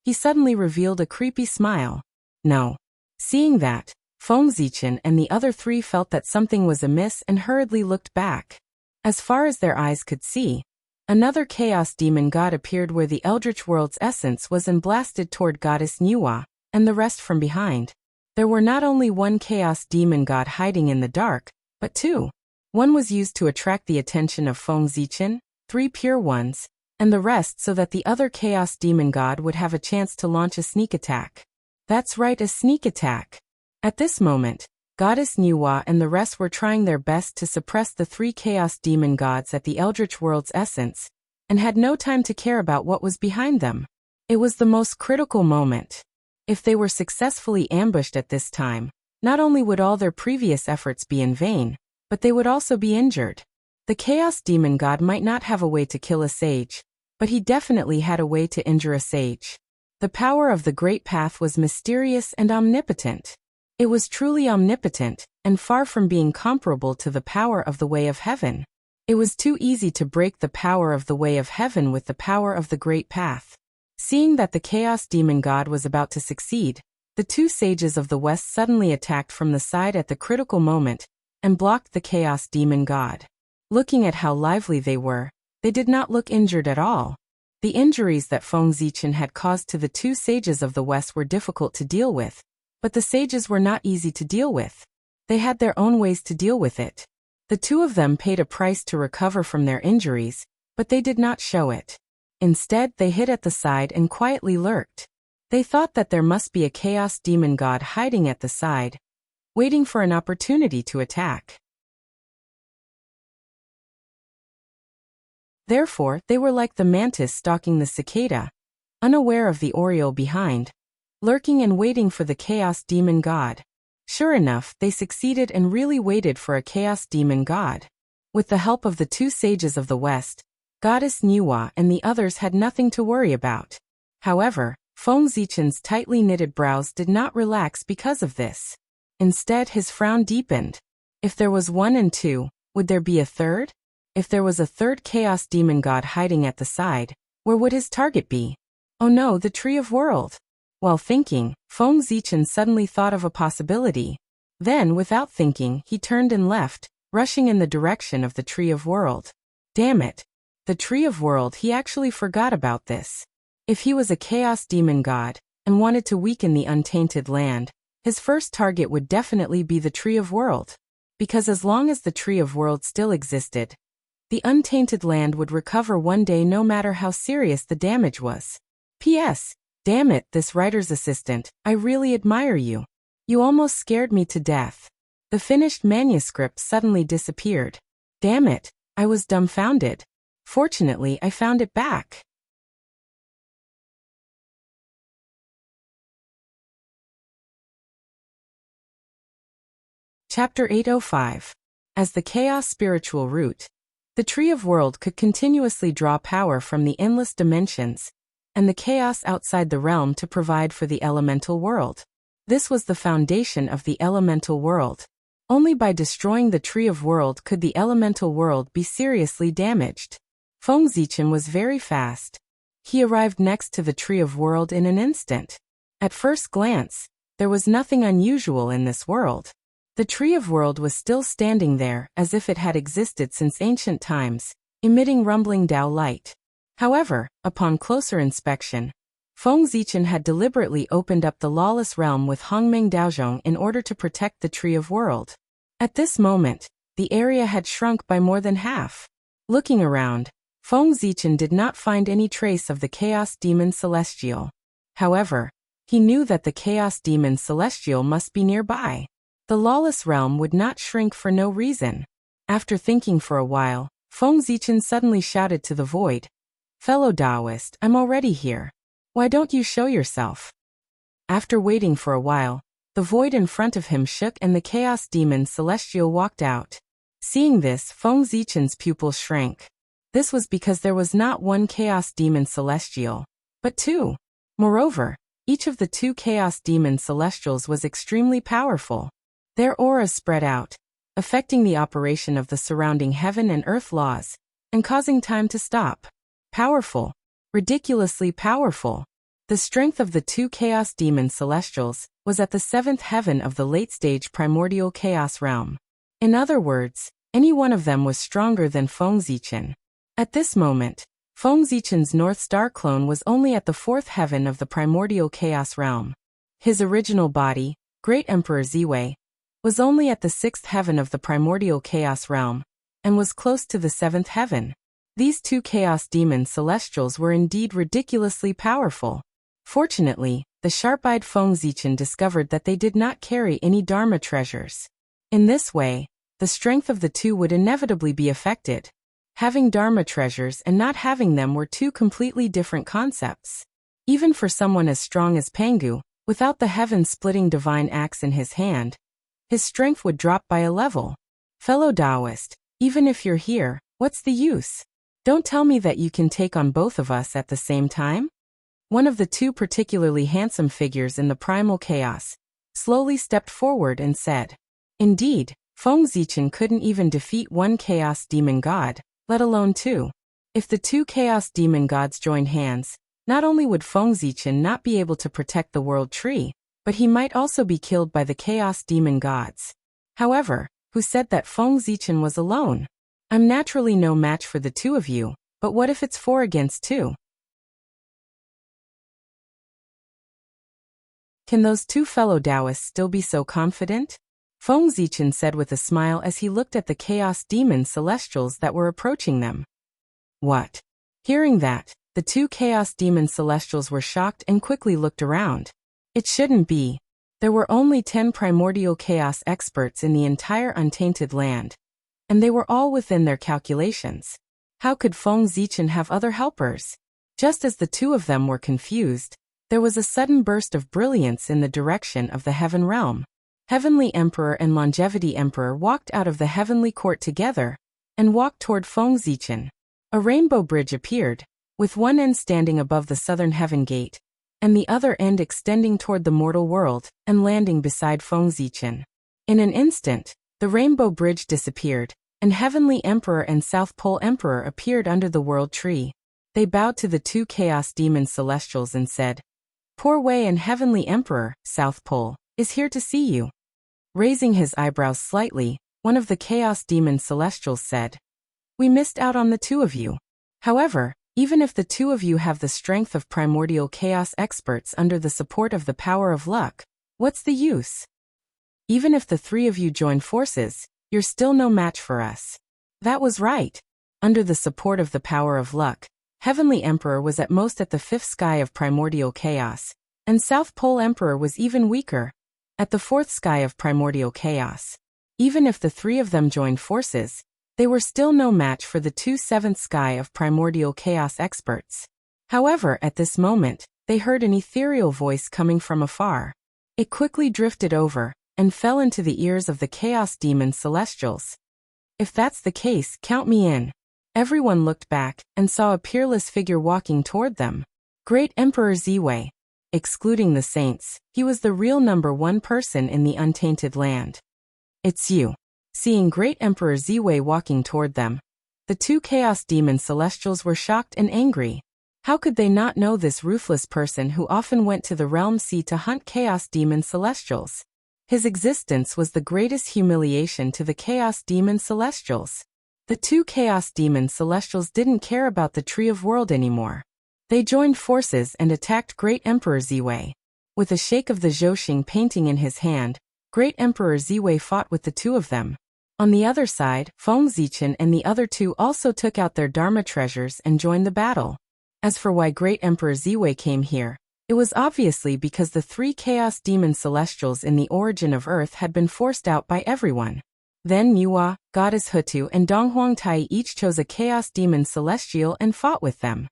he suddenly revealed a creepy smile. No. Seeing that, Feng Zichen and the other 3 felt that something was amiss and hurriedly looked back. As far as their eyes could see, another Chaos Demon God appeared where the Eldritch World's essence was and blasted toward Goddess Nuwa, and the rest from behind. There were not only 1 Chaos Demon God hiding in the dark, but 2. One was used to attract the attention of Feng Zichen, 3 Pure Ones, and the rest so that the other Chaos Demon God would have a chance to launch a sneak attack. That's right, a sneak attack. At this moment, Goddess Nuwa and the rest were trying their best to suppress the 3 Chaos Demon Gods at the Eldritch World's essence, and had no time to care about what was behind them. It was the most critical moment. If they were successfully ambushed at this time, not only would all their previous efforts be in vain, but they would also be injured. The Chaos Demon God might not have a way to kill a sage, but he definitely had a way to injure a sage. The power of the Great Path was mysterious and omnipotent. It was truly omnipotent, and far from being comparable to the power of the Way of Heaven. It was too easy to break the power of the Way of Heaven with the power of the Great Path. Seeing that the Chaos Demon God was about to succeed, the 2 sages of the West suddenly attacked from the side at the critical moment, and blocked the Chaos Demon God. Looking at how lively they were, they did not look injured at all. The injuries that Feng Zichen had caused to the 2 sages of the West were difficult to deal with, but the sages were not easy to deal with. They had their own ways to deal with it. The 2 of them paid a price to recover from their injuries, but they did not show it. Instead, they hid at the side and quietly lurked. They thought that there must be a Chaos Demon God hiding at the side, waiting for an opportunity to attack. Therefore, they were like the mantis stalking the cicada, unaware of the oriole behind, lurking and waiting for the Chaos Demon God. Sure enough, they succeeded and really waited for a Chaos Demon God. With the help of the 2 sages of the West, Goddess Nuwa and the others had nothing to worry about. However, Feng Zichen's tightly knitted brows did not relax because of this. Instead, his frown deepened. If there was 1 and 2, would there be a 3rd? If there was a 3rd Chaos Demon God hiding at the side, where would his target be? Oh no, the Tree of World. While thinking, Feng Zichen suddenly thought of a possibility. Then, without thinking, he turned and left, rushing in the direction of the Tree of World. Damn it. The Tree of World, he actually forgot about this. If he was a Chaos Demon God, and wanted to weaken the untainted land, his first target would definitely be the Tree of World. Because as long as the Tree of World still existed, the untainted land would recover one day no matter how serious the damage was. P.S. Damn it, this writer's assistant, I really admire you. You almost scared me to death. The finished manuscript suddenly disappeared. Damn it, I was dumbfounded. Fortunately, I found it back. Chapter 805. As the Chaos Spiritual Root, the Tree of World could continuously draw power from the endless dimensions and the chaos outside the realm to provide for the elemental world. This was the foundation of the elemental world. Only by destroying the Tree of World could the elemental world be seriously damaged. Feng Zichen was very fast. He arrived next to the Tree of World in an instant. At first glance, there was nothing unusual in this world. The Tree of World was still standing there as if it had existed since ancient times, emitting rumbling Dao light. However, upon closer inspection, Feng Zichen had deliberately opened up the lawless realm with Hongmeng Daozhong in order to protect the Tree of World. At this moment, the area had shrunk by more than half. Looking around, Feng Zichen did not find any trace of the Chaos Demon Celestial. However, he knew that the Chaos Demon Celestial must be nearby. The lawless realm would not shrink for no reason. After thinking for a while, Feng Zichen suddenly shouted to the void, "Fellow Taoist, I'm already here. Why don't you show yourself?" After waiting for a while, The void in front of him shook and the chaos demon celestial walked out. Seeing this, Feng Zichen's pupils shrank. This was because there was not one chaos demon celestial, but two. Moreover, each of the two chaos demon celestials was extremely powerful. Their auras spread out, affecting the operation of the surrounding heaven and earth laws, and causing time to stop. Powerful. Ridiculously powerful. The strength of the two chaos demon celestials was at the seventh heaven of the late-stage primordial chaos realm. In other words, any one of them was stronger than Feng Zichen. At this moment, Feng Zichen's North Star clone was only at the fourth heaven of the primordial chaos realm. His original body, Great Emperor Ziwei, was only at the sixth heaven of the primordial chaos realm, and was close to the seventh heaven. These two chaos demon celestials were indeed ridiculously powerful. Fortunately, the sharp-eyed Feng Zichen discovered that they did not carry any Dharma treasures. In this way, the strength of the two would inevitably be affected. Having Dharma treasures and not having them were two completely different concepts. Even for someone as strong as Pangu, without the heaven-splitting divine axe in his hand, his strength would drop by a level. Fellow Taoist, even if you're here, what's the use? Don't tell me that you can take on both of us at the same time? One of the two particularly handsome figures in the primal chaos slowly stepped forward and said, "Indeed, Feng Zichen couldn't even defeat one chaos demon god, let alone two. If the two chaos demon gods joined hands, not only would Feng Zichen not be able to protect the world tree, but he might also be killed by the chaos demon gods. However, who said that Feng Zichen was alone? I'm naturally no match for the two of you, but what if it's 4 against 2? Can those two fellow Taoists still be so confident?" Feng Zichen said with a smile as he looked at the chaos demon celestials that were approaching them. What? Hearing that, the two chaos demon celestials were shocked and quickly looked around. It shouldn't be. There were only 10 primordial chaos experts in the entire untainted land, and they were all within their calculations. How could Feng Zichen have other helpers? Just as the two of them were confused, there was a sudden burst of brilliance in the direction of the heaven realm. Heavenly Emperor and Longevity Emperor walked out of the heavenly court together and walked toward Feng Zichen. A rainbow bridge appeared, with one end standing above the southern heaven gate, and the other end extending toward the mortal world and landing beside Feng Zichen. In an instant, the rainbow bridge disappeared, and Heavenly Emperor and South Pole Emperor appeared under the world tree. They bowed to the two chaos demon celestials and said, "Poor Wei and Heavenly Emperor, South Pole, is here to see you." Raising his eyebrows slightly, one of the chaos demon celestials said, "We missed out on the two of you. However, even if the two of you have the strength of primordial chaos experts under the support of the power of luck, what's the use? Even if the three of you join forces, you're still no match for us." That was right. Under the support of the power of luck, Heavenly Emperor was at most at the fifth sky of primordial chaos, and South Pole Emperor was even weaker, at the fourth sky of primordial chaos. Even if the three of them joined forces, they were still no match for the two seventh sky of primordial chaos experts. However, at this moment, they heard an ethereal voice coming from afar. It quickly drifted over and fell into the ears of the chaos demon celestials. "If that's the case, count me in." Everyone looked back and saw a peerless figure walking toward them. Great Emperor Ziwei. Excluding the saints, he was the real #1 person in the untainted land. "It's you." Seeing Great Emperor Ziwei walking toward them, the two chaos demon celestials were shocked and angry. How could they not know this ruthless person who often went to the realm sea to hunt chaos demon celestials? His existence was the greatest humiliation to the chaos demon celestials. The two chaos demon celestials didn't care about the Tree of World anymore. They joined forces and attacked Great Emperor Ziwei. With a shake of the Zhouxing painting in his hand, Great Emperor Ziwei fought with the two of them. On the other side, Feng Zichen and the other two also took out their Dharma treasures and joined the battle. As for why Great Emperor Ziwei came here, it was obviously because the three chaos demon celestials in the origin of Earth had been forced out by everyone. Then Muwa, Goddess Hutu and Donghuang Tai each chose a chaos demon celestial and fought with them.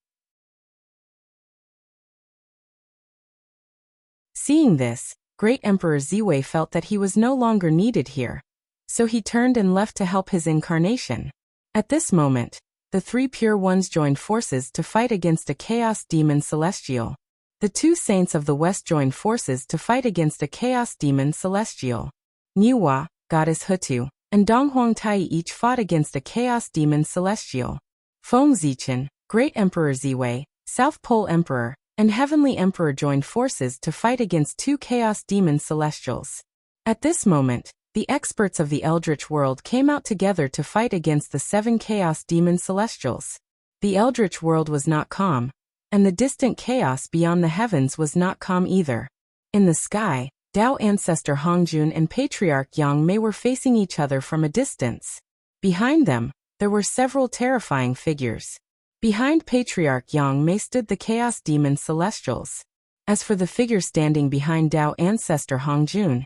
Seeing this, Great Emperor Ziwei felt that he was no longer needed here. So he turned and left to help his incarnation. At this moment, the three pure ones joined forces to fight against a chaos demon celestial. The two saints of the west joined forces to fight against a chaos demon celestial. Niwa, goddess Hutu, and Donghuang Tai each fought against a chaos demon celestial. Feng Zichen, Great Emperor Ziwei, South Pole Emperor, and Heavenly Emperor joined forces to fight against two chaos demon celestials. At this moment, the experts of the Eldritch world came out together to fight against the 7 chaos demon celestials. The Eldritch world was not calm, and the distant chaos beyond the heavens was not calm either. In the sky, Tao ancestor Hongjun and Patriarch Yang Mei were facing each other from a distance. Behind them, there were several terrifying figures. Behind Patriarch Yang Mei stood the chaos demon celestials. As for the figure standing behind Tao ancestor Hongjun,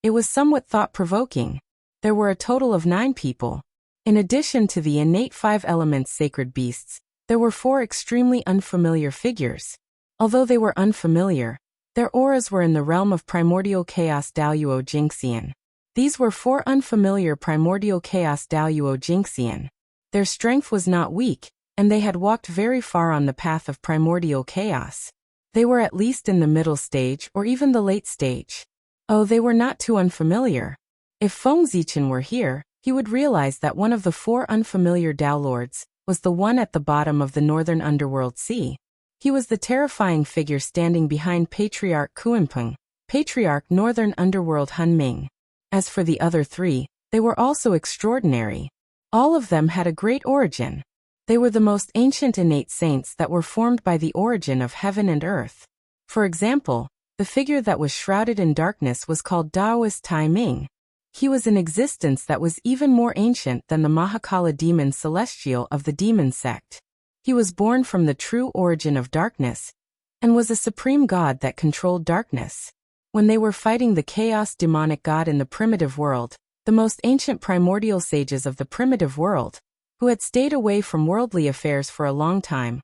it was somewhat thought-provoking. There were a total of 9 people. In addition to the innate 5 elements sacred beasts, there were 4 extremely unfamiliar figures. Although they were unfamiliar, their auras were in the realm of primordial chaos Daoyuo Jingxian. These were 4 unfamiliar primordial chaos Daoyuo Jingxian. Their strength was not weak, and they had walked very far on the path of primordial chaos. They were at least in the middle stage or even the late stage. Oh, they were not too unfamiliar. If Feng Zichen were here, he would realize that one of the 4 unfamiliar Dao Lords was the one at the bottom of the northern underworld sea. He was the terrifying figure standing behind Patriarch Kuanpeng, Patriarch Northern Underworld Hunming. As for the other 3, they were also extraordinary. All of them had a great origin. They were the most ancient innate saints that were formed by the origin of heaven and earth. For example, the figure that was shrouded in darkness was called Daoist Tai Ming. He was an existence that was even more ancient than the Mahakala demon celestial of the demon sect. He was born from the true origin of darkness, and was a supreme god that controlled darkness. When they were fighting the chaos demonic god in the primitive world, the most ancient primordial sages of the primitive world, who had stayed away from worldly affairs for a long time,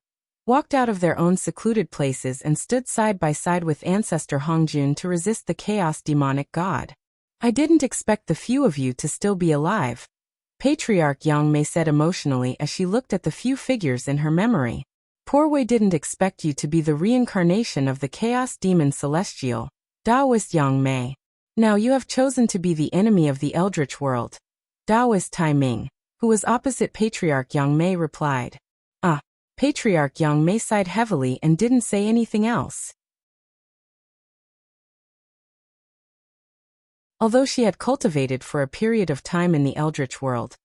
walked out of their own secluded places and stood side by side with ancestor Hongjun to resist the chaos demonic god. I didn't expect the few of you to still be alive, Patriarch Yang Mei said emotionally as she looked at the few figures in her memory. Poor Wei didn't expect you to be the reincarnation of the chaos demon celestial, Daoist Yang Mei. Now you have chosen to be the enemy of the Eldritch world. Daoist Tai Ming, who was opposite Patriarch Yang Mei, replied. Patriarch Yang Mei sighed heavily and didn't say anything else. Although she had cultivated for a period of time in the Eldritch world,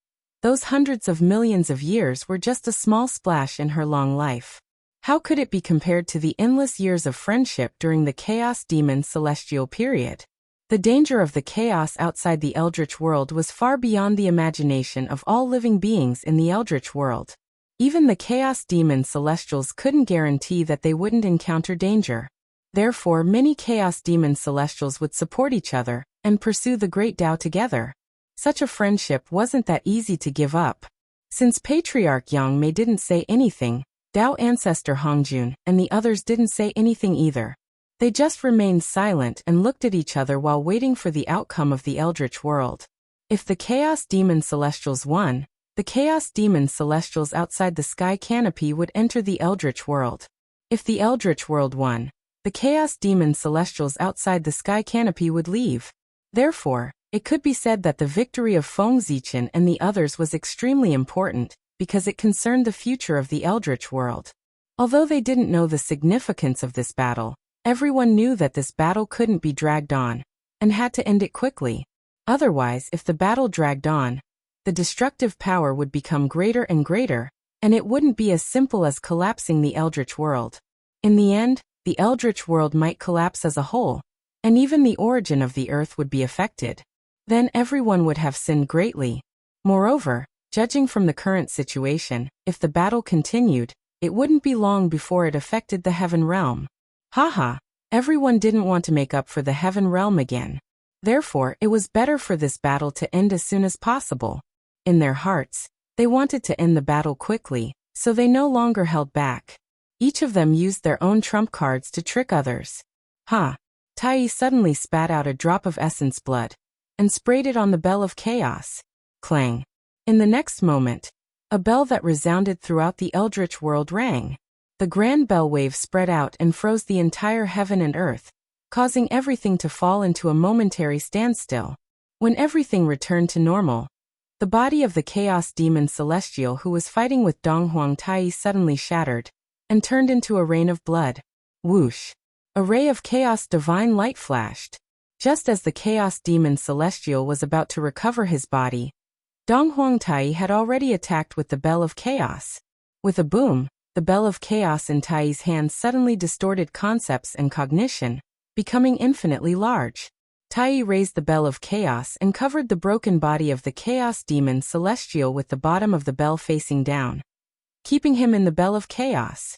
those hundreds of millions of years were just a small splash in her long life. How could it be compared to the endless years of friendship during the Chaos Demon Celestial period? The danger of the chaos outside the Eldritch world was far beyond the imagination of all living beings in the Eldritch world. Even the Chaos Demon Celestials couldn't guarantee that they wouldn't encounter danger. Therefore, many Chaos Demon Celestials would support each other and pursue the Great Tao together. Such a friendship wasn't that easy to give up. Since Patriarch Yang Mei didn't say anything, Tao ancestor Hongjun and the others didn't say anything either. They just remained silent and looked at each other while waiting for the outcome of the Eldritch world. If the Chaos Demon Celestials won, the Chaos Demon Celestials outside the sky canopy would enter the Eldritch world. If the Eldritch world won, the Chaos Demon Celestials outside the sky canopy would leave. Therefore, it could be said that the victory of Feng Zichen and the others was extremely important, because it concerned the future of the Eldritch world. Although they didn't know the significance of this battle, everyone knew that this battle couldn't be dragged on, and had to end it quickly. Otherwise, if the battle dragged on, the destructive power would become greater and greater, and it wouldn't be as simple as collapsing the Eldritch world. In the end, the Eldritch world might collapse as a whole, and even the origin of the earth would be affected. Then everyone would have sinned greatly. Moreover, judging from the current situation, if the battle continued, it wouldn't be long before it affected the heaven realm. Haha, everyone didn't want to make up for the heaven realm again. Therefore, it was better for this battle to end as soon as possible. In their hearts, they wanted to end the battle quickly, so they no longer held back. Each of them used their own trump cards to trick others. Tai suddenly spat out a drop of essence blood and sprayed it on the bell of chaos. Clang. In the next moment, a bell that resounded throughout the eldritch world rang. The grand bell wave spread out and froze the entire heaven and earth, causing everything to fall into a momentary standstill. When everything returned to normal, the body of the chaos demon celestial who was fighting with Donghuang Tai suddenly shattered and turned into a rain of blood. Whoosh! A ray of chaos divine light flashed. Just as the chaos demon celestial was about to recover his body, Donghuang Tai had already attacked with the bell of chaos. With a boom, the bell of chaos in Tai's hand suddenly distorted concepts and cognition, becoming infinitely large. Tai raised the bell of chaos and covered the broken body of the chaos demon celestial with the bottom of the bell facing down, keeping him in the bell of chaos.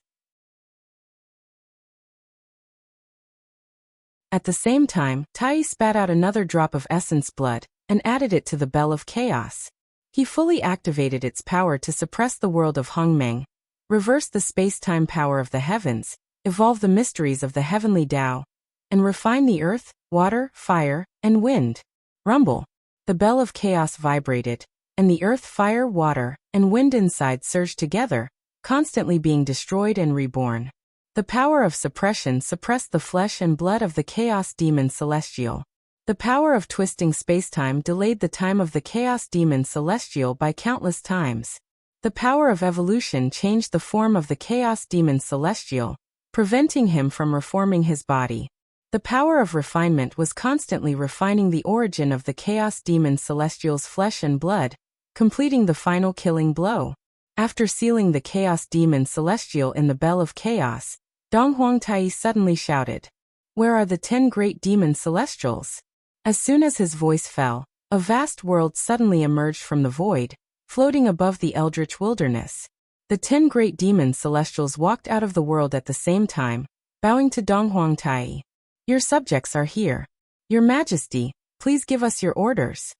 At the same time, Tai spat out another drop of essence blood and added it to the bell of chaos. He fully activated its power to suppress the world of Hongmeng, reverse the space-time power of the heavens, evolve the mysteries of the heavenly Tao, and refine the earth, water, fire, and wind. Rumble. The bell of chaos vibrated, and the earth, fire, water, and wind inside surged together, constantly being destroyed and reborn. The power of suppression suppressed the flesh and blood of the chaos demon celestial. The power of twisting spacetime delayed the time of the chaos demon celestial by countless times. The power of evolution changed the form of the chaos demon celestial, preventing him from reforming his body. The power of refinement was constantly refining the origin of the chaos demon celestial's flesh and blood, completing the final killing blow. After sealing the chaos demon celestial in the bell of chaos, Donghuang Tai suddenly shouted, "Where are the 10 great demon celestials?" As soon as his voice fell, a vast world suddenly emerged from the void, floating above the eldritch wilderness. The 10 great demon celestials walked out of the world at the same time, bowing to Donghuang Tai. "Your subjects are here. Your Majesty, please give us your orders."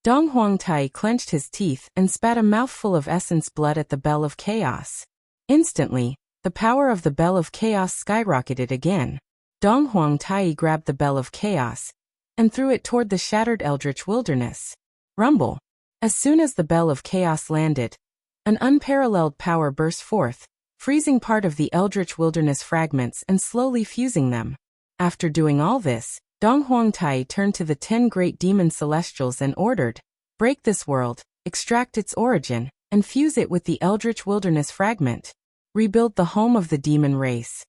Donghuang Tai clenched his teeth and spat a mouthful of essence blood at the bell of chaos. Instantly, the power of the bell of chaos skyrocketed again. Donghuang Tai grabbed the bell of chaos and threw it toward the shattered eldritch wilderness. Rumble. As soon as the bell of chaos landed, an unparalleled power burst forth, freezing part of the eldritch wilderness fragments and slowly fusing them. After doing all this, Donghuang Tai turned to the 10 great demon celestials and ordered, "Break this world, extract its origin, and fuse it with the eldritch wilderness fragment. Rebuild the home of the demon race."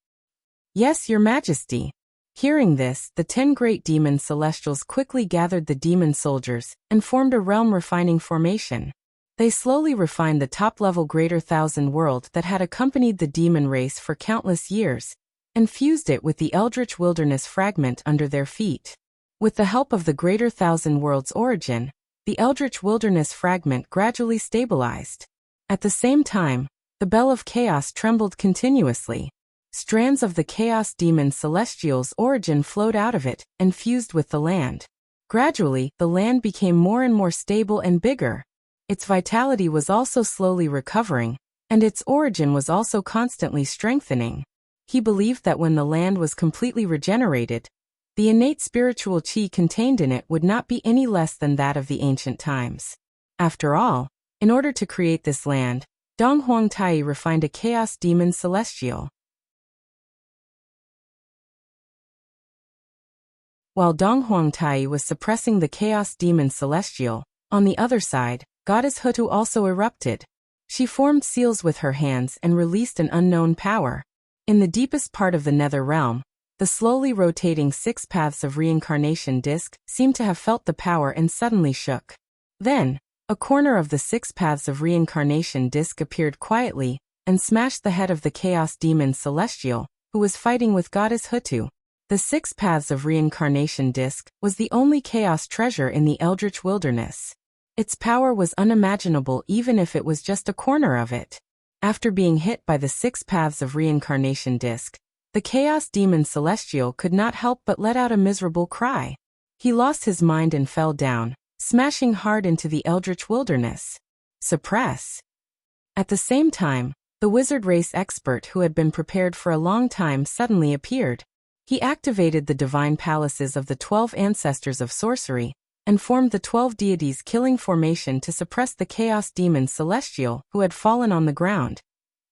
"Yes, Your Majesty." Hearing this, the 10 great demon celestials quickly gathered the demon soldiers and formed a realm-refining formation. They slowly refined the top-level Greater Thousand World that had accompanied the demon race for countless years, and fused it with the eldritch wilderness fragment under their feet. With the help of the Greater Thousand World's origin, the eldritch wilderness fragment gradually stabilized. At the same time, the bell of chaos trembled continuously. Strands of the chaos demon celestial's origin flowed out of it and fused with the land. Gradually, the land became more and more stable and bigger. Its vitality was also slowly recovering, and its origin was also constantly strengthening. He believed that when the land was completely regenerated, the innate spiritual chi contained in it would not be any less than that of the ancient times. After all, in order to create this land, Donghuang Tai refined a chaos demon celestial. While Donghuang Tai was suppressing the chaos demon celestial, on the other side, Goddess Hutu also erupted. She formed seals with her hands and released an unknown power. In the deepest part of the nether realm, the slowly rotating 6 paths of reincarnation disk seemed to have felt the power and suddenly shook. Then, a corner of the 6 paths of reincarnation disk appeared quietly and smashed the head of the chaos demon celestial, who was fighting with Goddess Hutu. The 6 paths of reincarnation disk was the only chaos treasure in the eldritch wilderness. Its power was unimaginable even if it was just a corner of it. After being hit by the 6 paths of reincarnation disk, the chaos demon celestial could not help but let out a miserable cry. He lost his mind and fell down, smashing hard into the eldritch wilderness. Suppress. At the same time, the wizard race expert who had been prepared for a long time suddenly appeared. He activated the divine palaces of the 12 ancestors of sorcery and formed the 12 deities killing formation to suppress the chaos demon Celestial who had fallen on the ground.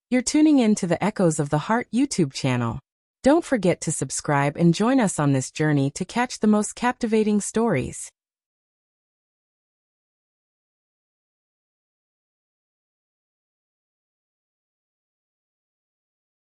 You're tuning in to the Echoes of the Heart YouTube channel. Don't forget to subscribe and join us on this journey to catch the most captivating stories.